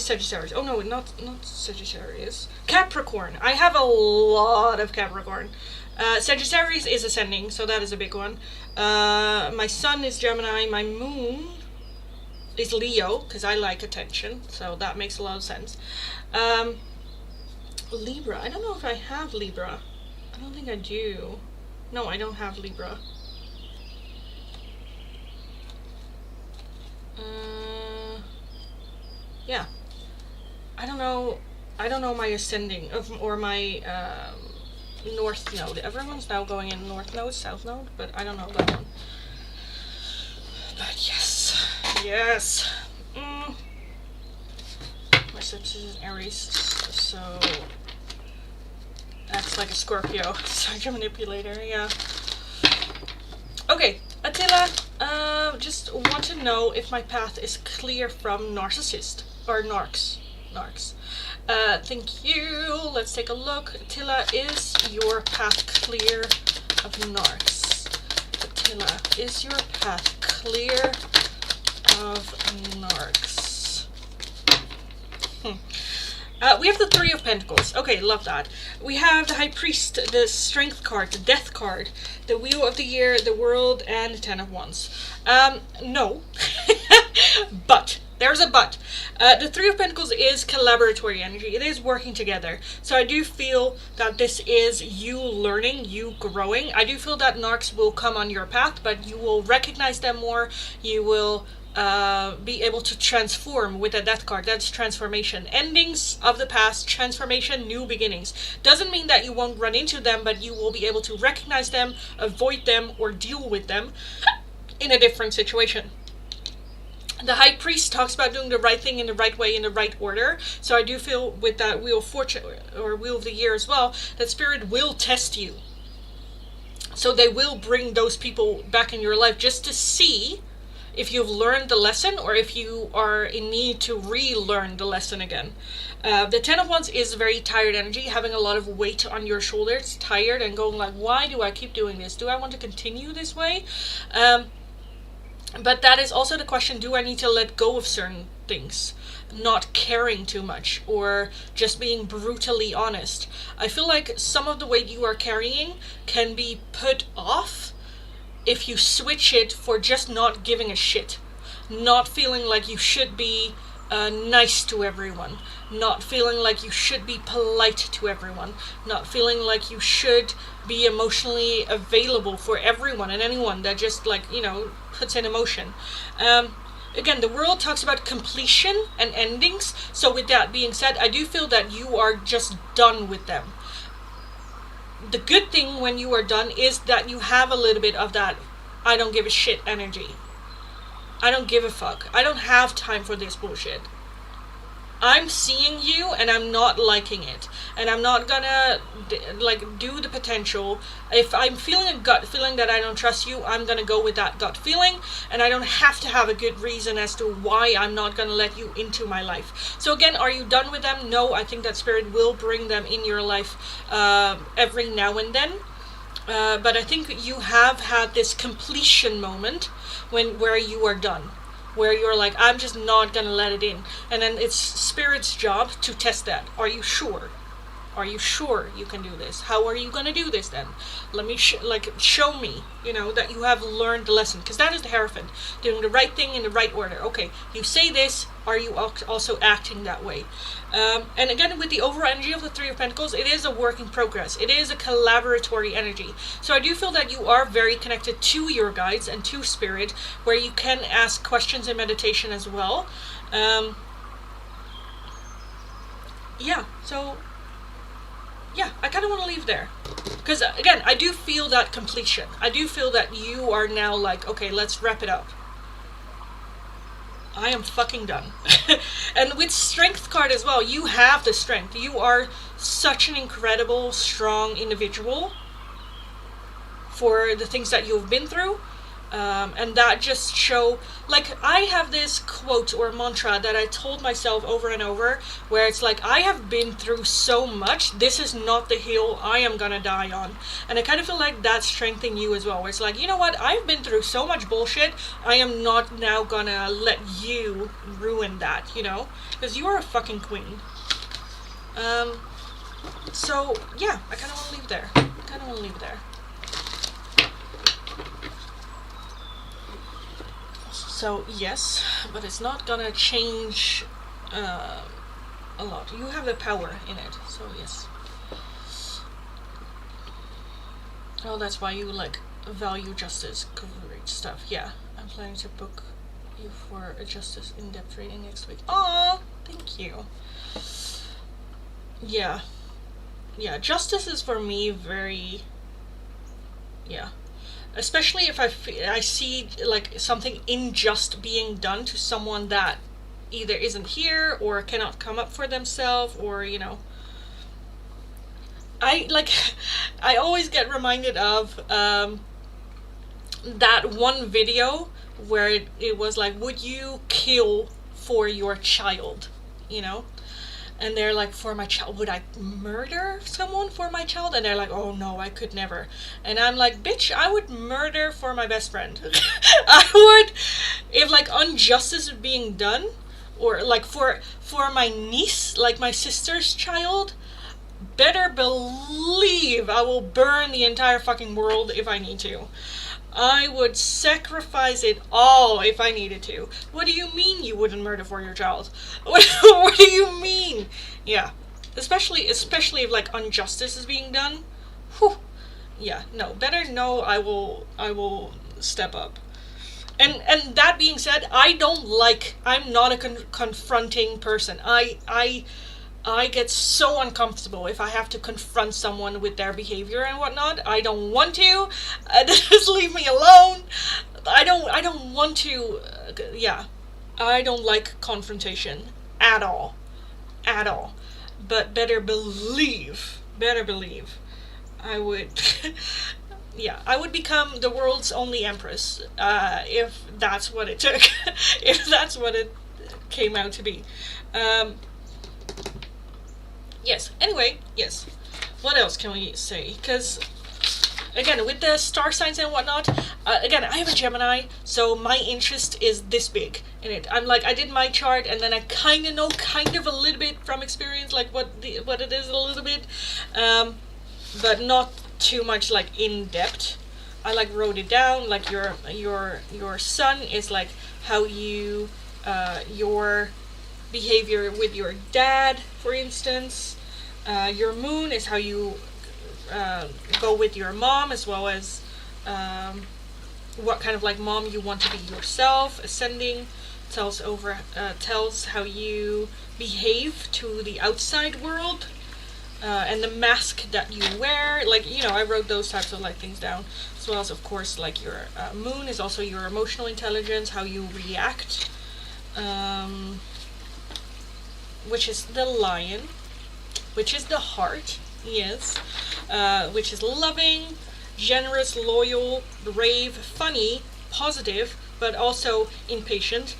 Sagittarius. Oh no, not Sagittarius. Capricorn. I have a lot of Capricorn. Sagittarius is ascending, so that is a big one. My sun is Gemini. My moon is Leo, because I like attention, so that makes a lot of sense. Libra. I don't know if I have Libra. I don't think I do. No, I don't have Libra. Yeah. I don't know my ascending or my north node. Everyone's now going in north node, south node, but I don't know that one. But yes. My stepsis is Aries, so that's like a Scorpio. Such a manipulator, yeah. Okay, Attila, just want to know if my path is clear from narcissist or narcs. Thank you. Let's take a look. Attila, is your path clear of narcs? Attila, is your path clear of narcs? We have the Three of Pentacles. Okay, love that. We have the High Priest, the Strength card, the Death card, the Wheel of the Year, the World, and the Ten of Wands. No. But. There's a but. The Three of Pentacles is collaboratory energy. It is working together. So I do feel that this is you learning, you growing. I do feel that narcs will come on your path, but you will recognize them more. You will be able to transform with a death card. That's transformation. Endings of the past, transformation, new beginnings. Doesn't mean that you won't run into them, but you will be able to recognize them, avoid them, or deal with them in a different situation. The High Priest talks about doing the right thing in the right way, in the right order. So I do feel with that Wheel of Fortune, or Wheel of the Year as well, that Spirit will test you. So they will bring those people back in your life just to see if you've learned the lesson or if you are in need to relearn the lesson again. The Ten of Wands is very tired energy, having a lot of weight on your shoulders, tired and going like, why do I keep doing this? Do I want to continue this way? But that is also the question, do I need to let go of certain things? Not caring too much, or just being brutally honest. I feel like some of the weight you are carrying can be put off if you switch it for just not giving a shit. Not feeling like you should be nice to everyone. Not feeling like you should be polite to everyone. Not feeling like you should be emotionally available for everyone and anyone that just like, puts in emotion. Again, the world talks about completion and endings. So with that being said, I do feel that you are just done with them. The good thing when you are done is that you have a little bit of that I don't give a shit energy. I don't give a fuck. I don't have time for this bullshit. I'm seeing you and I'm not liking it. And I'm not gonna do the potential. If I'm feeling a gut feeling that I don't trust you, I'm gonna go with that gut feeling. And I don't have to have a good reason as to why I'm not gonna let you into my life. So again, are you done with them? No, I think that Spirit will bring them in your life every now and then. But I think you have had this completion moment where you are done. Where you're like, I'm just not gonna let it in. And then it's Spirit's job to test that. Are you sure? Are you sure you can do this? How are you gonna do this then? Let me show me, that you have learned the lesson. Because that is the Hierophant. Doing the right thing in the right order. Okay, you say this, are you also acting that way? And again, with the overall energy of the Three of Pentacles, it is a work in progress. It is a collaboratory energy. So I do feel that you are very connected to your guides and to Spirit, where you can ask questions in meditation as well. I kind of want to leave there. Because, again, I do feel that completion. I do feel that you are now like, okay, let's wrap it up. I am fucking done. And with Strength card as well, you have the strength. You are such an incredible, strong individual for the things that you've been through. And that just show, I have this quote or mantra that I told myself over and over, where it's like, I have been through so much, this is not the hill I am gonna die on. And I kind of feel like that's strengthening you as well, where it's like, you know what, I've been through so much bullshit, I am not now gonna let you ruin that, because you are a fucking queen. So, yeah, I kind of want to leave there. So, yes, but it's not gonna change a lot. You have the power in it, so yes. Oh, that's why you, value justice. Great stuff. Yeah, I'm planning to book you for a justice in-depth reading next week. Aw, thank you. Yeah. Yeah, justice is for me very... Yeah. Especially if I see something unjust being done to someone that either isn't here or cannot come up for themselves, or I always get reminded of that one video where it was like, would you kill for your child? And they're like, for my child, would I murder someone for my child? And they're like, oh no, I could never. And I'm like, bitch, I would murder for my best friend. I would, if injustice is being done, or for my niece, my sister's child, better believe I will burn the entire fucking world if I need to. I would sacrifice it all if I needed to. What do you mean you wouldn't murder for your child? What do you mean? Yeah, especially if like injustice is being done. Whew. Yeah, no, better no. I will step up. And that being said, I'm not a confronting person. I get so uncomfortable if I have to confront someone with their behavior and whatnot. I don't want to. Just leave me alone. I don't want to. Yeah, I don't like confrontation at all, at all. But better believe, I would. Yeah, I would become the world's only empress if that's what it took. If that's what it came out to be. Um, yes. Anyway, yes. What else can we say? Because again, with the star signs and whatnot, again, I have a Gemini, so my interest is this big in it. I'm like, I did my chart, and then I kind of know, kind of a little bit from experience, like what it is a little bit, but not too much like in depth. I like wrote it down. Like your sun is like how you your behavior with your dad, for instance. Your moon is how you go with your mom, as well as what kind of like mom you want to be yourself. Ascending tells how you behave to the outside world, and the mask that you wear. Like, I wrote those types of like things down, as well as of course like your moon is also your emotional intelligence, how you react, which is the lion, which is the heart. Yes. Which is loving, generous, loyal, brave, funny, positive, but also impatient,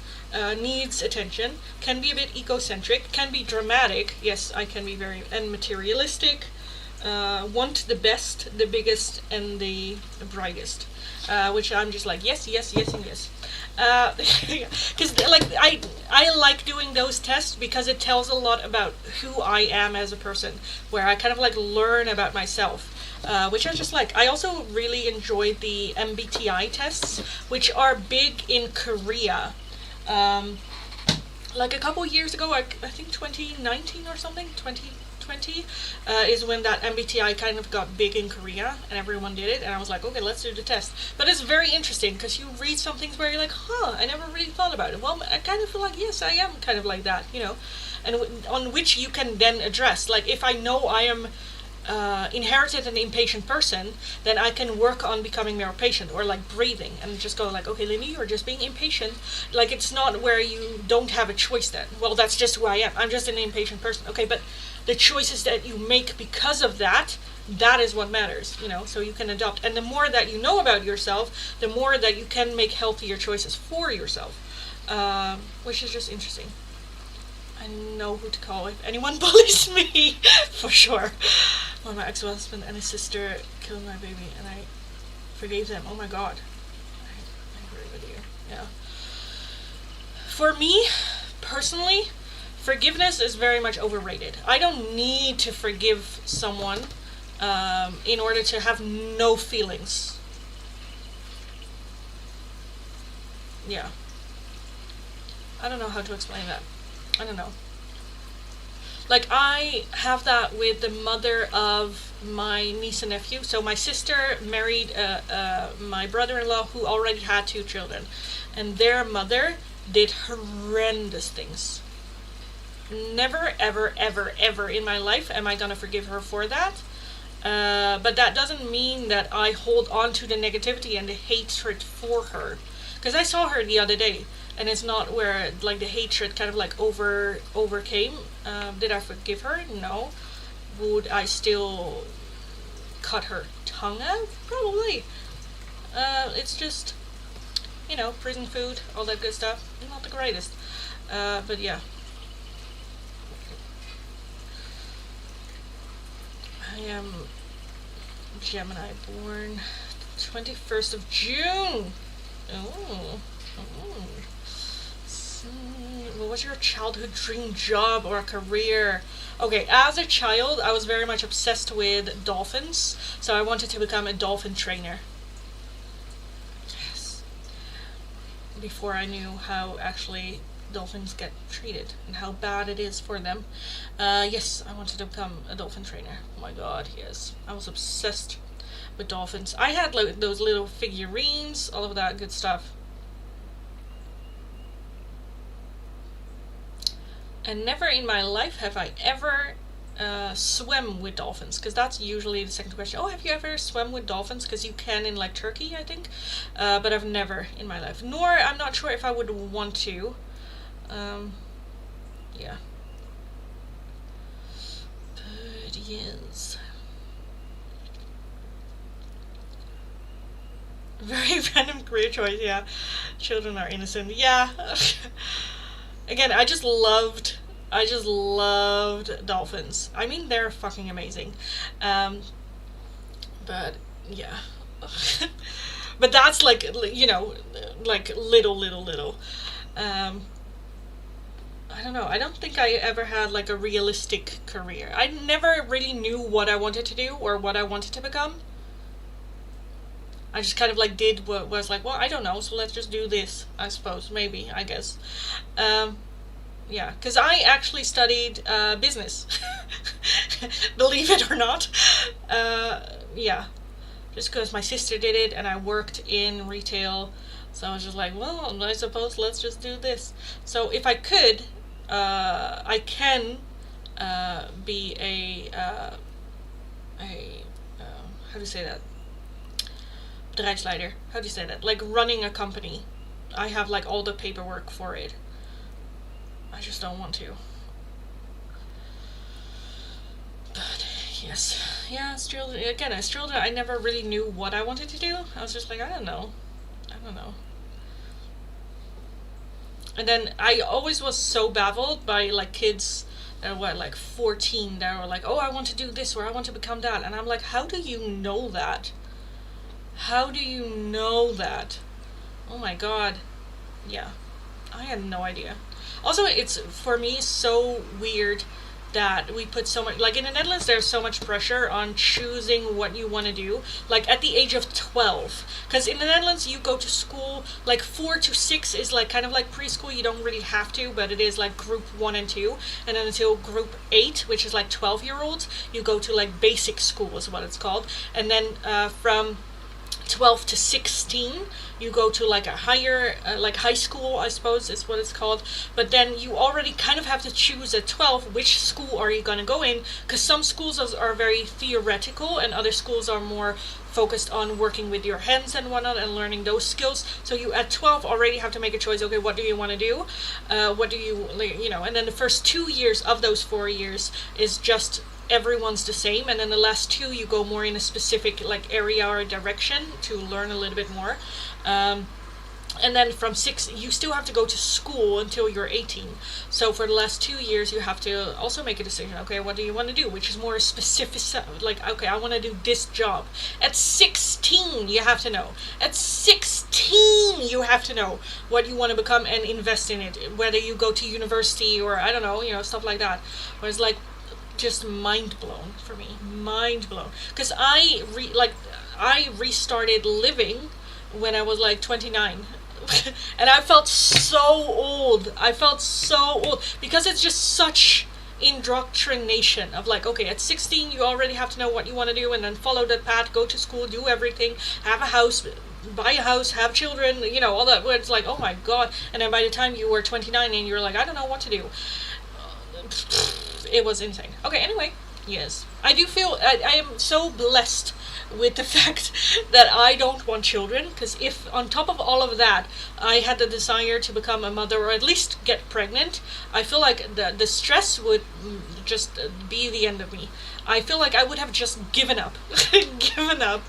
needs attention, can be a bit egocentric, can be dramatic. Yes, I can be and materialistic, want the best, the biggest, and the brightest. Which I'm just like, yes, yes, yes, and yes. Because like I like doing those tests because it tells a lot about who I am as a person, where I kind of like learn about myself, which I just like. I also really enjoy the MBTI tests, which are big in Korea. Like a couple years ago, I think 2019 or something, 2020, is when that MBTI kind of got big in Korea, and everyone did it, and I was like, okay, let's do the test. But it's very interesting, because you read some things where you're like, I never really thought about it. Well, I kind of feel like, yes, I am kind of like that, and on which you can then address. Like, if I know I am inherited an impatient person, then I can work on becoming more patient, or like breathing, and just go like, okay, Lindy, you're just being impatient. Like, it's not where you don't have a choice then. Well, that's just who I am. I'm just an impatient person. Okay, but the choices that you make because of that is what matters, so you can adopt. And the more that you know about yourself, the more that you can make healthier choices for yourself, which is just interesting. I know who to call if anyone bullies me, for sure. When my ex-husband and his sister killed my baby, and I forgave them. Oh my god. I agree with you. Yeah. For me, personally, forgiveness is very much overrated. I don't need to forgive someone in order to have no feelings. Yeah. I don't know how to explain that. I don't know. Like, I have that with the mother of my niece and nephew. So my sister married my brother-in-law, who already had 2 children. And their mother did horrendous things. Never, ever, ever, ever in my life am I gonna forgive her for that. But that doesn't mean that I hold on to the negativity and the hatred for her. Because I saw her the other day, and it's not where like the hatred kind of like overcame. Did I forgive her? No. Would I still cut her tongue out? Probably. It's just, prison food, all that good stuff. Not the greatest. But yeah. I am Gemini, born 21st of June. Oh. What was your childhood dream job or career? Okay, as a child, I was very much obsessed with dolphins, so I wanted to become a dolphin trainer. before I knew how actually dolphins get treated and how bad it is for them. Yes, I wanted to become a dolphin trainer. Oh my god, yes. I was obsessed with dolphins. I had like those little figurines, all of that good stuff. And never in my life have I ever swim with dolphins, because that's usually the second question. Oh, have you ever swum with dolphins? Because you can in like Turkey, I think, but I've never in my life. Nor I'm not sure if I would want to. Yeah. But yes. Very random career choice, yeah. Children are innocent. Yeah. Again, I just loved dolphins. I mean, they're fucking amazing. But yeah. But that's like, you know, like little. I don't know. I don't think I ever had like a realistic career. I never really knew what I wanted to do or what I wanted to become. I just kind of like did what was like, well, I don't know, so let's just do this, I suppose, maybe, I guess. Yeah, because I actually studied business, believe it or not. Yeah, just because my sister did it and I worked in retail, so I was just like, well, I suppose let's just do this. So if I could, I can be a how do you say that? Bedrijfsleider. How do you say that? Like running a company. I have like all the paperwork for it. I just don't want to. But yes, yeah. Still, again, I never really knew what I wanted to do. I was just like, I don't know. And then I always was so baffled by like kids that were like 14 that were like, oh, I want to do this or I want to become that, and I'm like, how do you know that? How do you know that? Oh my god. Yeah. I had no idea. Also, it's, for me, so weird that we put so much, like in the Netherlands, there's so much pressure on choosing what you want to do, like at the age of 12. Because in the Netherlands, you go to school, like 4 to 6 is like kind of like preschool. You don't really have to, but it is like group 1 and 2. And then until group 8, which is like 12-year-olds, you go to like basic school is what it's called. And then from 12 to 16 you go to like a higher like high school, I suppose is what it's called. But then you already kind of have to choose at 12 which school are you going to go in, because some schools are very theoretical and other schools are more focused on working with your hands and whatnot and learning those skills. So you at 12 already have to make a choice. Okay, what do you want to do? What do you know? And then the first 2 years of those 4 years is just everyone's the same, and then the last 2 you go more in a specific like area or direction to learn a little bit more. And then from 6 you still have to go to school until you're 18. So for the last 2 years you have to also make a decision. Okay, what do you want to do? Which is more specific, like, okay, I want to do this job. At 16 you have to know. At 16 you have to know what you want to become and invest in it. Whether you go to university or I don't know, you know, stuff like that. Whereas like just mind blown for me, mind blown, because I restarted living when I was like 29 and I felt so old. Because it's just such indoctrination of like, okay, at 16 you already have to know what you want to do and then follow that path, go to school, do everything, have a house, buy a house, have children, you know, all that. Where it's like, oh my god. And then by the time you were 29 and you're like, I don't know what to do. It was insane. Okay, anyway, yes. I do feel I am so blessed with the fact that I don't want children, because if on top of all of that I had the desire to become a mother or at least get pregnant, I feel like the stress would just be the end of me. I feel like I would have just given up. Given up.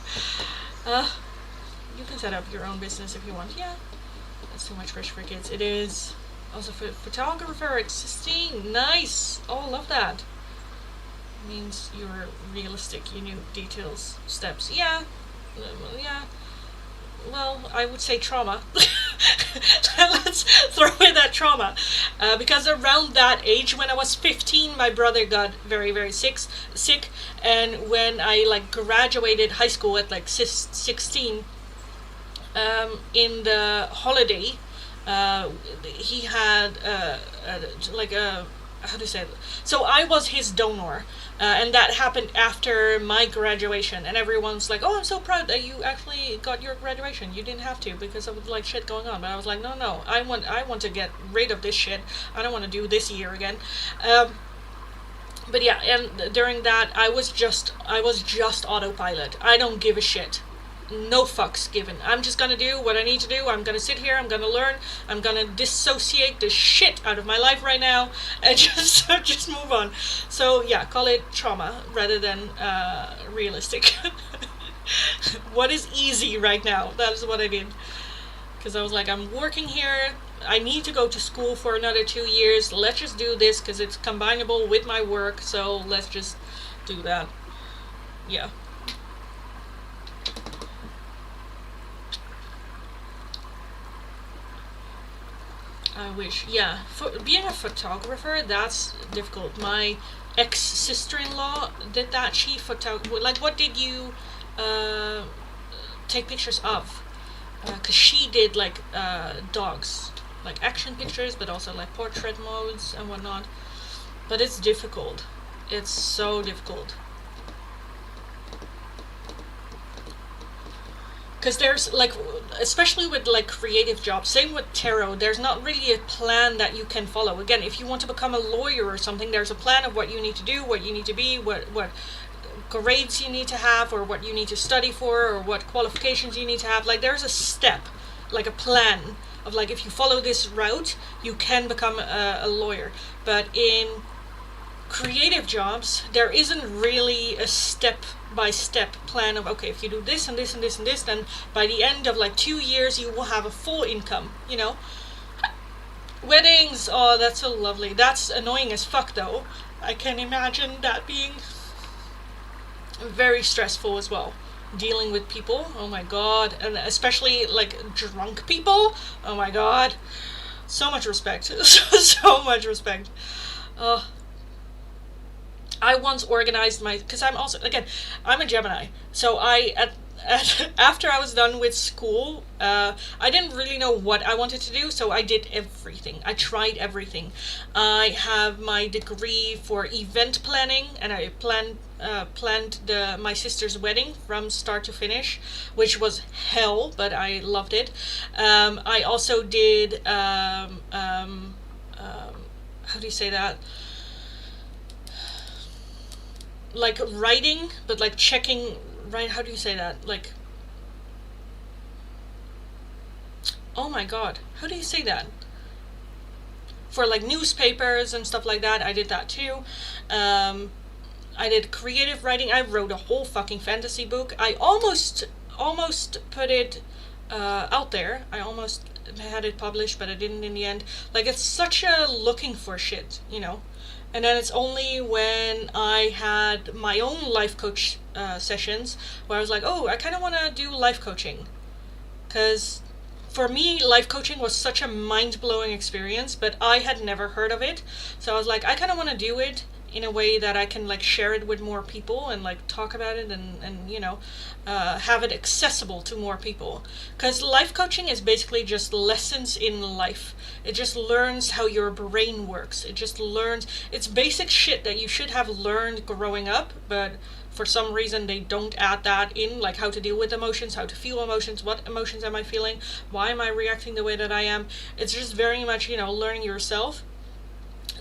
You can set up your own business if you want. Yeah, that's too much fish for kids. It is. Also, photographer at 16. Nice. Oh, love that. Means you're realistic. You knew details, steps. Yeah. Yeah. Well, I would say trauma. Let's throw in that trauma. Because around that age, when I was 15, my brother got very, very sick. And when I like graduated high school at like 16, in the holiday, he had like a, how do you say it? So I was his donor, and that happened after my graduation, and everyone's like, "Oh, I'm so proud that you actually got your graduation. You didn't have to because of like shit going on." But I was like, "No, I want to get rid of this shit. I don't want to do this year again." But yeah, and during that, I was just autopilot. I don't give a shit. No fucks given. I'm just gonna do what I need to do. I'm gonna sit here. I'm gonna learn. I'm gonna dissociate the shit out of my life right now, and just move on. So yeah, call it trauma rather than realistic. What is easy right now? That is what I did. Because I was like, I'm working here. I need to go to school for another 2 years. Let's just do this because it's combinable with my work. So let's just do that. Yeah. I wish. Yeah. For being a photographer, that's difficult. My ex sister in law did that. She like, what did you uh, take pictures of? Because she did like dogs, like action pictures, but also like portrait modes and whatnot. But it's difficult. It's so difficult. Because there's like, especially with like creative jobs, same with tarot, there's not really a plan that you can follow. Again, if you want to become a lawyer or something, there's a plan of what you need to do, what you need to be, what grades you need to have, or what you need to study for, or what qualifications you need to have. Like, there's a step, like a plan of like, if you follow this route, you can become a lawyer. But in creative jobs, there isn't really a step by step plan of, okay, if you do this and this and this and this, then by the end of like 2 years you will have a full income, you know. Weddings, oh, that's so lovely. That's annoying as fuck though. I can imagine that being very stressful as well, dealing with people. Oh my god. And especially like drunk people. Oh my god, so much respect. So much respect. I once organized because I'm also, again, I'm a Gemini, so after I was done with school, I didn't really know what I wanted to do, so I did everything. I tried everything. I have my degree for event planning, and I planned my sister's wedding from start to finish, which was hell, but I loved it. I also did how do you say that? Like writing, but like checking, right? How do you say that? Like, oh my god, how do you say that? For like newspapers and stuff like that, I did that too. I did creative writing. I wrote a whole fucking fantasy book. I almost put it out there. I almost had it published, but I didn't in the end. Like, it's such a looking for shit, you know. And then it's only when I had my own life coach sessions where I was like, oh, I kind of want to do life coaching. Because for me, life coaching was such a mind-blowing experience, but I had never heard of it. So I was like, I kind of want to do it in a way that I can like share it with more people and like talk about it and you know, have it accessible to more people. Because life coaching is basically just lessons in life. It just learns how your brain works. It just learns, it's basic shit that you should have learned growing up, but for some reason they don't add that in, like how to deal with emotions, how to feel emotions, what emotions am I feeling, why am I reacting the way that I am. It's just very much, you know, learning yourself.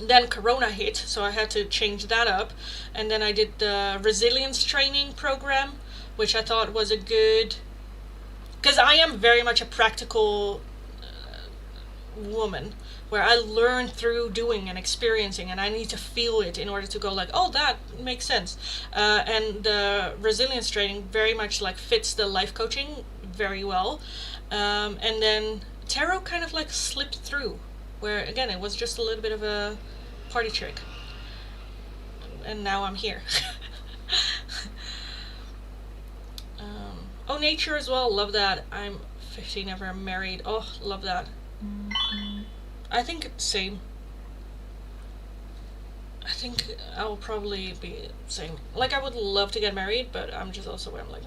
Then Corona hit, so I had to change that up, and then I did the resilience training program, which I thought was a good, because I am very much a practical woman, where I learn through doing and experiencing, and I need to feel it in order to go like, oh, that makes sense. And the resilience training very much like fits the life coaching very well. And then tarot kind of like slipped through, where again it was just a little bit of a party trick, and now I'm here. Oh, nature as well, love that. I'm 50, never married. Oh, love that. I think same. I think I'll probably be same. Like, I would love to get married, but I'm just also where I'm like,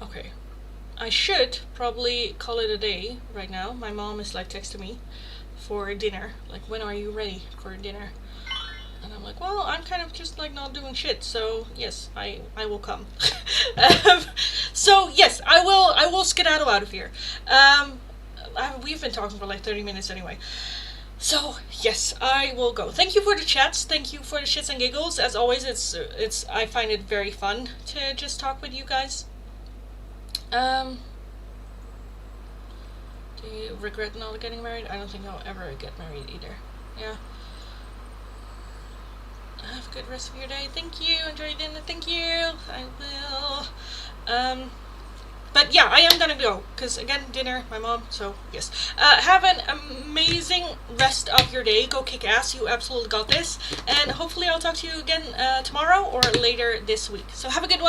Okay. I should probably call it a day right now. My mom is like texting me for dinner. Like, when are you ready for dinner? And I'm like, well, I'm kind of just like not doing shit, so yes, I will come. um, so yes, I will skedaddle out of here. We've been talking for like 30 minutes anyway. So yes, I will go. Thank you for the chats. Thank you for the shits and giggles. As always, it's I find it very fun to just talk with you guys. Do you regret not getting married? I don't think I'll ever get married either. Yeah. Have a good rest of your day. Thank you. Enjoy dinner. Thank you. I will. But yeah, I am gonna go because again, dinner, my mom. So yes. Have an amazing rest of your day. Go kick ass. You absolutely got this. And hopefully, I'll talk to you again tomorrow or later this week. So have a good one.